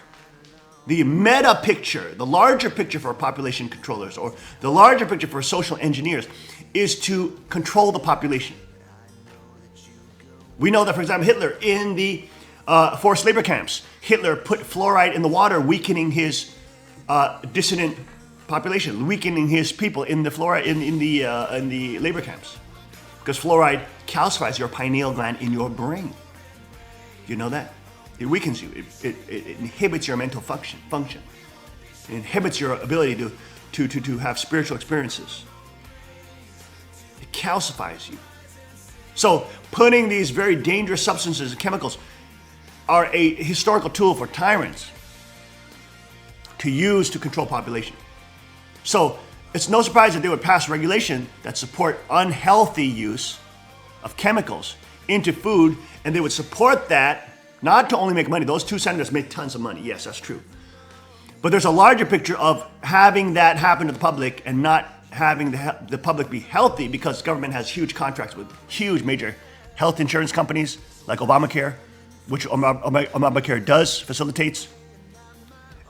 The meta picture, the larger picture for population controllers or the larger picture for social engineers is to control the population. We know that, for example, Hitler in the forced labor camps, Hitler put fluoride in the water, weakening his dissident population, weakening his people in the in the labor camps, because fluoride calcifies your pineal gland in your brain. You know that? It weakens you. It inhibits your mental function. It inhibits your ability to have spiritual experiences. It calcifies you. So putting these very dangerous substances and chemicals are a historical tool for tyrants to use to control population. So it's no surprise that they would pass regulation that support unhealthy use of chemicals into food, and they would support that not to only make money. Those two senators make tons of money. Yes, that's true. But there's a larger picture of having that happen to the public and not having the public be healthy, because government has huge contracts with huge major health insurance companies like Obamacare, which Obamacare does, facilitates.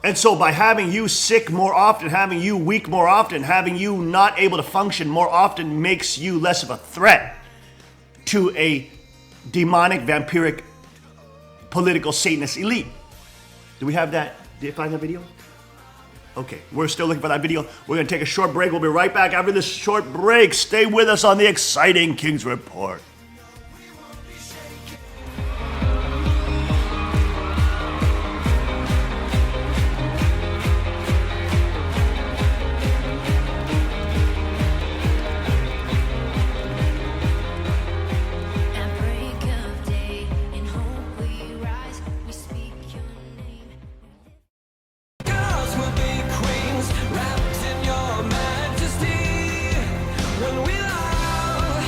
And so by having you sick more often, having you weak more often, having you not able to function more often makes you less of a threat to a demonic, vampiric, political Satanist elite. Do we have that? Did you find that video? Okay, we're still looking for that video. We're going to take a short break. We'll be right back after this short break. Stay with us on the exciting King's Report. At break of day, in hope we rise, we speak your name. Girls will be queens, wrapped in your majesty. When we love,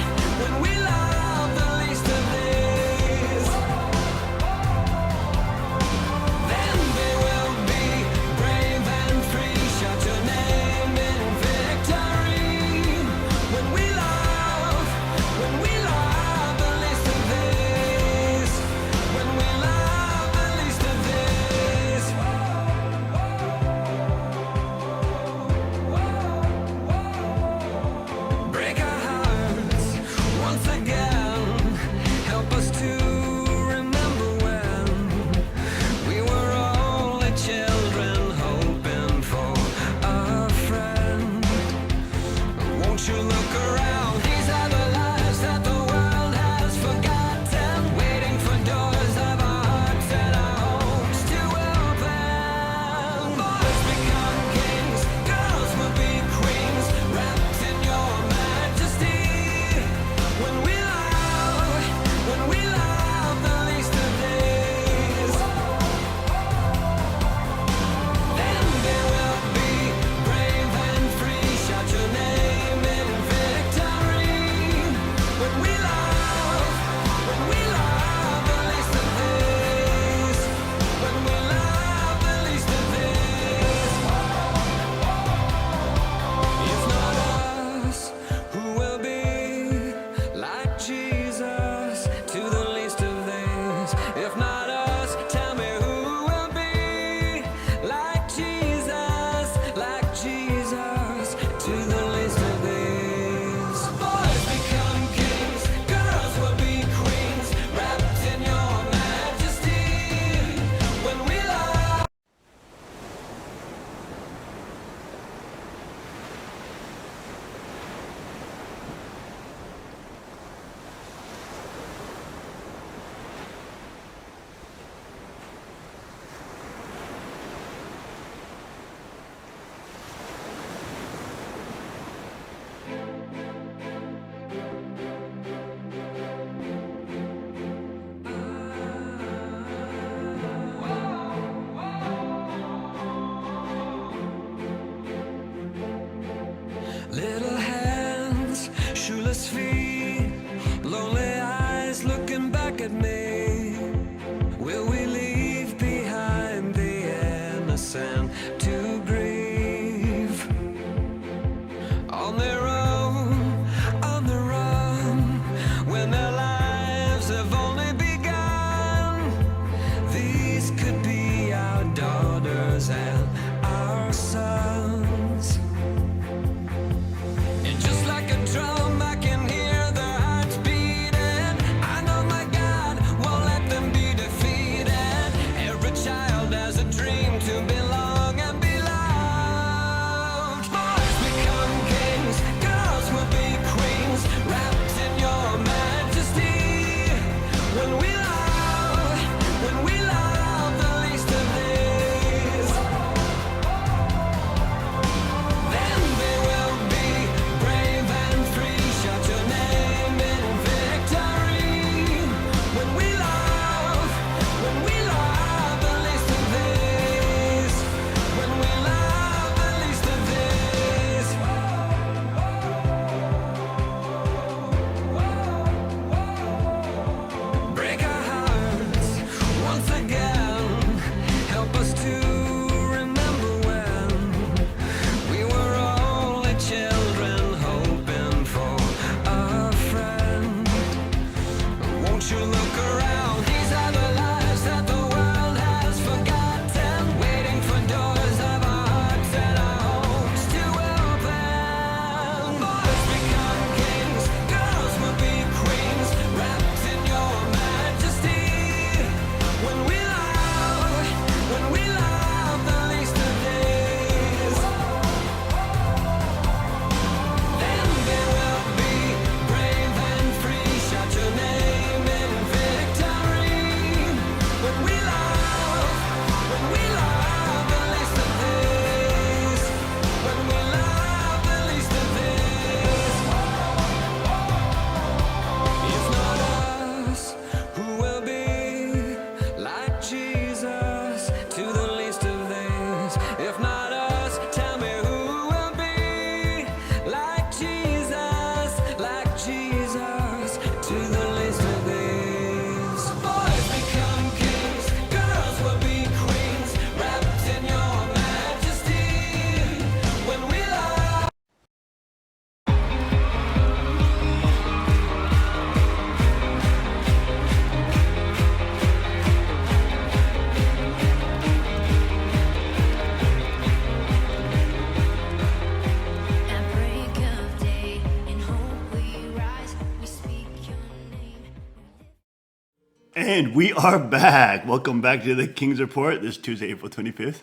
And we are back. Welcome back to the King's Report this Tuesday, April 25th,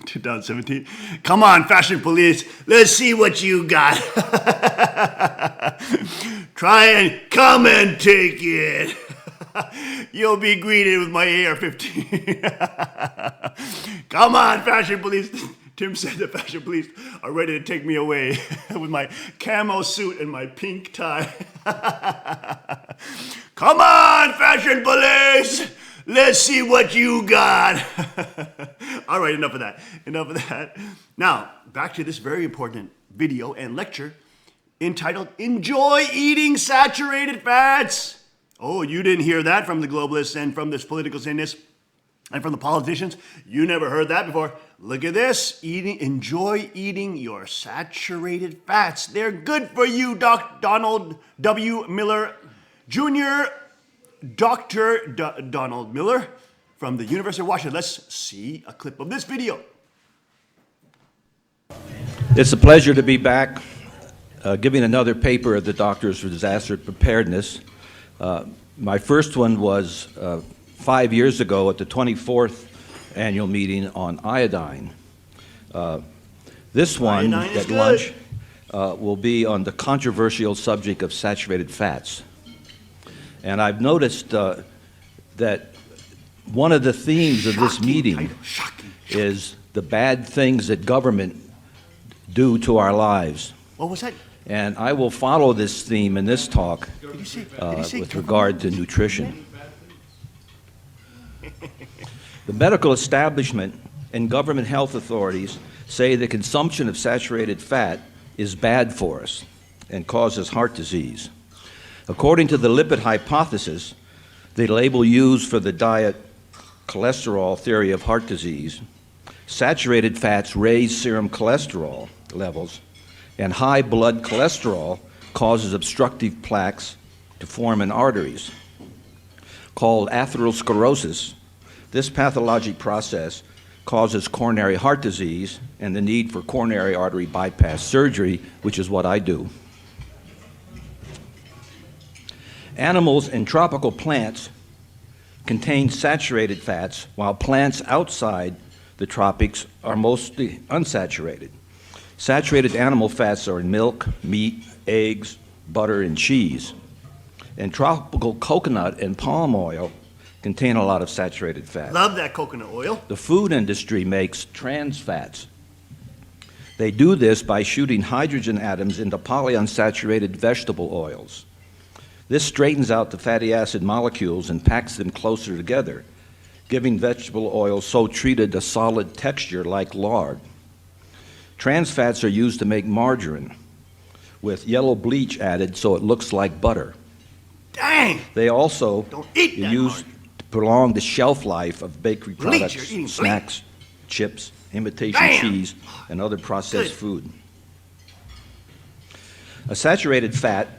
2017. Come on, Fashion Police. Let's see what you got. Try and come and take it. You'll be greeted with my AR-15. Come on, Fashion Police. Tim said the Fashion Police are ready to take me away with my camo suit and my pink tie. Come on, Fashion Police! Let's see what you got. All right, enough of that. Enough of that. Now, back to this very important video and lecture entitled, Enjoy Eating Saturated Fats. Oh, you didn't hear that from the globalists and from this political cynics and from the politicians. You never heard that before. Look at this. Enjoy eating your saturated fats. They're good for you, Donald W. Miller Jr., Dr. Donald Miller from the University of Washington. Let's see a clip of this video. It's a pleasure to be back giving another paper at the Doctors for Disaster Preparedness. My first one was 5 years ago at the 24th annual meeting on iodine. This one at lunch will be on the controversial subject of saturated fats. And I've noticed that one of the themes of this meeting is the bad things that government do to our lives. What was that? And I will follow this theme in this talk with regard to nutrition. The medical establishment and government health authorities say the consumption of saturated fat is bad for us and causes heart disease. According to the lipid hypothesis, the label used for the diet cholesterol theory of heart disease, saturated fats raise serum cholesterol levels, and high blood cholesterol causes obstructive plaques to form in arteries. Called atherosclerosis, this pathologic process causes coronary heart disease and the need for coronary artery bypass surgery, which is what I do. Animals and tropical plants contain saturated fats, while plants outside the tropics are mostly unsaturated. Saturated animal fats are in milk, meat, eggs, butter, and cheese. And tropical coconut and palm oil contain a lot of saturated fat. Love that coconut oil. The food industry makes trans fats. They do this by shooting hydrogen atoms into polyunsaturated vegetable oils. This straightens out the fatty acid molecules and packs them closer together, giving vegetable oil so treated a solid texture like lard. Trans fats are used to make margarine with yellow bleach added so it looks like butter. Dang! They also Don't eat that used to prolong the shelf life of bakery Bleach, products, you're eating snacks, chips, imitation Damn! cheese, and other processed Good. food. A saturated fat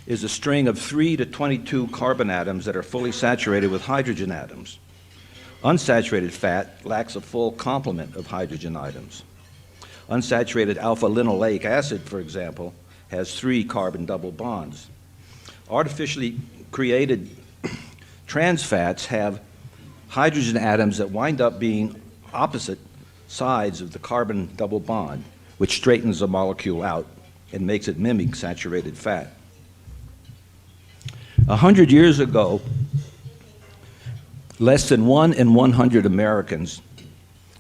is a string of 3 to 22 carbon atoms that are fully saturated with hydrogen atoms. Unsaturated fat lacks a full complement of hydrogen atoms. Unsaturated alpha-linoleic acid, for example, has 3 carbon double bonds. Artificially created trans fats have hydrogen atoms that wind up being opposite sides of the carbon double bond, which straightens the molecule out and makes it mimic saturated fat. 100 years ago, less than 1 in 100 Americans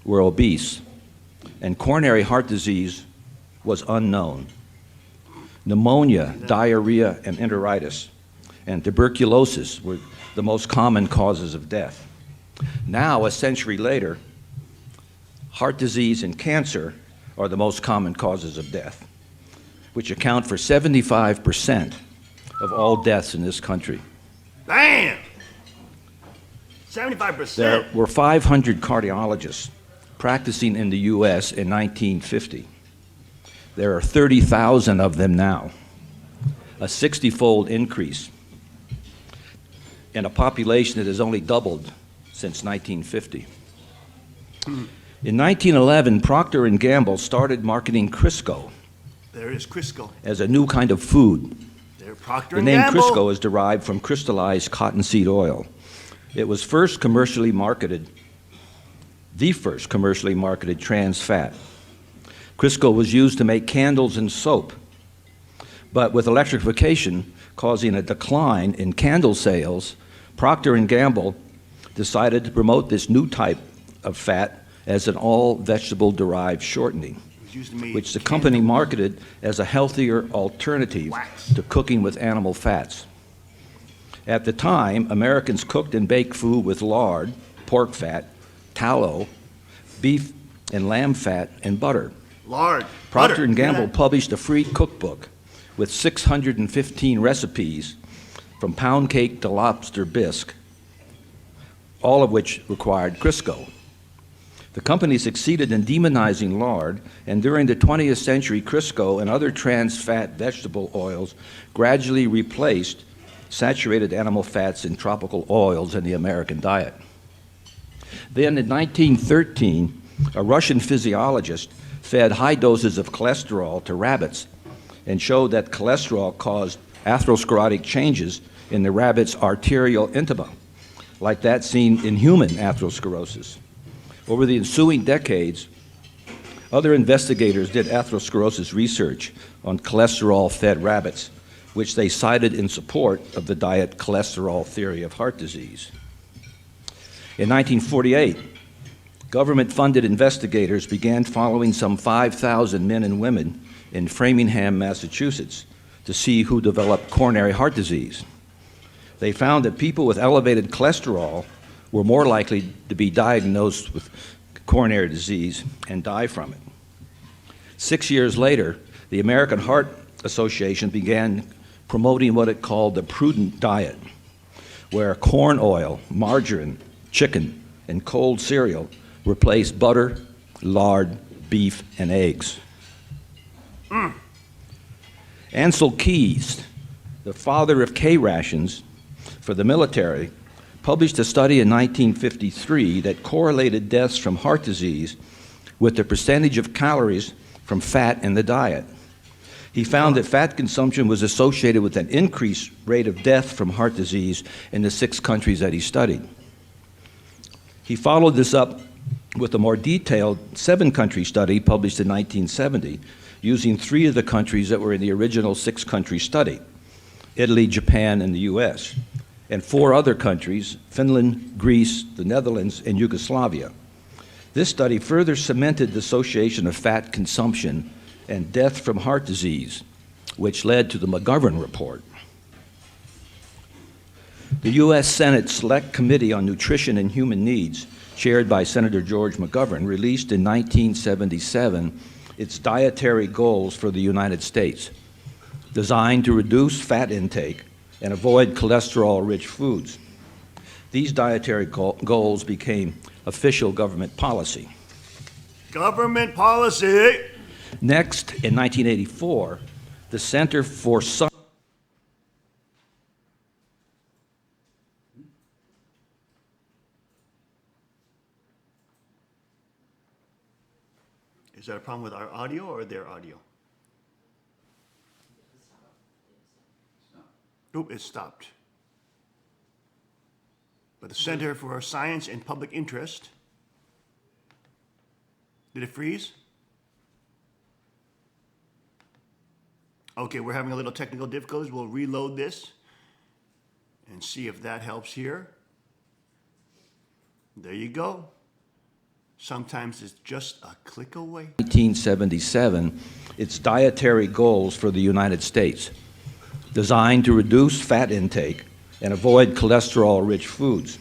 were obese, and coronary heart disease was unknown. Pneumonia, diarrhea, and enteritis, and tuberculosis were the most common causes of death. Now, a century later, heart disease and cancer are the most common causes of death, which account for 75% of all deaths in this country. Damn! 75%. There were 500 cardiologists practicing in the U.S. in 1950. There are 30,000 of them now, a 60-fold increase in a population that has only doubled since 1950. In 1911, Procter & Gamble started marketing Crisco There is Crisco. as a new kind of food. There, Procter The & name Gamble. Crisco is derived from crystallized cottonseed oil. It was the first commercially marketed trans fat. Crisco was used to make candles and soap, but with electrification causing a decline in candle sales, Procter & Gamble decided to promote this new type of fat as an all-vegetable derived shortening, which the company marketed as a healthier alternative to cooking with animal fats. At the time, Americans cooked and baked food with lard, pork fat, tallow, beef and lamb fat, and butter. Lard. Procter Butter. & Gamble Yeah. published a free cookbook with 615 recipes from pound cake to lobster bisque, all of which required Crisco. The company succeeded in demonizing lard, and during the 20th century, Crisco and other trans fat vegetable oils gradually replaced saturated animal fats and tropical oils in the American diet. Then in 1913, a Russian physiologist fed high doses of cholesterol to rabbits and showed that cholesterol caused atherosclerotic changes in the rabbit's arterial intima, like that seen in human atherosclerosis. Over the ensuing decades, other investigators did atherosclerosis research on cholesterol-fed rabbits, which they cited in support of the diet cholesterol theory of heart disease. In 1948, government-funded investigators began following some 5,000 men and women in Framingham, Massachusetts, to see who developed coronary heart disease. They found that people with elevated cholesterol were more likely to be diagnosed with coronary disease and die from it. 6 years later, the American Heart Association began promoting what it called the prudent diet, where corn oil, margarine, chicken, and cold cereal replaced butter, lard, beef, and eggs. Ansel Keys, the father of K-rations for the military, published a study in 1953 that correlated deaths from heart disease with the percentage of calories from fat in the diet. He found that fat consumption was associated with an increased rate of death from heart disease in the 6 countries that he studied. He followed this up with a more detailed 7-country study published in 1970, using 3 of the countries that were in the original 6-country study: Italy, Japan, and the US, and 4 other countries: Finland, Greece, the Netherlands, and Yugoslavia. This study further cemented the association of fat consumption and death from heart disease, which led to the McGovern Report. The U.S. Senate Select Committee on Nutrition and Human Needs, chaired by Senator George McGovern, released in 1977 its dietary goals for the United States, designed to reduce fat intake and avoid cholesterol-rich foods. These dietary goals became official government policy. Government policy. Next, in 1984, the Center for Science. Is that a problem with our audio or their audio? Nope, it stopped. But the Center for Science and Public Interest, did it freeze? Okay, we're having a little technical difficulties. We'll reload this and see if that helps here. There you go. Sometimes it's just a click away. 1977, its dietary goals for the United States, designed to reduce fat intake and avoid cholesterol-rich foods.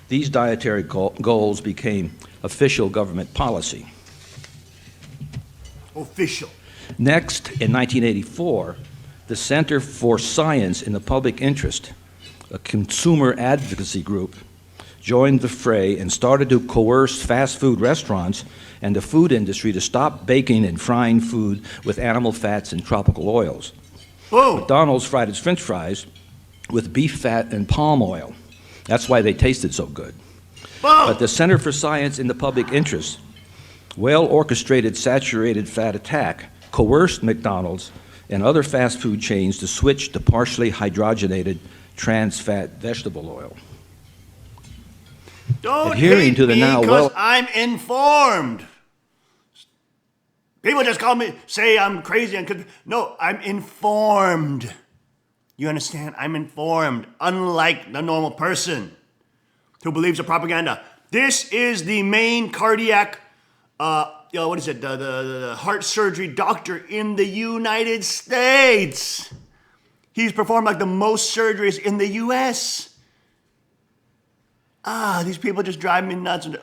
These dietary goals became official government policy. Official. Next, in 1984, the Center for Science in the Public Interest, a consumer advocacy group, joined the fray and started to coerce fast food restaurants and the food industry to stop baking and frying food with animal fats and tropical oils. Whoa. McDonald's fried its French fries with beef fat and palm oil. That's why they tasted so good. Whoa. But the Center for Science in the Public Interest, well-orchestrated saturated fat attack, coerced McDonald's and other fast food chains to switch to partially hydrogenated trans fat vegetable oil. Don't adhering hate to the me now because well. I'm informed. People just call me, say I'm crazy. No, I'm informed. You understand? I'm informed, unlike the normal person who believes the propaganda. This is the main cardiac, what is it? The heart surgery doctor in the United States. He's performed like the most surgeries in the U.S. These people just drive me nuts. And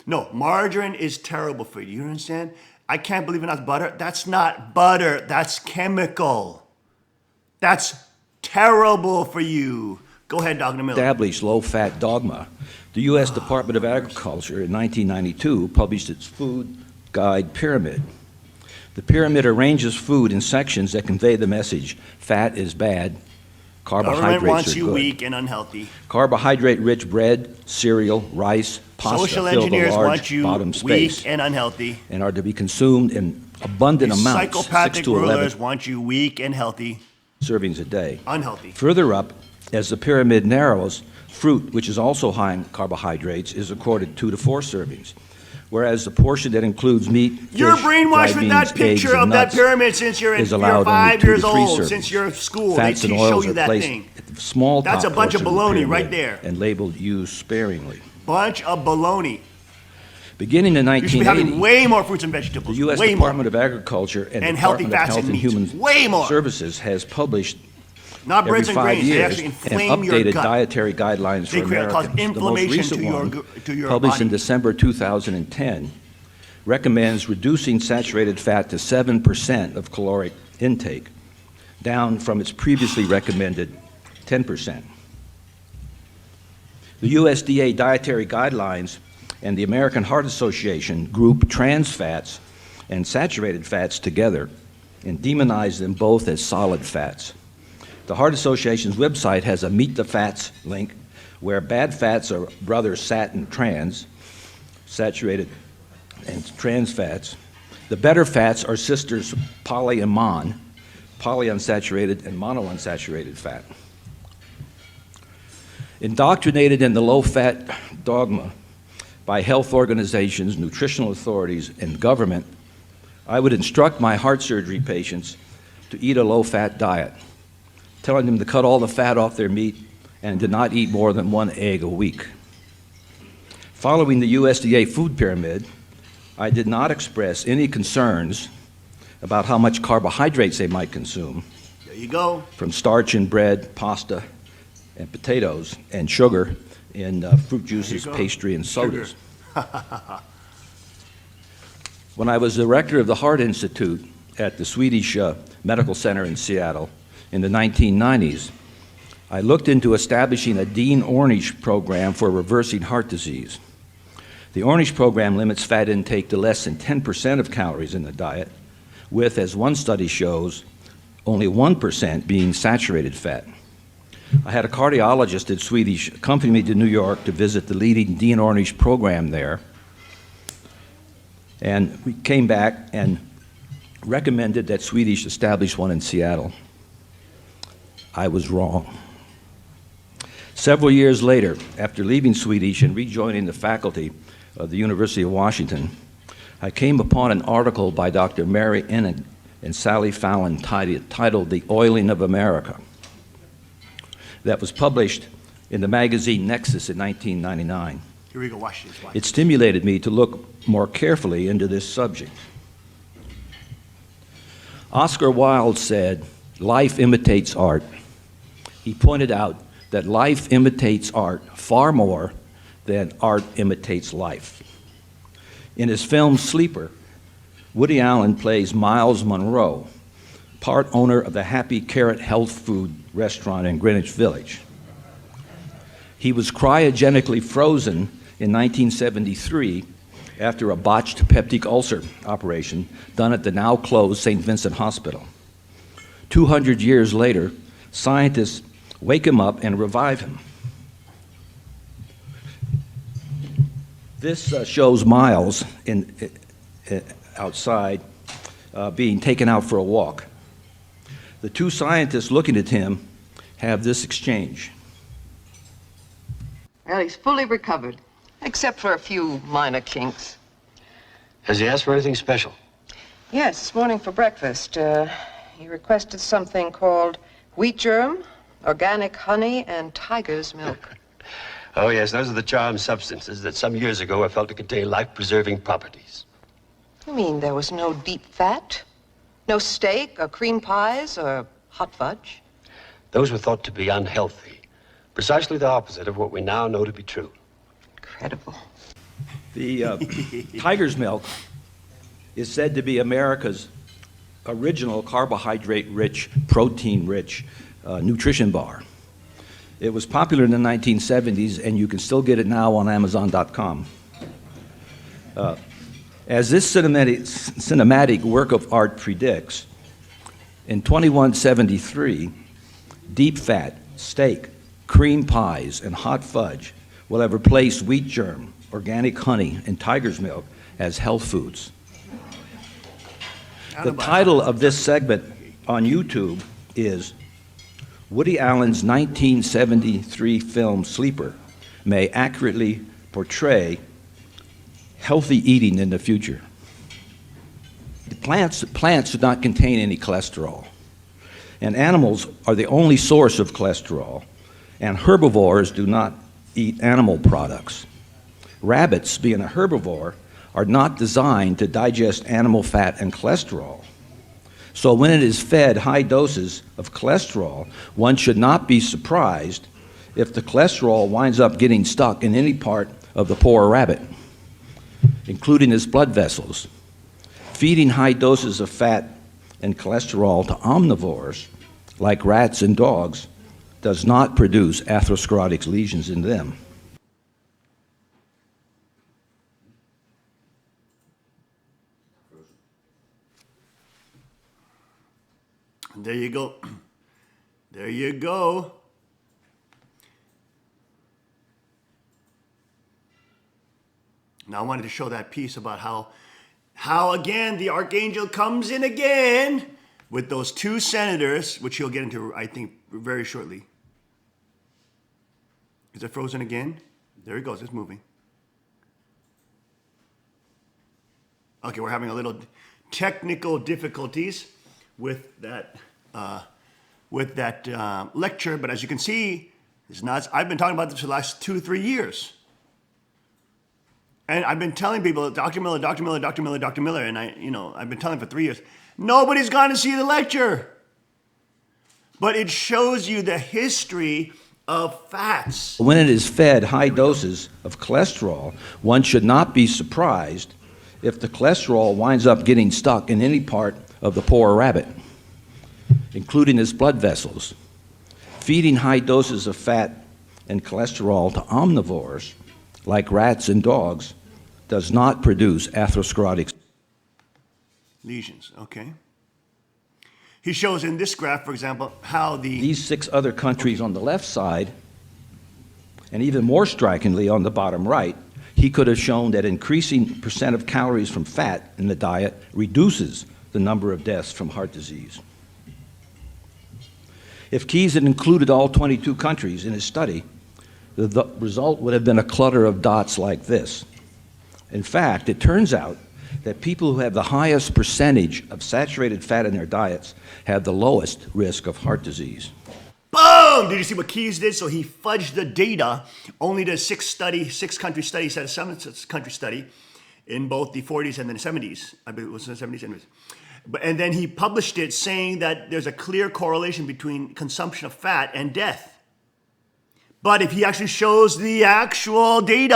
no, margarine is terrible for you. You understand? I can't believe it's butter. That's not butter. That's chemical. That's terrible for you. Go ahead, Dr. Miller. Established low-fat dogma. The U.S. Department of Agriculture in 1992 published its food guide pyramid. The pyramid arranges food in sections that convey the message: fat is bad, carbohydrates Government wants are you good. weak and unhealthy. Carbohydrate-rich bread, cereal, rice, pasta Social fill the engineers large want you bottom weak space and unhealthy. and are to be consumed in abundant These amounts, 6 psychopathic to 11 rulers want you weak and healthy. servings a day. Unhealthy. Further up, as the pyramid narrows, fruit, which is also high in carbohydrates, is accorded 2 to 4 servings, whereas the portion that includes meat, You're fish, brainwashed dried with that beans, eggs, picture and of that nuts pyramid since you're is you're allowed only 5 2 to years 3 old, servings. since you're at school. Fats they and show oils you are that placed thing. at the small That's top a bunch of portion the baloney pyramid right there. and labeled "Use sparingly." Bunch of baloney. Beginning in You should be having 1980, way more fruits and vegetables. the U.S. way Department of Agriculture and healthy Department of fats Health and and meats. Human Way more. Services has published Not every breads and 5 grains. They years actually and inflame your updated gut. dietary guidelines They for cause Americans. The most inflammation recent to your one, to your published in body. December 2010, recommends reducing saturated fat to 7% of caloric intake, down from its previously recommended 10%. The USDA dietary guidelines and the American Heart Association group trans fats and saturated fats together and demonize them both as solid fats. The Heart Association's website has a Meet the Fats link where bad fats are brothers sat and trans, saturated and trans fats. The better fats are sisters poly and mon, polyunsaturated and monounsaturated fat. Indoctrinated in the low-fat dogma by health organizations, nutritional authorities, and government, I would instruct my heart surgery patients to eat a low-fat diet, telling them to cut all the fat off their meat and to not eat more than 1 egg a week. Following the USDA food pyramid, I did not express any concerns about how much carbohydrates they might consume. There you go. From starch in bread, pasta, and potatoes, and sugar in fruit juices, go. pastry, and sodas. Sugar. When I was director of the Heart Institute at the Swedish Medical Center in Seattle in the 1990s, I looked into establishing a Dean Ornish program for reversing heart disease. The Ornish program limits fat intake to less than 10% of calories in the diet, with, as one study shows, only 1% being saturated fat. I had a cardiologist at Swedish accompany me to New York to visit the leading Dean Ornish program there. And we came back and recommended that Swedish establish one in Seattle. I was wrong. Several years later, after leaving Swedish and rejoining the faculty of the University of Washington, I came upon an article by Dr. Mary Enig and Sally Fallon titled "The Oiling of America," that was published in the magazine Nexus in 1999. Here we go. Watch this. Watch. It stimulated me to look more carefully into this subject. Oscar Wilde said, "Life imitates art." He pointed out that life imitates art far more than art imitates life. In his film Sleeper, Woody Allen plays Miles Monroe, part owner of the Happy Carrot health food restaurant in Greenwich Village. He was cryogenically frozen in 1973 after a botched peptic ulcer operation done at the now closed St. Vincent Hospital. 200 years later, scientists wake him up and revive him. This shows Miles outside being taken out for a walk. The two scientists looking at him have this exchange. Well, he's fully recovered, except for a few minor kinks. Has he asked for anything special? Yes, this morning for breakfast, he requested something called wheat germ, organic honey, and tiger's milk. Oh, yes, those are the charmed substances that some years ago were felt to contain life-preserving properties. You mean there was no deep fat? No steak or cream pies or hot fudge? Those were thought to be unhealthy. Precisely the opposite of what we now know to be true. Incredible. The tiger's milk is said to be America's original carbohydrate-rich, protein-rich nutrition bar. It was popular in the 1970s, and you can still get it now on Amazon.com. As this cinematic work of art predicts, in 2173, deep fat, steak, cream pies, and hot fudge will have replaced wheat germ, organic honey, and tiger's milk as health foods. The title of this segment on YouTube is Woody Allen's 1973 film Sleeper may accurately portray healthy eating in the future. The plants do not contain any cholesterol, and animals are the only source of cholesterol, and herbivores do not eat animal products. Rabbits, being a herbivore, are not designed to digest animal fat and cholesterol. So when it is fed high doses of cholesterol, one should not be surprised if the cholesterol winds up getting stuck in any part of the poor rabbit, including his blood vessels. Feeding high doses of fat and cholesterol to omnivores, like rats and dogs, does not produce atherosclerotic lesions in them. There you go. There you go. Now I wanted to show that piece about how again the archangel comes in again with those two senators, which he'll get into, I think, very shortly. Is it frozen again? There it goes. It's moving. Okay, we're having a little technical difficulties with that lecture, but as you can see, it's not. I've been talking about this for the last 2-3 years. And I've been telling people, Dr. Miller, Dr. Miller, Dr. Miller, Dr. Miller, and I've been telling for 3 years, nobody's gone to see the lecture. But it shows you the history of fats. When it is fed high doses of cholesterol, one should not be surprised if the cholesterol winds up getting stuck in any part of the poor rabbit, including his blood vessels. Feeding high doses of fat and cholesterol to omnivores, like rats and dogs, does not produce atherosclerotic lesions. Okay. He shows in this graph, for example, how these 6 other countries on the left side, and even more strikingly on the bottom right, he could have shown that increasing percent of calories from fat in the diet reduces the number of deaths from heart disease. If Keyes had included all 22 countries in his study, the result would have been a clutter of dots like this. In fact, it turns out that people who have the highest percentage of saturated fat in their diets have the lowest risk of heart disease. Boom! Did you see what Keyes did? So he fudged the data. Only the 6-country study, he said a 7-country study in both the 40s and the 70s. I believe it was the 70s anyways. And then he published it saying that there's a clear correlation between consumption of fat and death. But if he actually shows the actual data,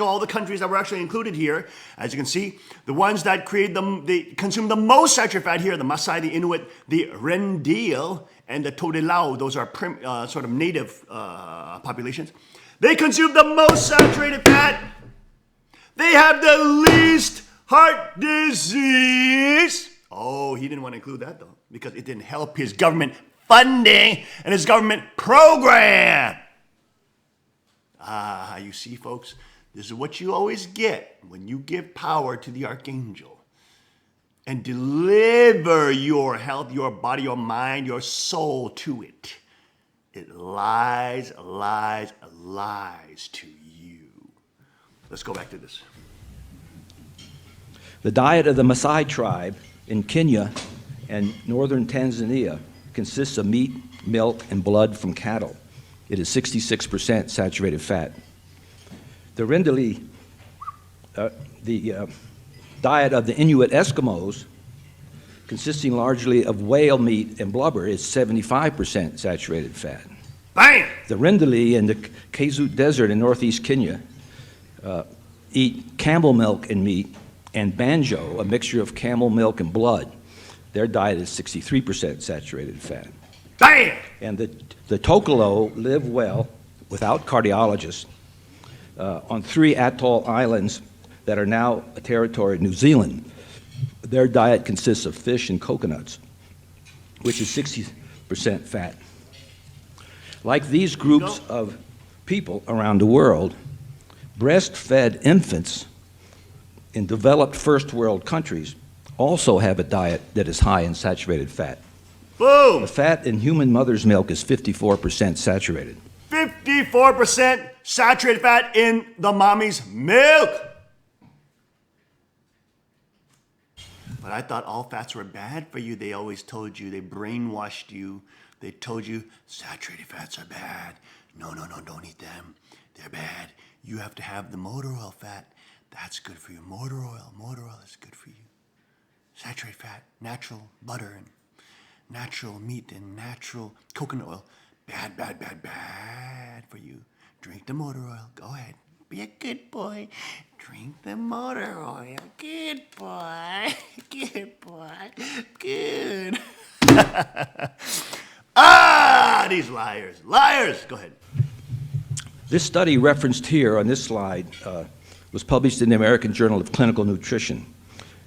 all the countries that were actually included here, as you can see, the ones that they consume the most saturated fat here, the Maasai, the Inuit, the Rendille, and the Todelau, those are sort of native populations. They consume the most saturated fat. They have the least heart disease. Oh, he didn't want to include that though, because it didn't help his government funding and his government program. Ah, you see, folks, this is what you always get when you give power to the archangel and deliver your health, your body, your mind, your soul to it. It lies, lies, lies to you. Let's go back to this. The diet of the Maasai tribe in Kenya and northern Tanzania consists of meat, milk, and blood from cattle. It is 66% saturated fat. The Rendille, diet of the Inuit Eskimos, consisting largely of whale meat and blubber, is 75% saturated fat. Bam! The Rendille in the Kazut Desert in northeast Kenya eat camel milk and meat, and banjo, a mixture of camel milk and blood. Their diet is 63% saturated fat. Bam! And the Tokolo live well without cardiologists on 3 atoll islands that are now a territory of New Zealand. Their diet consists of fish and coconuts, which is 60% fat. Like these groups of people around the world, breastfed infants in developed first world countries also have a diet that is high in saturated fat. Boom! The fat in human mother's milk is 54% saturated. 54% saturated fat in the mommy's milk. But I thought all fats were bad for you. They always told you, they brainwashed you. They told you saturated fats are bad. No, don't eat them. They're bad. You have to have the motor oil fat. That's good for you. Motor oil is good for you. Saturated fat, natural butter, and natural meat, and natural coconut oil. Bad for you. Drink the motor oil. Go ahead. Be a good boy. Drink the motor oil. Good boy. Good boy. Good. These liars. Liars. Go ahead. This study referenced here on this slide was published in the American Journal of Clinical Nutrition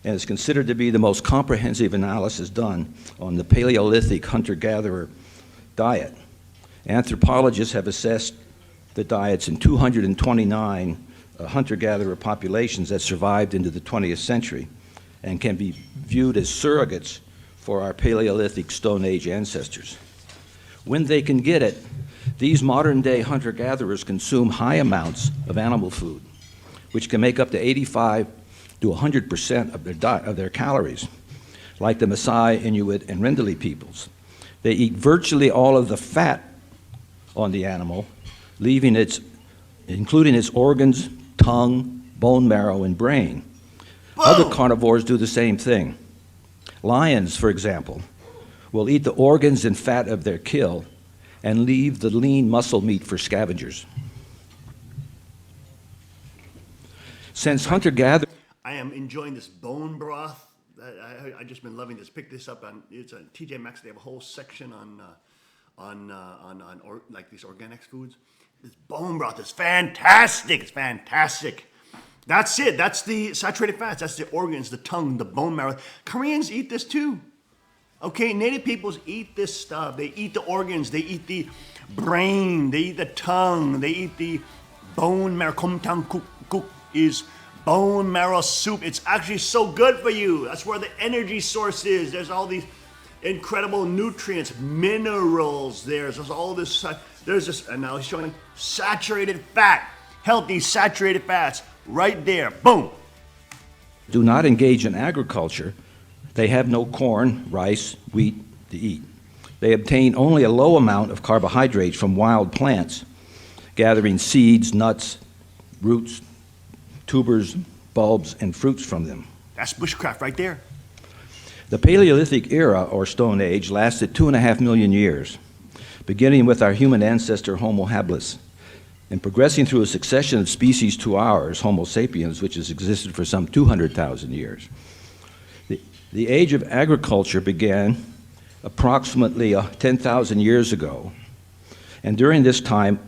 and is considered to be the most comprehensive analysis done on the Paleolithic hunter-gatherer diet. Anthropologists have assessed the diets in 229 hunter-gatherer populations that survived into the 20th century and can be viewed as surrogates for our Paleolithic Stone Age ancestors. When they can get it, these modern-day hunter-gatherers consume high amounts of animal food, which can make up to 85 to 100% of their calories, like the Maasai, Inuit, and Rendille peoples. They eat virtually all of the fat on the animal, including its organs, tongue, bone marrow, and brain. Other carnivores do the same thing. Lions, for example, will eat the organs and fat of their kill and leave the lean muscle meat for scavengers. Since hunter-gatherer... I am enjoying this bone broth. I've just been loving this. Pick this up on, it's on TJ Maxx. They have a whole section on like these organic foods. This bone broth is fantastic. It's fantastic. That's it. That's the saturated fats. That's the organs, the tongue, the bone marrow. Koreans eat this too. Okay, native peoples eat this stuff. They eat the organs. They eat the brain. They eat the tongue. They eat the bone marrow. Komtang kuk is bone marrow soup. It's actually so good for you. That's where the energy source is. There's all these incredible nutrients, minerals. There's all this. There's this, and now he's showing saturated fat, healthy saturated fats right there. Boom. Do not engage in agriculture. They have no corn, rice, wheat to eat. They obtain only a low amount of carbohydrates from wild plants, gathering seeds, nuts, roots, tubers, bulbs, and fruits from them. That's bushcraft right there. The Paleolithic era, or Stone Age, lasted 2.5 million years, beginning with our human ancestor Homo habilis, and progressing through a succession of species to ours, Homo sapiens, which has existed for some 200,000 years. The age of agriculture began approximately 10,000 years ago, and during this time,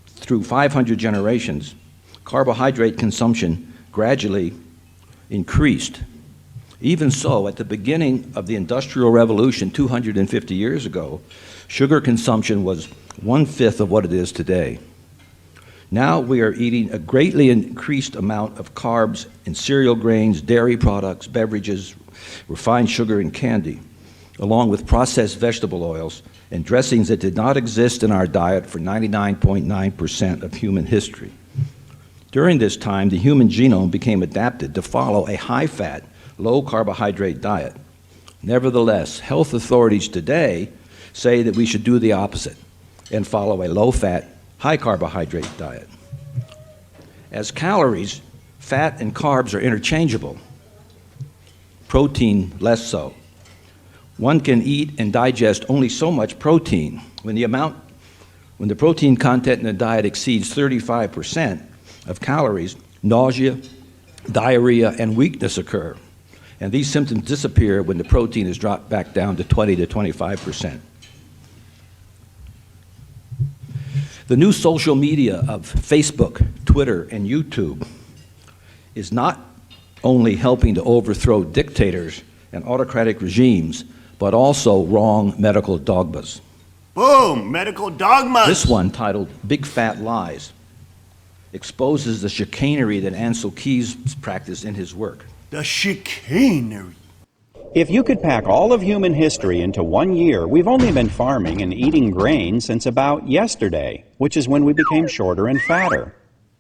through 500 generations, carbohydrate consumption gradually increased. Even so, at the beginning of the Industrial Revolution 250 years ago, sugar consumption was 1/5 of what it is today. Now we are eating a greatly increased amount of carbs in cereal grains, dairy products, beverages, refined sugar, and candy, along with processed vegetable oils and dressings that did not exist in our diet for 99.9% of human history. During this time, the human genome became adapted to follow a high-fat, low-carbohydrate diet. Nevertheless, health authorities today say that we should do the opposite and follow a low-fat, high-carbohydrate diet. As calories, fat and carbs are interchangeable, protein less so. One can eat and digest only so much protein. When the protein content in a diet exceeds 35% of calories, nausea, diarrhea, and weakness occur. And these symptoms disappear when the protein is dropped back down to 20 to 25%. The new social media of Facebook, Twitter, and YouTube is not only helping to overthrow dictators and autocratic regimes, but also wrong medical dogmas. Boom! Medical dogmas! This one, titled Big Fat Lies, exposes the chicanery that Ancel Keys practiced in his work. The chicanery. If you could pack all of human history into 1 year, we've only been farming and eating grain since about yesterday, which is when we became shorter and fatter.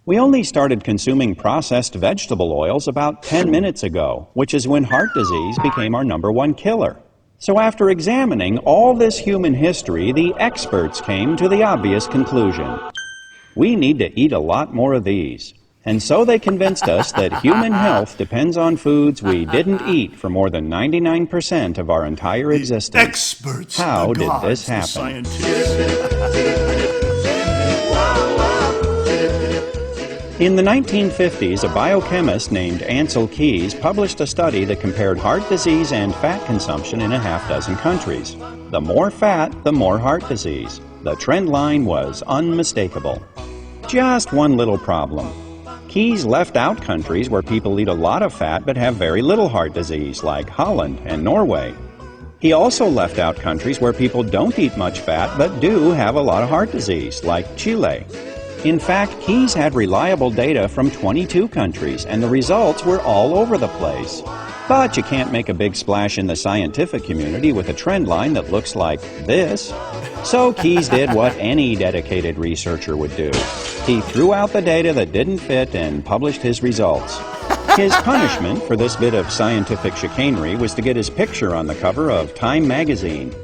We only started consuming processed vegetable oils about 10 minutes ago, which is when heart disease became our #1 killer. So after examining all this human history, the experts came to the obvious conclusion. We need to eat a lot more of these. And so they convinced us that human health depends on foods we didn't eat for more than 99% of our entire existence. Experts. How the did gods, this the happen? In the 1950s, a biochemist named Ancel Keys published a study that compared heart disease and fat consumption in a half-dozen countries. The more fat, the more heart disease. The trend line was unmistakable. Just one little problem. Keys left out countries where people eat a lot of fat but have very little heart disease, like Holland and Norway. He also left out countries where people don't eat much fat but do have a lot of heart disease, like Chile. In fact, Keys had reliable data from 22 countries, and the results were all over the place. But you can't make a big splash in the scientific community with a trend line that looks like this. So Keys did what any dedicated researcher would do. He threw out the data that didn't fit and published his results. His punishment for this bit of scientific chicanery was to get his picture on the cover of Time magazine.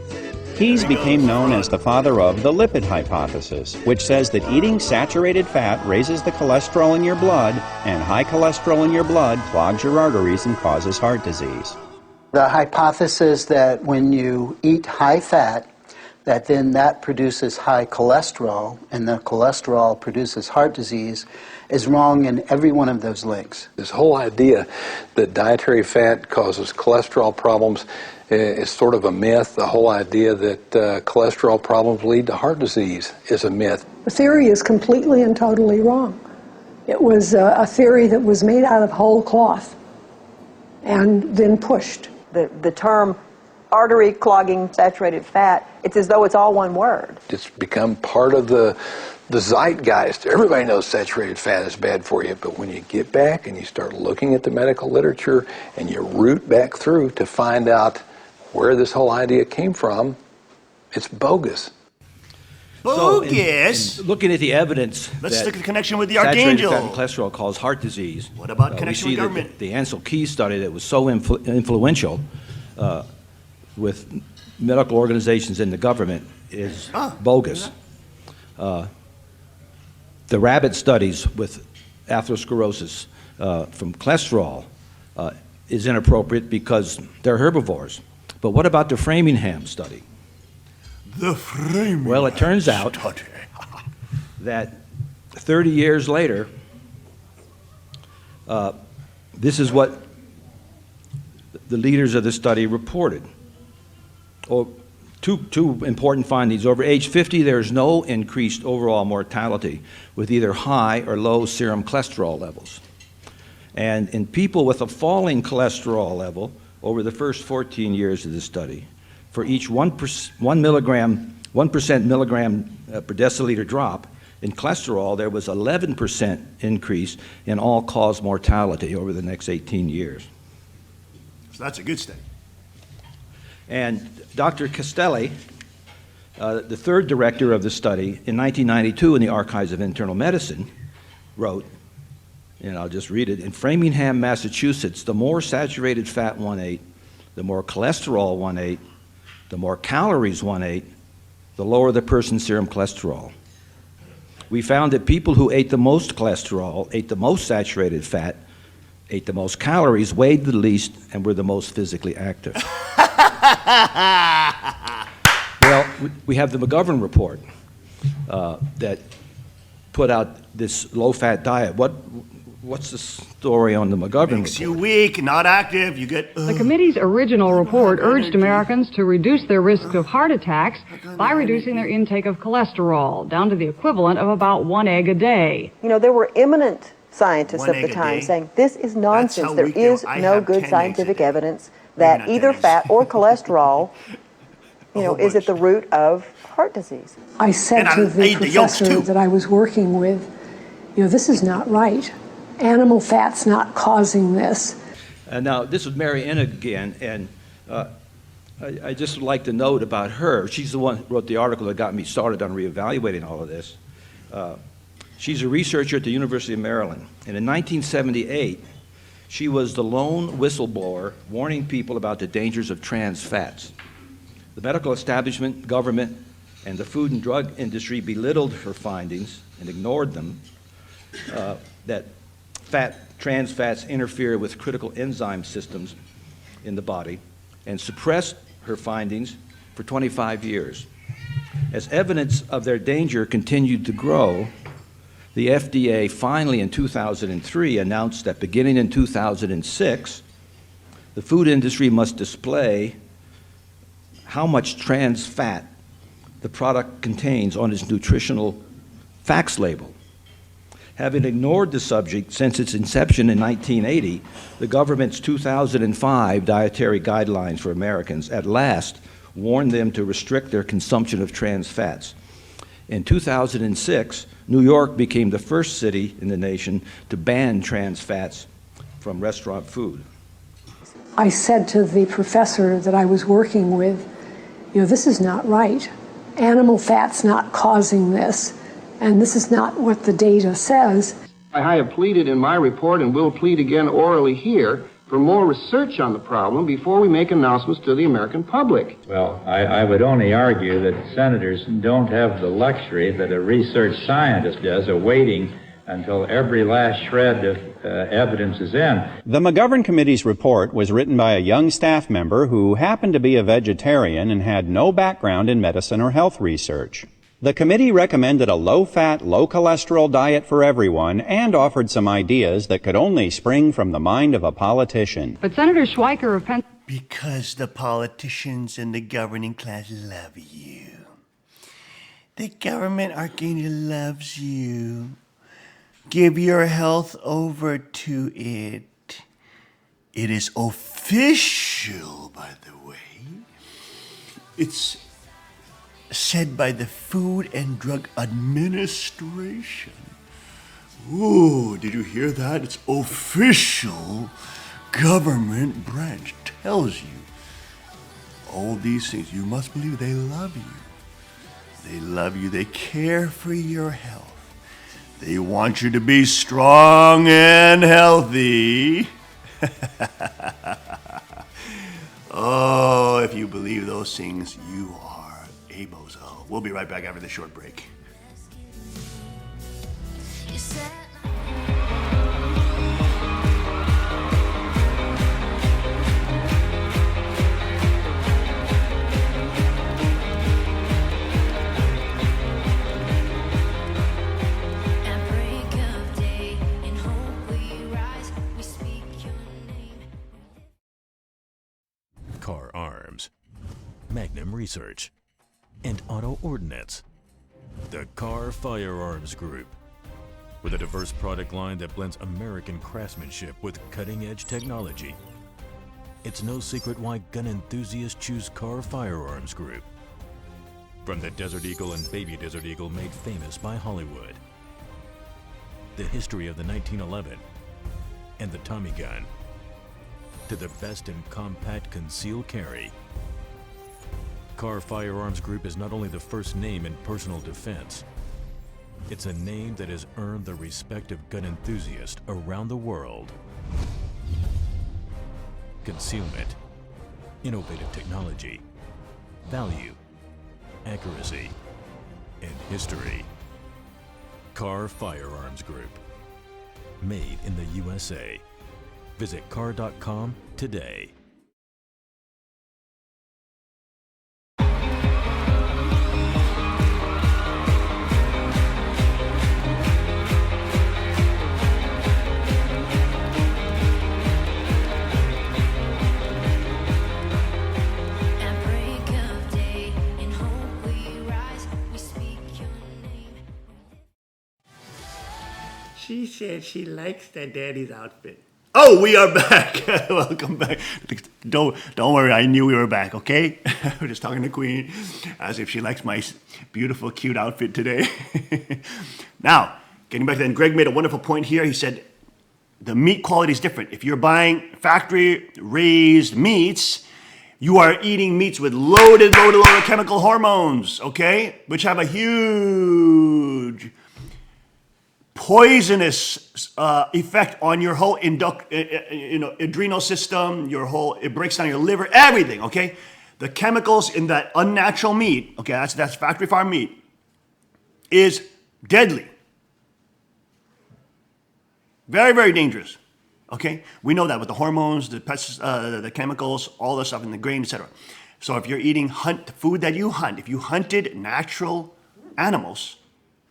Keys became known as the father of the lipid hypothesis, which says that eating saturated fat raises the cholesterol in your blood, and high cholesterol in your blood clogs your arteries and causes heart disease. The hypothesis that when you eat high fat, that produces high cholesterol, and the cholesterol produces heart disease, is wrong in every one of those links. This whole idea that dietary fat causes cholesterol problems is sort of a myth. The whole idea that cholesterol problems lead to heart disease is a myth. The theory is completely and totally wrong. It was a theory that was made out of whole cloth and then pushed. The term artery clogging saturated fat, it's as though it's all one word. It's become part of the zeitgeist. Everybody knows saturated fat is bad for you, but when you get back and you start looking at the medical literature and you root back through to find out where this whole idea came from, it's bogus. Bogus? So in looking at the evidence, Let's look at the connection with the saturated Archangel. fat and cholesterol cause heart disease. What about connection we with see government? that the Ancel Keys study that was so influential with medical organizations in the government is bogus. The rabbit studies with atherosclerosis from cholesterol is inappropriate because they're herbivores. But what about the Framingham study? The Framingham Well, it turns out that 30 years later, this is what the leaders of the study reported. Two important findings. Over age 50, there's no increased overall mortality with either high or low serum cholesterol levels. And in people with a falling cholesterol level, over the first 14 years of the study, for each 1% milligram per deciliter drop in cholesterol, there was 11% increase in all-cause mortality over the next 18 years. So that's a good study. And Dr. Castelli The third director of the study, in 1992 in the Archives of Internal Medicine, wrote, and I'll just read it, in Framingham, Massachusetts, the more saturated fat one ate, the more cholesterol one ate, the more calories one ate, the lower the person's serum cholesterol. We found that people who ate the most cholesterol, ate the most saturated fat, ate the most calories, weighed the least, and were the most physically active. Well, we have the McGovern report that put out this low-fat diet. What's the story on the McGovern Makes report? you weak, not active. You get. The committee's original report urged Americans to reduce their risk of heart attacks by reducing their intake of cholesterol down to the equivalent of about 1 egg a day. You know, there were eminent scientists 1 of egg the a time day? saying this is nonsense. how There weak they is are. I no have good 10 eggs a scientific day. evidence Maybe that not either 10 eggs. fat or cholesterol, you know, is at the root of heart disease. I said And I to the ate the yolks, professor too. that I was working with, you know, this is not right. Animal fat's not causing this. Now, this was Mary Innig again, and I just would like to note about her. She's the one who wrote the article that got me started on reevaluating all of this. She's a researcher at the University of Maryland, and in 1978, she was the lone whistleblower warning people about the dangers of trans fats. The medical establishment, government, and the food and drug industry belittled her findings and ignored them, that trans fats interfere with critical enzyme systems in the body, and suppressed her findings for 25 years. As evidence of their danger continued to grow, the FDA finally in 2003 announced that beginning in 2006, the food industry must display how much trans fat the product contains on its nutritional facts label. Having ignored the subject since its inception in 1980, the government's 2005 dietary guidelines for Americans at last warned them to restrict their consumption of trans fats. In 2006, New York became the first city in the nation to ban trans fats from restaurant food. I said to the professor that I was working with, you know, this is not right. Animal fat's not causing this, and this is not what the data says. I have pleaded in my report and will plead again orally here for more research on the problem before we make announcements to the American public. Well, I would only argue that senators don't have the luxury that a research scientist does of waiting until every last shred of evidence is in. The McGovern Committee's report was written by a young staff member who happened to be a vegetarian and had no background in medicine or health research. The committee recommended a low-fat, low-cholesterol diet for everyone and offered some ideas that could only spring from the mind of a politician. But Senator Schweiker of Pennsylvania... Because the politicians and the governing class love you. The government archangel loves you. Give your health over to it. It is official, by the way. It's said by the Food and Drug Administration. Ooh, did you hear that? It's official. Government branch tells you all these things. You must believe they love you. They love you. They care for your health. They want you to be strong and healthy. Oh, if you believe those things, you are a bozo. We'll be right back after this short break. Car Arms, Magnum Research, and Auto Ordnance. The Car Firearms Group, with a diverse product line that blends American craftsmanship with cutting-edge technology. It's no secret why gun enthusiasts choose Car Firearms Group. From the Desert Eagle and Baby Desert Eagle made famous by Hollywood, the history of the 1911 and the Tommy gun, to the best in compact concealed carry. Carr Firearms Group is not only the first name in personal defense, it's a name that has earned the respect of gun enthusiasts around the world. Concealment, innovative technology, value, accuracy, and history. Carr Firearms Group. Made in the USA. Visit carr.com today. At break of day, in hope we rise, we speak your name. She said she likes that daddy's outfit. Oh, we are back. Welcome back. Don't worry, I knew we were back, okay? We're just talking to Queen as if she likes my beautiful, cute outfit today. Now, getting back to that, Greg made a wonderful point here. He said the meat quality is different. If you're buying factory-raised meats, you are eating meats with loaded chemical hormones, okay? Which have a huge poisonous effect on your whole adrenal system, it breaks down your liver, everything, okay? The chemicals in that unnatural meat, okay, that's factory farm meat, is deadly. Very, very dangerous, okay? We know that with the hormones, the pesticides, the chemicals, all the stuff in the grain, etc. So if you're eating food that you hunt, if you hunted natural animals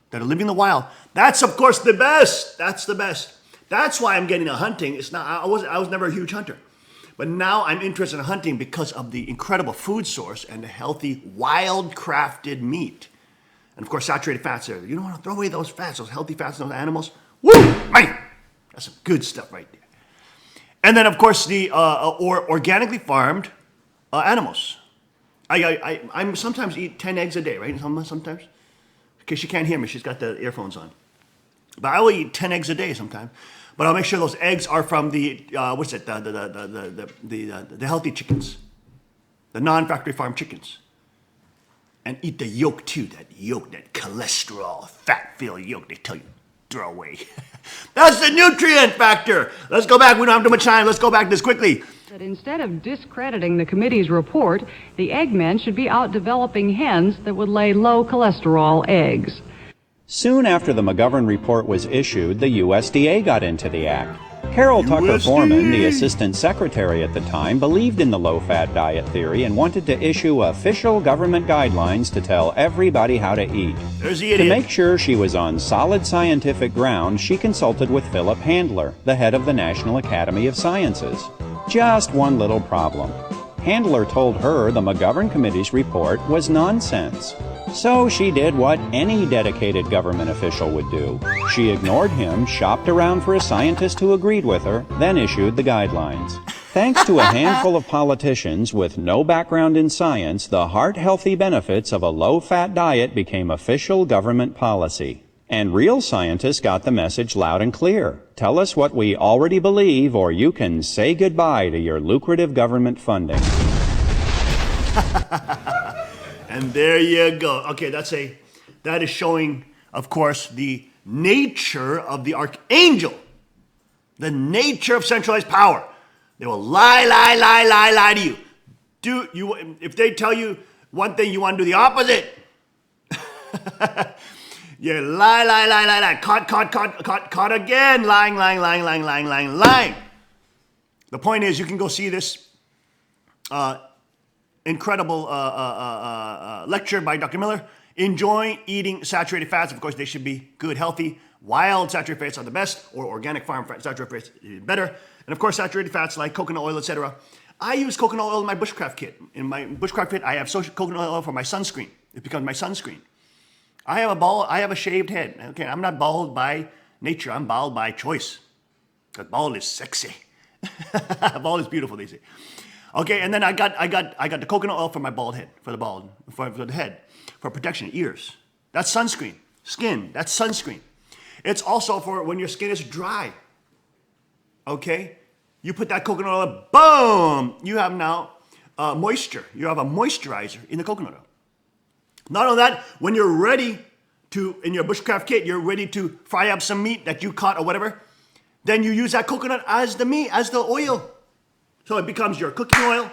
that are living in the wild, that's of course the best. That's the best. That's why I'm getting into hunting. It's not. I was never a huge hunter, but now I'm interested in hunting because of the incredible food source and the healthy, wild-crafted meat, and of course saturated fats. There, you don't want to throw away those fats, those healthy fats in those animals. Woo, man, that's some good stuff right there. And then of course the organically farmed animals. I sometimes eat 10 eggs a day, right? Sometimes. Okay, she can't hear me. She's got the earphones on. But I will eat 10 eggs a day sometimes. But I'll make sure those eggs are from the healthy chickens, the non-factory farm chickens, and eat the yolk too. That yolk, that cholesterol, fat-filled yolk. They tell you throw away. That's the nutrient factor. Let's go back. We don't have too much time. Let's go back to this quickly. That instead of discrediting the committee's report, the eggmen should be out developing hens that would lay low cholesterol eggs. Soon after the McGovern report was issued, the USDA got into the act. Carol Tucker Foreman, the assistant secretary at the time, believed in the low-fat diet theory and wanted to issue official government guidelines to tell everybody how to eat. To make sure she was on solid scientific ground, she consulted with Philip Handler, the head of the National Academy of Sciences. Just one little problem. Handler told her the McGovern Committee's report was nonsense. So she did what any dedicated government official would do. She ignored him, shopped around for a scientist who agreed with her, then issued the guidelines. Thanks to a handful of politicians with no background in science, the heart-healthy benefits of a low-fat diet became official government policy. And real scientists got the message loud and clear. Tell us what we already believe, or you can say goodbye to your lucrative government funding. And there you go. Okay, that is showing, of course, the nature of the archangel. The nature of centralized power. They will lie to you. If they tell you one thing, you want to do the opposite. You lie. Caught again. Lying. The point is, you can go see this incredible lecture by Dr. Miller. Enjoy eating saturated fats. Of course, they should be good, healthy. Wild saturated fats are the best, or organic farm saturated fats is better. And of course, saturated fats like coconut oil, etc. I use coconut oil in my bushcraft kit. In my bushcraft kit, I have coconut oil for my sunscreen. It becomes my sunscreen. I have a shaved head. Okay, I'm not bald by nature. I'm bald by choice. Because bald is sexy. Bald is beautiful, they say. Okay, and then I got the coconut oil for my bald head, for the head, for protection, ears. That's sunscreen. Skin, that's sunscreen. It's also for when your skin is dry. Okay? You put that coconut oil, boom! You have now moisture. You have a moisturizer in the coconut oil. Not only that, when you're ready to, in your bushcraft kit, you're ready to fry up some meat that you caught or whatever, then you use that coconut as the meat, as the oil. So it becomes your cooking oil,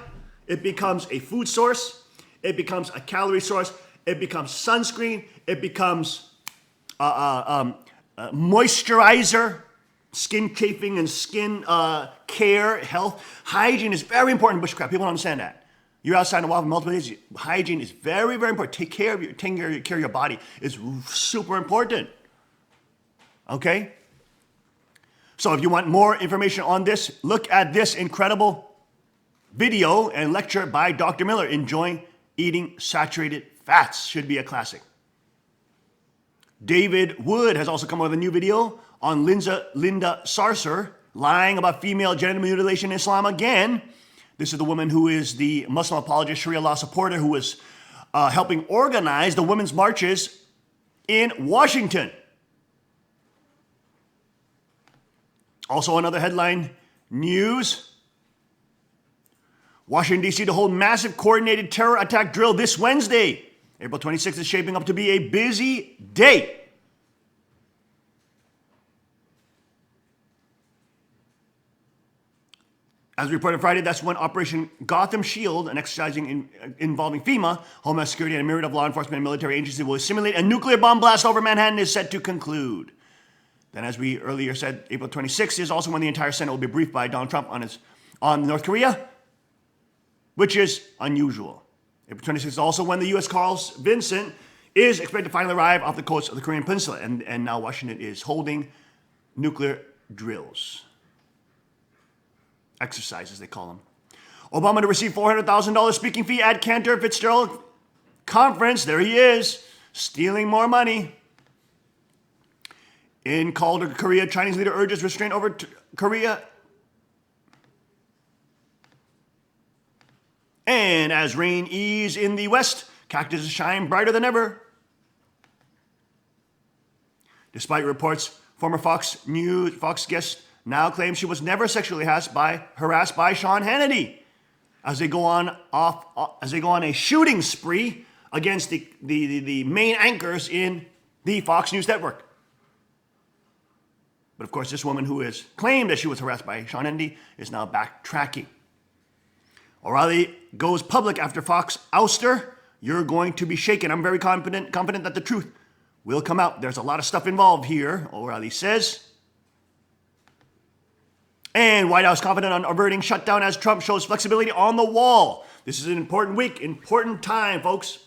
it becomes a food source, it becomes a calorie source, it becomes sunscreen, it becomes moisturizer, skin chafing and skin care, health. Hygiene is very important in bushcraft. People don't understand that. You're outside in the wild for multiple days. Hygiene is very, very important. Taking care of your body is super important. Okay? So if you want more information on this, look at this incredible video and lecture by Dr. Miller, Enjoying Eating Saturated Fats. Should be a classic. David Wood has also come up with a new video on Linda Sarsour, lying about female genital mutilation in Islam again. This is the woman who is the Muslim apologist, Sharia law supporter, who was helping organize the women's marches in Washington. Also another headline news. Washington, D.C. to hold massive coordinated terror attack drill this Wednesday. April 26th is shaping up to be a busy day. As reported Friday, that's when Operation Gotham Shield, an exercise involving FEMA, Homeland Security, and a myriad of law enforcement and military agencies will simulate a nuclear bomb blast over Manhattan, is set to conclude. Then, as we earlier said, April 26th is also when the entire Senate will be briefed by Donald Trump on North Korea, which is unusual. April 26th is also when the U.S. Carl Vinson is expected to finally arrive off the coast of the Korean Peninsula, and now Washington is holding nuclear drills. Exercises, they call them. Obama to receive $400,000 speaking fee at Cantor Fitzgerald conference. There he is, stealing more money. In call to Korea, Chinese leader urges restraint over Korea. And as rain eases in the west, cactuses shine brighter than ever. Despite reports, former Fox guest now claims she was never sexually harassed by Sean Hannity as they go on a shooting spree against the main anchors in the Fox News network. But of course, this woman who has claimed that she was harassed by Sean Hannity is now backtracking. O'Reilly goes public after Fox ouster. You're going to be shaken. I'm very confident that the truth will come out. There's a lot of stuff involved here, O'Reilly says. And White House confident on averting shutdown as Trump shows flexibility on the wall. This is an important week, important time, folks.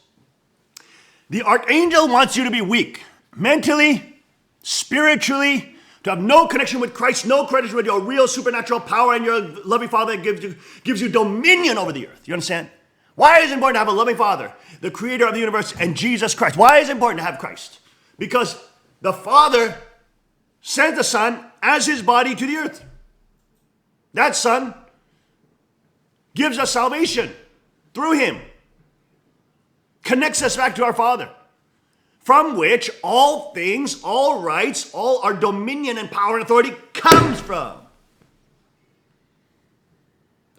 The archangel wants you to be weak, mentally, spiritually, to have no connection with Christ, no connection with your real supernatural power and your loving Father that gives you dominion over the earth. You understand? Why is it important to have a loving Father, the creator of the universe, and Jesus Christ? Why is it important to have Christ? Because the Father sent the Son as his body to the earth. That Son gives us salvation through him, connects us back to our Father, from which all things, all rights, all our dominion and power and authority comes from.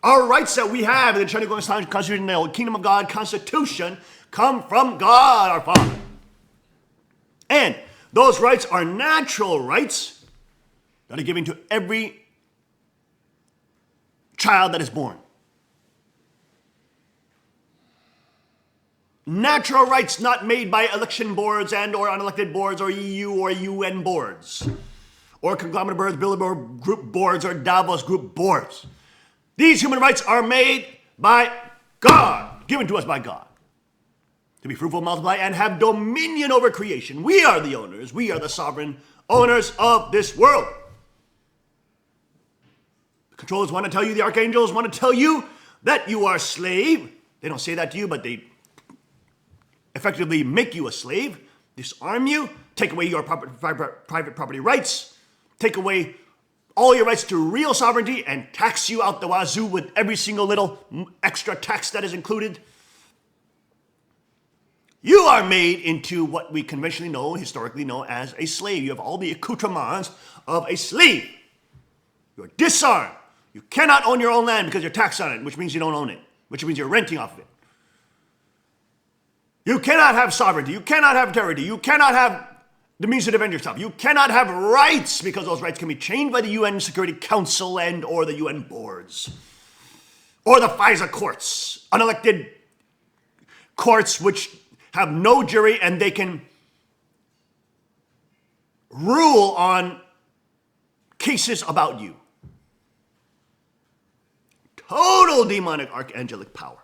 Our rights that we have in the Chinese Constitution, the Kingdom of God Constitution, come from God, our Father. And those rights are natural rights that are given to every child that is born. Natural rights not made by election boards and or unelected boards or EU or UN boards or conglomerate boards, Bilderberg group boards or Davos group boards. These human rights are made by God, given to us by God. To be fruitful, multiply, and have dominion over creation. We are the owners. We are the sovereign owners of this world. The controllers want to tell you, the archangels want to tell you that you are a slave. They don't say that to you, but they effectively make you a slave, disarm you, take away your private property rights, take away all your rights to real sovereignty, and tax you out the wazoo with every single little extra tax that is included. You are made into what we conventionally know, historically know as a slave. You have all the accoutrements of a slave. You're disarmed. You cannot own your own land because you're taxed on it, which means you don't own it. which means you're renting off of it. You cannot have sovereignty. You cannot have territory. You cannot have the means to defend yourself. You cannot have rights because those rights can be changed by the UN Security Council and or the UN boards or the FISA courts, unelected courts which have no jury and they can rule on cases about you. Total demonic archangelic power.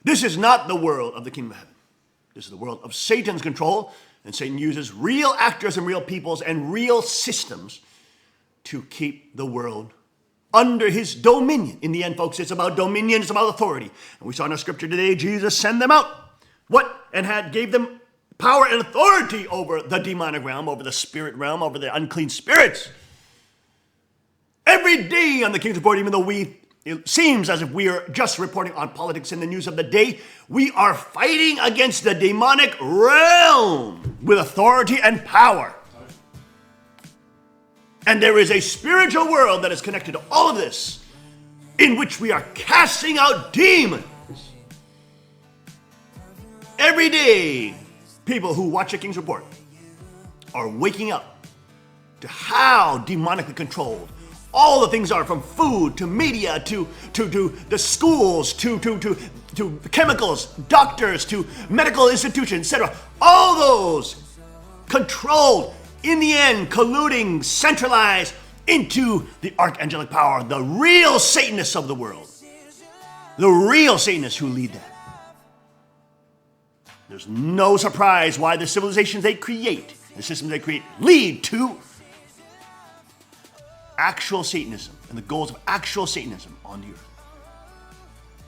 This is not the world of the kingdom of heaven. This is the world of Satan's control, and Satan uses real actors and real peoples and real systems to keep the world under his dominion. In the end, folks, it's about dominion, it's about authority. And we saw in our scripture today, Jesus sent them out. What? And gave them power and authority over the demonic realm, over the spirit realm, over the unclean spirits. Every day on the King's Report, even though it seems as if we are just reporting on politics and the news of the day, we are fighting against the demonic realm with authority and power. And there is a spiritual world that is connected to all of this, in which we are casting out demons. Every day, people who watch the King's Report are waking up to how demonically controlled all the things are, from food to media to the schools to chemicals, doctors to medical institutions, etc. All those controlled, in the end, colluding, centralized into the archangelic power, the real Satanists of the world, the real Satanists who lead that. There's no surprise why the civilizations they create, the systems they create, lead to actual Satanism and the goals of actual Satanism on the earth.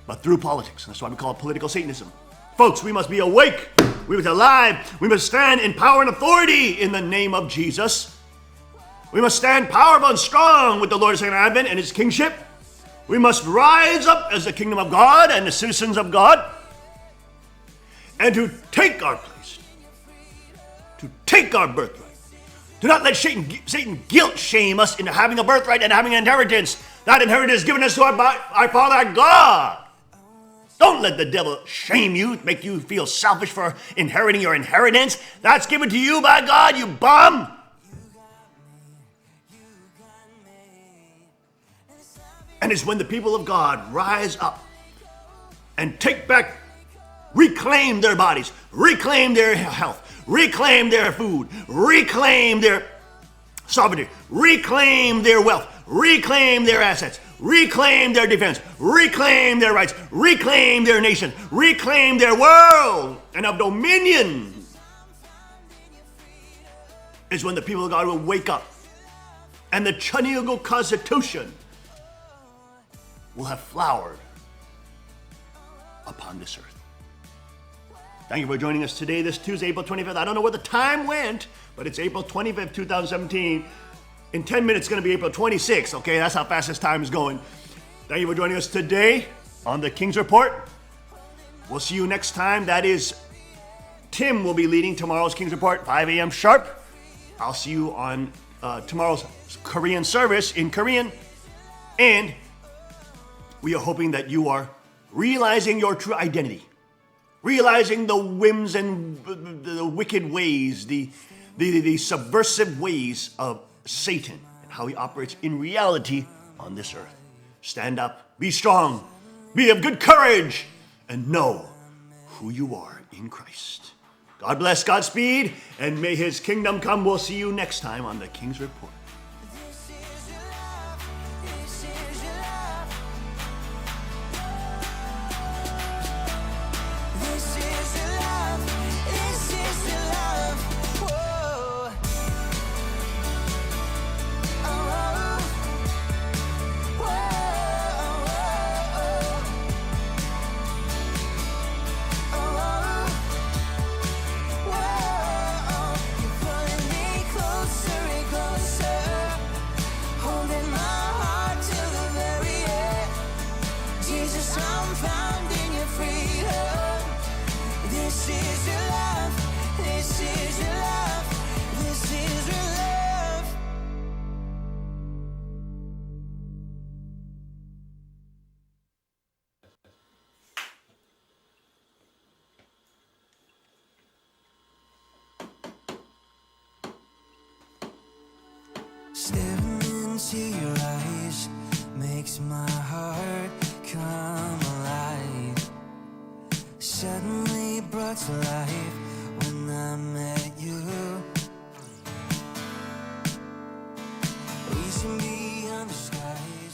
But through politics, and that's why we call it political Satanism. Folks, we must be awake. We must be alive. We must stand in power and authority in the name of Jesus. We must stand powerful and strong with the Lord's second advent and his kingship. We must rise up as the kingdom of God and the citizens of God, and to take our place, to take our birthright. Do not let Satan guilt shame us into having a birthright and having an inheritance. That inheritance is given us to our Father God. Don't let the devil shame you, make you feel selfish for inheriting your inheritance. That's given to you by God, you bum. And it's when the people of God rise up and take back, reclaim their bodies, reclaim their health, reclaim their food, reclaim their sovereignty, reclaim their wealth, reclaim their assets, reclaim their defense, reclaim their rights, reclaim their nation, reclaim their world and of dominion, is when the people of God will wake up and the Chaniugo Constitution will have flowered upon this earth. Thank you for joining us today, this Tuesday, April 25th. I don't know where the time went, but it's April 25th, 2017. In 10 minutes, it's going to be April 26th, okay? That's how fast this time is going. Thank you for joining us today on the King's Report. We'll see you next time. That is, Tim will be leading tomorrow's King's Report, 5 a.m. sharp. I'll see you on tomorrow's Korean service in Korean. And we are hoping that you are realizing your true identity, realizing the whims and the wicked ways, the subversive ways of Satan and how he operates in reality on this earth. Stand up, be strong, be of good courage, and know who you are in Christ. God bless, Godspeed, and may his kingdom come. We'll see you next time on the King's Report. into your eyes makes my heart come alive. Suddenly brought to life when I met you. Reaching beyond the sky.